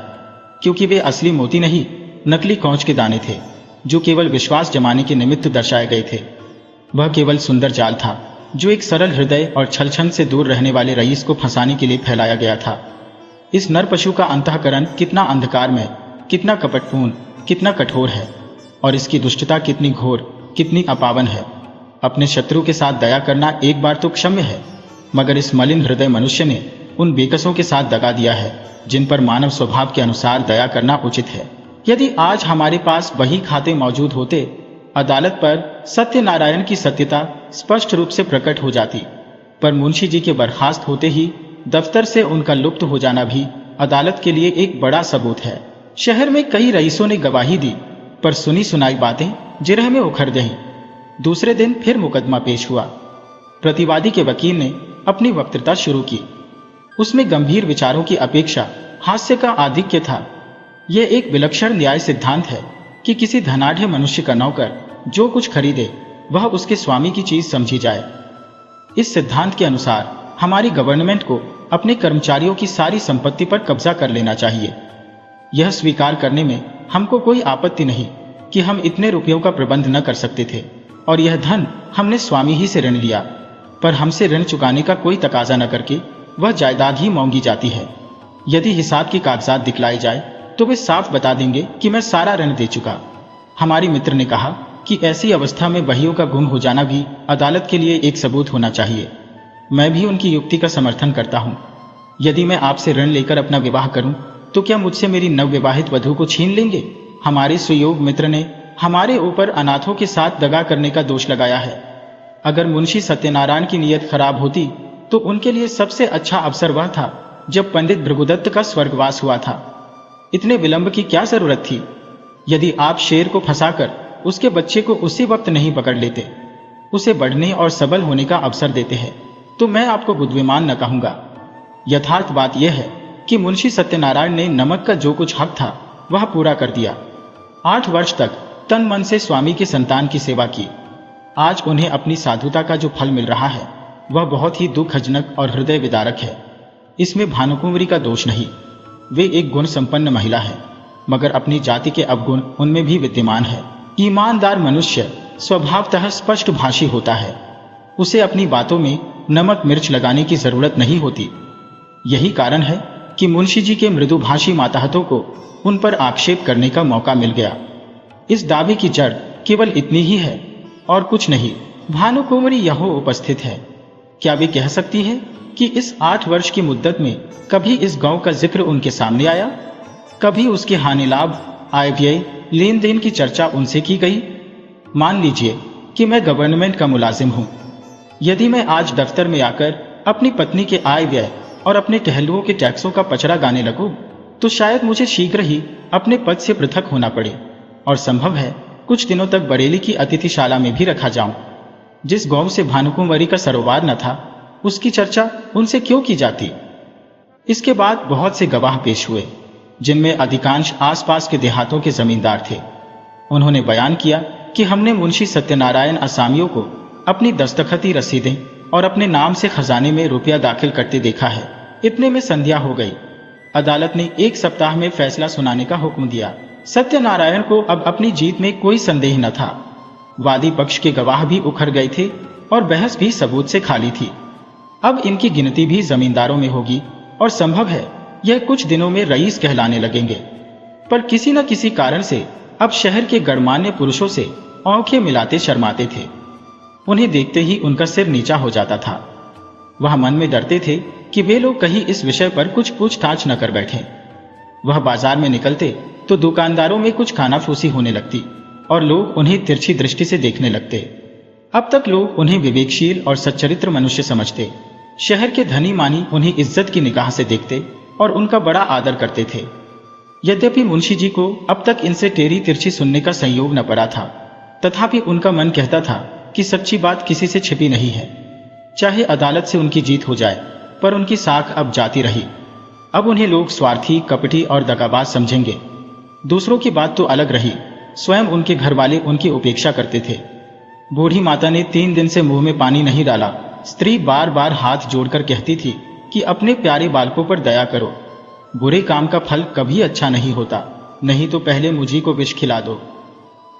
क्योंकि वे असली मोती नहीं, नकली कौच के दाने थे, जो केवल विश्वास जमाने के निमित्त दर्शाए गए थे। वह केवल सुंदर जाल था जो एक सरल हृदय और छलछन से दूर रहने वाले रईस को फंसाने के लिए फैलाया गया था। इस नर पशु का अंतःकरण कितना अंधकारमय, कितना कपटपूर्ण, कितना कठोर है, और इसकी दुष्टता कितनी घोर, कितनी अपावन है। अपने शत्रु के साथ दया करना एक बार तो क्षम्य है, मगर इस मलिन हृदय मनुष्य ने उन बेकसों के साथ दगा दिया है जिन पर मानव स्वभाव के अनुसार दया करना उचित है। यदि आज हमारे पास वही खाते मौजूद होते, अदालत पर सत्यनारायण की सत्यता स्पष्ट रूप से प्रकट हो जाती, पर मुंशी जी के बर्खास्त होते ही दफ्तर से उनका लुप्त हो जाना भी अदालत के लिए एक बड़ा सबूत है। शहर में कई रईसों ने गवाही दी, पर सुनी सुनाई बातें जिरह में उखड़ गईं। दूसरे दिन फिर मुकदमा पेश हुआ। प्रतिवादी के वकील ने अपनी वक्तृता शुरू की। उसमें गंभीर विचारों की अपेक्षा हास्य का आधिक्य था। यह एक विलक्षण न्याय सिद्धांत है कि किसी धनाढ़ मनुष्य का नौकर जो कुछ खरीदे वह उसके स्वामी की चीज समझी जाए। इस सिद्धांत के अनुसार हमारी गवर्नमेंट को अपने कर्मचारियों की सारी संपत्ति पर कब्जा कर लेना चाहिए। यह स्वीकार करने में हमको कोई आपत्ति नहीं कि हम इतने रुपयों का प्रबंध न कर सकते थे, और यह धन हमने स्वामी ही से ऋण लिया, पर हमसे ऋण चुकाने का कोई तकाजा न करके वह जायदाद ही मांगी जाती है। यदि हिसाब की कागजात दिखलाए जाए तो वे साफ बता देंगे कि मैं सारा ऋण दे चुका। हमारी मित्र ने कहा कि ऐसी अवस्था में बहियों का गुम हो जाना भी अदालत के लिए एक सबूत होना चाहिए। मैं भी उनकी युक्ति का समर्थन करता हूँ। यदि मैं आपसे ऋण लेकर अपना विवाह करूं, तो क्या मुझसे मेरी नवविवाहित वधू को छीन लेंगे? हमारे सुयोग मित्र ने हमारे ऊपर अनाथों के साथ दगा करने का दोष लगाया है। अगर मुंशी सत्यनारायण की नीयत खराब होती तो उनके लिए सबसे अच्छा अवसर वह था जब पंडित भृगुदत्त का स्वर्गवास हुआ था। इतने विलंब की क्या जरूरत थी? यदि आप शेर को फंसाकर उसके बच्चे को उसी वक्त नहीं पकड़ लेते, उसे बढ़ने और सबल होने का अवसर देते हैं, तो मैं आपको बुद्धिमान न कहूंगा। यथार्थ बात यह है कि मुंशी सत्यनारायण ने नमक का जो कुछ हक था वह पूरा कर दिया। 8 वर्ष तक तन मन से स्वामी की संतान की सेवा की। आज उन्हें अपनी साधुता का जो फल मिल रहा है वह बहुत ही दुखजनक और हृदय विदारक है। इसमें भानुकुंवरी का दोष नहीं। वे एक गुण संपन्न महिला है, मगर अपनी जाति के अवगुण उनमें भी विद्यमान है। ईमानदार मनुष्य स्वभावतः स्पष्ट भाषी होता है। उसे अपनी बातों में नमक मिर्च लगाने की जरूरत नहीं होती। यही कारण है कि मुंशी जी के मृदुभाषी माताहतों को उन पर आक्षेप करने का मौका मिल गया। इस दावे की जड़ केवल इतनी ही है और कुछ नहीं। भानुकुंवरी यहों उपस्थित है। क्या वे कह सकती है कि इस 8 वर्ष की मुद्दत में कभी इस गांव का जिक्र उनके सामने आया? कभी उसके हानि लाभ, आय व्यय, लेन देन की चर्चा उनसे की गई? मान लीजिए कि मैं गवर्नमेंट का मुलाजिम हूं। यदि मैं आज दफ्तर में आकर अपनी पत्नी के आय व्यय और अपने टहलुओं के टैक्सों का पचड़ा गाने लगूं, तो शायद मुझे शीघ्र ही अपने पद से पृथक होना पड़े, और संभव है कुछ दिनों तक बरेली की अतिथिशाला में भी रखा जाऊं। जिस गांव से भानुकुंवरी का सरोवार न था, उसकी चर्चा उनसे क्यों की जाती? इसके बाद बहुत से गवाह पेश हुए, जिनमें अधिकांश आसपास के देहातों के जमींदार थे। उन्होंने बयान किया कि हमने मुंशी सत्यनारायण असामियों को अपनी दस्तखती रसीदें और अपने नाम से खजाने में रुपया दाखिल करते देखा है। इतने में संध्या हो गई। अदालत ने 1 सप्ताह में फैसला सुनाने का हुक्म दिया। सत्यनारायण को अब अपनी जीत में कोई संदेह न था। वादी पक्ष के गवाह भी उखड़ गए थे और बहस भी सबूत से खाली थी। अब इनकी गिनती भी जमींदारों में होगी और संभव है यह कुछ दिनों में रईस कहलाने लगेंगे। पर किसी न किसी कारण से अब शहर के गणमान्य पुरुषों से आंखें मिलाते शर्माते थे। उन्हें देखते ही उनका सिर नीचा हो जाता था। वह मन में डरते थे कि वे लोग कहीं इस विषय पर कुछ पूछताछ न कर बैठें। वह बाजार में निकलते तो दुकानदारों में कुछ खानाफूसी होने लगती और लोग उन्हें तिरछी दृष्टि से देखने लगते। अब तक लोग उन्हें विवेकशील और सच्चरित्र मनुष्य समझते। शहर के धनी मानी उन्हें इज्जत की निगाह से देखते और उनका बड़ा आदर करते थे। यद्यपि मुंशी जी को अब तक इनसे टेढ़ी तिरछी सुनने का संयोग न पड़ा था, तथापि उनका मन कहता था कि सच्ची बात किसी से छिपी नहीं है। चाहे अदालत से उनकी जीत हो जाए, पर उनकी साख अब जाती रही। अब उन्हें लोग स्वार्थी, कपटी और दगाबाज समझेंगे। दूसरों की बात तो अलग रही, स्वयं उनके घर वाले उनकी उपेक्षा करते थे। बूढ़ी माता ने 3 दिन से मुंह में पानी नहीं डाला। स्त्री बार बार हाथ जोड़कर कहती थी कि अपने प्यारे बालकों पर दया करो, बुरे काम का फल कभी अच्छा नहीं होता, नहीं तो पहले मुझी को विष खिला दो।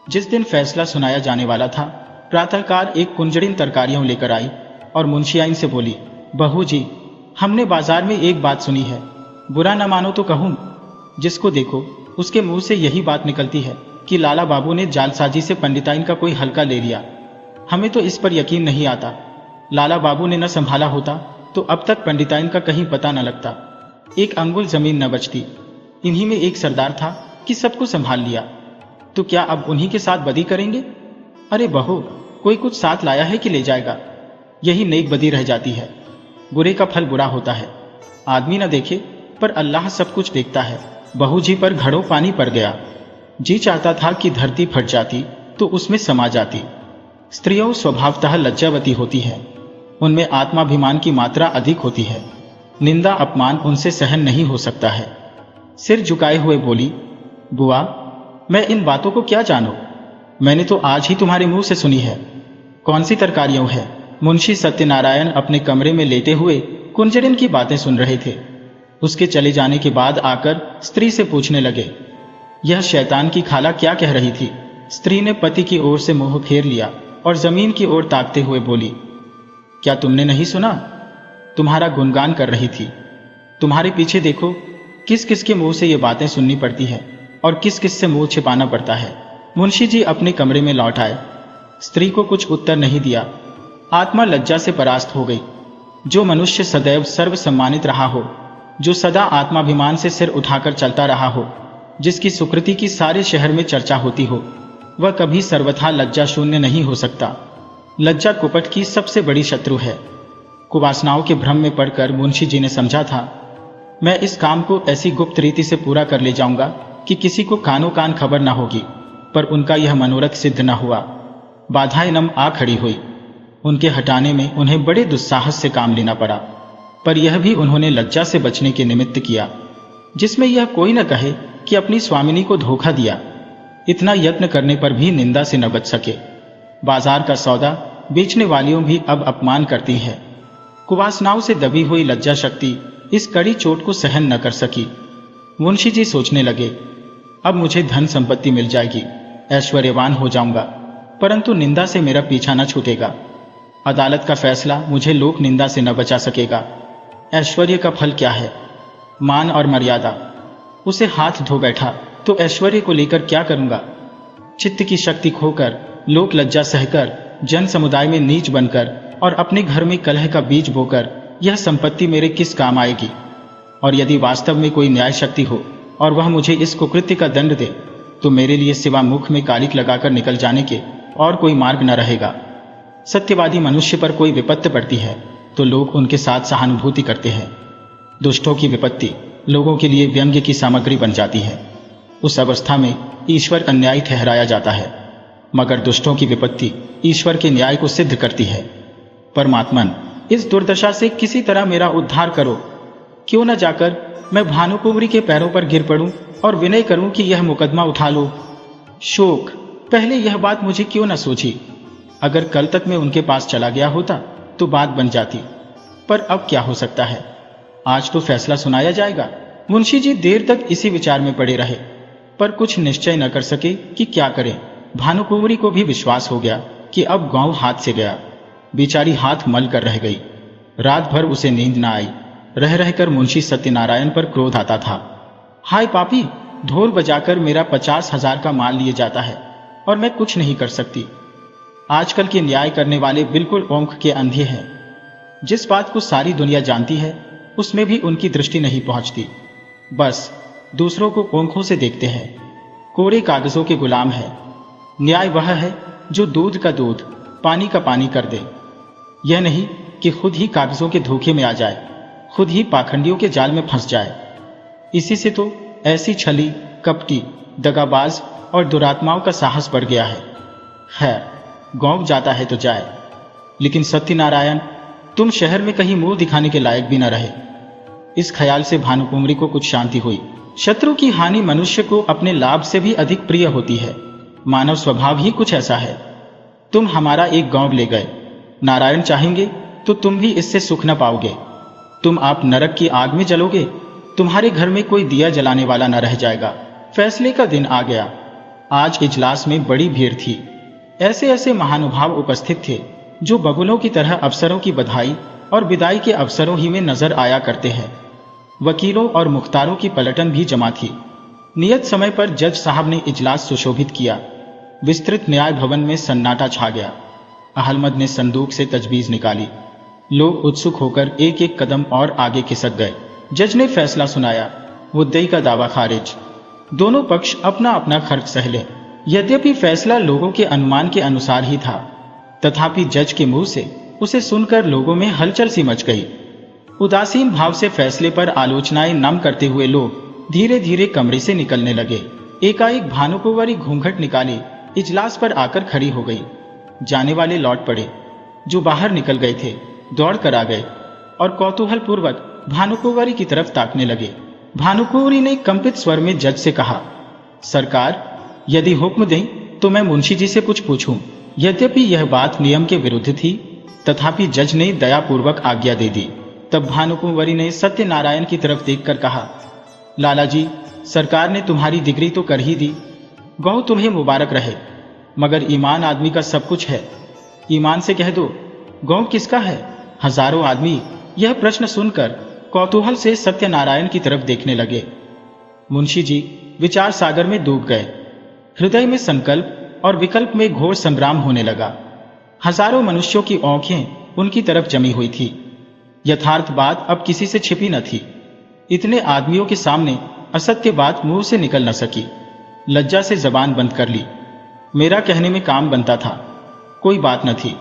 जिस दिन फैसला सुनाया जाने वाला था, प्रातःकाल एक कुंजड़िन तरकारियां लेकर आई और मुंशियाइन से बोली, बहू जी, हमने बाजार में एक बात सुनी है, बुरा न मानो तो कहूं। जिसको देखो उसके मुंह से यही बात निकलती है कि लाला बाबू ने जालसाजी से पंडिताइन का कोई हल्का ले लिया। हमें तो इस पर यकीन नहीं आता। लाला बाबू ने न संभाला होता तो अब तक पंडिताइन का कहीं पता न लगता, एक अंगुल जमीन न बचती। इन्हीं में एक सरदार था कि सबको संभाल लिया, तो क्या अब उन्हीं के साथ बदी करेंगे? अरे बहू, कोई कुछ साथ लाया है कि ले जाएगा? यही नेक बदी रह जाती है। बुरे का फल बुरा होता है। आदमी न देखे पर अल्लाह सब कुछ देखता है। बहू जी पर घड़ों पानी पड़ गया। जी चाहता था कि धरती फट जाती तो उसमें समा जाती। स्त्रियों स्वभावतः लज्जावती होती है, उनमें आत्माभिमान की मात्रा अधिक होती है। निंदा अपमान उनसे सहन नहीं हो सकता है। सिर झुकाए हुए बोली, बुआ, मैं इन बातों को क्या जानूं? मैंने तो आज ही तुम्हारे मुंह से सुनी है। कौन सी तरकारियां है? मुंशी सत्यनारायण अपने कमरे में लेटे हुए कुंजड़िन की बातें सुन रहे थे। उसके चले जाने के बाद आकर स्त्री से पूछने लगे, यह शैतान की खाला क्या कह रही थी? स्त्री ने पति की ओर से मुंह फेर लिया और जमीन की ओर ताकते हुए बोली, क्या तुमने नहीं सुना? तुम्हारा गुणगान कर रही थी। तुम्हारे पीछे देखो, किस किस के मुंह से ये बातें सुननी पड़ती है और किस किस से मुंह छिपाना पड़ता है। मुंशी जी अपने कमरे में लौट आए। स्त्री को कुछ उत्तर नहीं दिया। आत्मा लज्जा से परास्त हो गई। जो मनुष्य सदैव सर्व सम्मानित रहा हो, जो सदा आत्माभिमान से सिर उठाकर चलता रहा हो, जिसकी सुकृति की सारे शहर में चर्चा होती हो, वह कभी सर्वथा लज्जा शून्य नहीं हो सकता। लज्जा कुपट की सबसे बड़ी शत्रु है। कुवासनाओं के भ्रम में पड़कर मुंशी जी ने समझा था, मैं इस काम को ऐसी गुप्त रीति से पूरा कर ले जाऊंगा कि किसी को कानो कान खबर न होगी। पर उनका यह मनोरथ सिद्ध न हुआ। बाधाएं नम आ खड़ी हुई। उनके हटाने में उन्हें बड़े दुस्साहस से काम लेना पड़ा, पर यह भी उन्होंने लज्जा से बचने के निमित्त किया, जिसमें यह कोई न कहे कि अपनी स्वामिनी को धोखा दिया। इतना यत्न करने पर भी निंदा से न बच सके। बाजार का सौदा बेचने वालियों भी अब अपमान करती है। कुवासनाओं से दबी हुई लज्जा शक्ति इस कड़ी चोट को सहन न कर सकी। मुंशी जी सोचने लगे, अब मुझे धन संपत्ति मिल जाएगी, ऐश्वर्यवान हो जाऊंगा, परंतु निंदा से मेरा पीछा न छूटेगा। अदालत का फैसला मुझे लोक निंदा से न बचा सकेगा। ऐश्वर्य का फल क्या है? मान और मर्यादा। उसे हाथ धो बैठा तो ऐश्वर्य को लेकर क्या करूंगा? चित्त की शक्ति खोकर, लोक लज्जा सहकर, जन समुदाय में नीच बनकर और अपने घर में कलह का बीज बोकर यह संपत्ति मेरे किस काम आएगी? और यदि वास्तव में कोई न्याय शक्ति हो और वह मुझे इस कुकृत्य का दंड दे, तो मेरे लिए सिवा मुख में कालिक लगाकर निकल जाने के और कोई मार्ग न रहेगा। सत्यवादी मनुष्य पर कोई विपत्ति पड़ती है तो लोग उनके साथ सहानुभूति करते हैं। दुष्टों की विपत्ति लोगों के लिए व्यंग्य की सामग्री बन जाती है। उस अवस्था में ईश्वर अन्यायी ठहराया जाता है, मगर दुष्टों की विपत्ति ईश्वर के न्याय को सिद्ध करती है। परमात्मन, इस दुर्दशा से किसी तरह मेरा उद्धार करो। क्यों न जाकर मैं भानुकुंवरी के पैरों पर गिर पड़ूं और विनय करूं कि यह मुकदमा उठा लो। शोक, पहले यह बात मुझे क्यों न सोची? अगर कल तक मैं उनके पास चला गया होता तो बात बन जाती, पर अब क्या हो सकता है? आज तो फैसला सुनाया जाएगा। मुंशी जी देर तक इसी विचार में पड़े रहे, पर कुछ निश्चय न कर सके कि क्या करें। भानुकुंवरी को भी विश्वास हो गया कि अब गांव हाथ से गया। बेचारी हाथ मल कर रह गई। रात भर उसे नींद न आई। रह रहकर मुंशी सत्यनारायण पर क्रोध आता था। हाय पापी, ढोल बजाकर मेरा 50,000 का माल लिए जाता है और मैं कुछ नहीं कर सकती। आजकल के न्याय करने वाले बिल्कुल ओंख के अंधे हैं। जिस बात को सारी दुनिया जानती है उसमें भी उनकी दृष्टि नहीं पहुंचती। बस दूसरों को ओंखों से देखते हैं। कोरे कागजों के गुलाम है। न्याय वह है जो दूध का दूध, पानी का पानी कर दे। यह नहीं कि खुद ही कागजों के धोखे में आ जाए, खुद ही पाखंडियों के जाल में फंस जाए। इसी से तो ऐसी छली, कपटी, दगाबाज और दुरात्माओं का साहस बढ़ गया है। खैर, गांव जाता है तो जाए, लेकिन सत्यनारायण, तुम शहर में कहीं मुंह दिखाने के लायक भी न रहे। इस ख्याल से भानुकुंवरी को कुछ शांति हुई। शत्रु की हानि मनुष्य को अपने लाभ से भी अधिक प्रिय होती है। मानव स्वभाव ही कुछ ऐसा है। तुम हमारा एक गांव ले गए, नारायण चाहेंगे तो तुम भी इससे सुख न पाओगे। तुम आप नरक की आग में जलोगे, तुम्हारे घर में कोई दिया जलाने वाला न रह जाएगा। फैसले का दिन आ गया। आज इजलास में बड़ी भीड़ थी। ऐसे ऐसे महानुभाव उपस्थित थे जो बगुलों की तरह अफसरों की बधाई और विदाई के अवसरों ही में नजर आया करते हैं। वकीलों और मुख्तारों की पलटन भी जमा थी। नियत समय पर जज साहब ने इजलास सुशोभित किया। विस्तृत न्याय भवन में सन्नाटा छा गया। अहलमद ने संदूक से तजवीज निकाली। लोग उत्सुक होकर एक एक कदम और आगे खिसक गए। जज ने फैसला सुनाया। मुद्दई का दावा खारिज। दोनों पक्ष अपना अपना खर्च सह लें। यद्यपि फैसला लोगों के अनुमान के अनुसार ही था, तथापि जज के मुंह से उसे सुनकर लोगों में हलचल सी मच गई। उदासीन भाव से फैसले पर आलोचनाएं नम करते हुए लोग धीरे धीरे कमरे से निकलने लगे। एकाएक भानुकुंवरी घूंघट निकाले इजलास पर आकर खड़ी हो गई। जाने वाले लौट पड़े। जो बाहर निकल गए थे दौड़ कर आ गए और कौतूहल पूर्वक भानुकुंवरी की तरफ ताकने लगे। भानुकुंवरी ने कंपित स्वर में जज से कहा, सरकार, यदि हुक्म दें तो मैं मुंशी जी से कुछ पूछूं। यद्यपि यह बात नियम के विरुद्ध थी, तथापि जज ने दयापूर्वक आज्ञा दे दी। तब भानुकुंवरी ने सत्यनारायण की तरफ देखकर कहा, लाला जी, सरकार ने तुम्हारी डिग्री तो कर ही दी, गौ तुम्हें मुबारक रहे, मगर ईमान आदमी का सब कुछ है। ईमान से कह दो, गौ किसका है? हजारों आदमी यह प्रश्न सुनकर कौतूहल से सत्यनारायण की तरफ देखने लगे। मुंशी जी विचार सागर में डूब गए। हृदय में संकल्प और विकल्प में घोर संग्राम होने लगा। हजारों मनुष्यों की आंखें उनकी तरफ जमी हुई थी। यथार्थ बात अब किसी से छिपी न थी। इतने आदमियों के सामने असत्य बात मुंह से निकल न सकी। लज्जा से जबान बंद कर ली। मेरा कहने में काम बनता था, कोई बात न थी,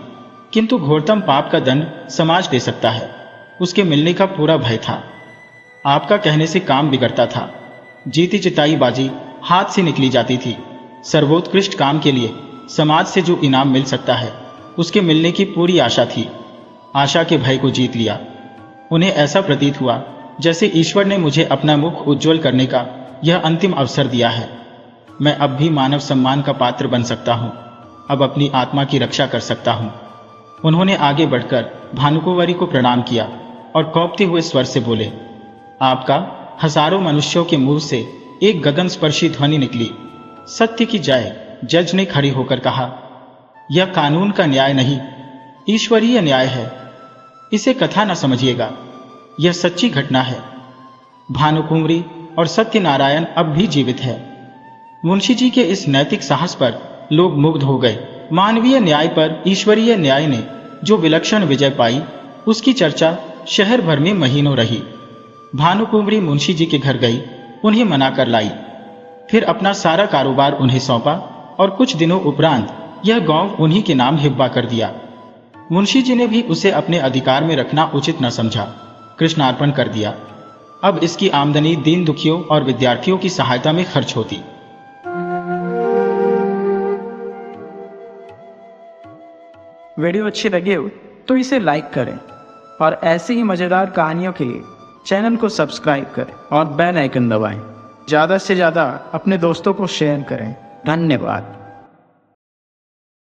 किंतु घोरतम पाप का दंड समाज दे सकता है, उसके मिलने का पूरा भय था। आपका कहने से काम बिगड़ता था। जीती चिताई बाजी हाथ से निकली जाती थी। सर्वोत्कृष्ट काम के लिए समाज से जो इनाम मिल सकता है, उसके मिलने की पूरी आशा थी। आशा के भय को जीत लिया। उन्हें ऐसा प्रतीत हुआ जैसे ईश्वर ने मुझे अपना मुख उज्ज्वल करने का यह अंतिम अवसर दिया है। मैं अब भी मानव सम्मान का पात्र बन सकता हूँ, अब अपनी आत्मा की रक्षा कर सकता हूँ। उन्होंने आगे बढ़कर भानुकुंवरी को प्रणाम किया और कौपते हुए स्वर से बोले, आपका हजारों मनुष्यों के मुंह से एक गगन स्पर्शी ध्वनि निकली, सत्य की जय। जज ने खड़ी होकर कहा, यह कानून का न्याय नहीं, ईश्वरीय न्याय है। इसे कथा न समझिएगा, यह सच्ची घटना है। भानुकुंवरी और सत्यनारायण अब भी जीवित है। मुंशी जी के इस नैतिक साहस पर लोग मुग्ध हो गए। मानवीय न्याय पर ईश्वरीय न्याय ने जो विलक्षण विजय पाई, उसकी चर्चा शहर भर में महीनों रही। भानुकुंवरी मुंशी जी के घर गई, उन्हें मना कर लाई, फिर अपना सारा कारोबार उन्हें सौंपा और कुछ दिनों उपरांत यह गांव उन्हीं के नाम हिब्बा कर दिया। मुंशी जी ने भी उसे अपने अधिकार में रखना उचित न समझा, कृष्णार्पण कर दिया। अब इसकी आमदनी दीन दुखियों और विद्यार्थियों की सहायता में खर्च होती। वीडियो अच्छी लगी हो तो इसे लाइक करें और ऐसी ही मजेदार कहानियों के लिए चैनल को सब्सक्राइब करें और बेल आइकन दबाएं। ज़्यादा से ज़्यादा अपने दोस्तों को शेयर करें। धन्यवाद।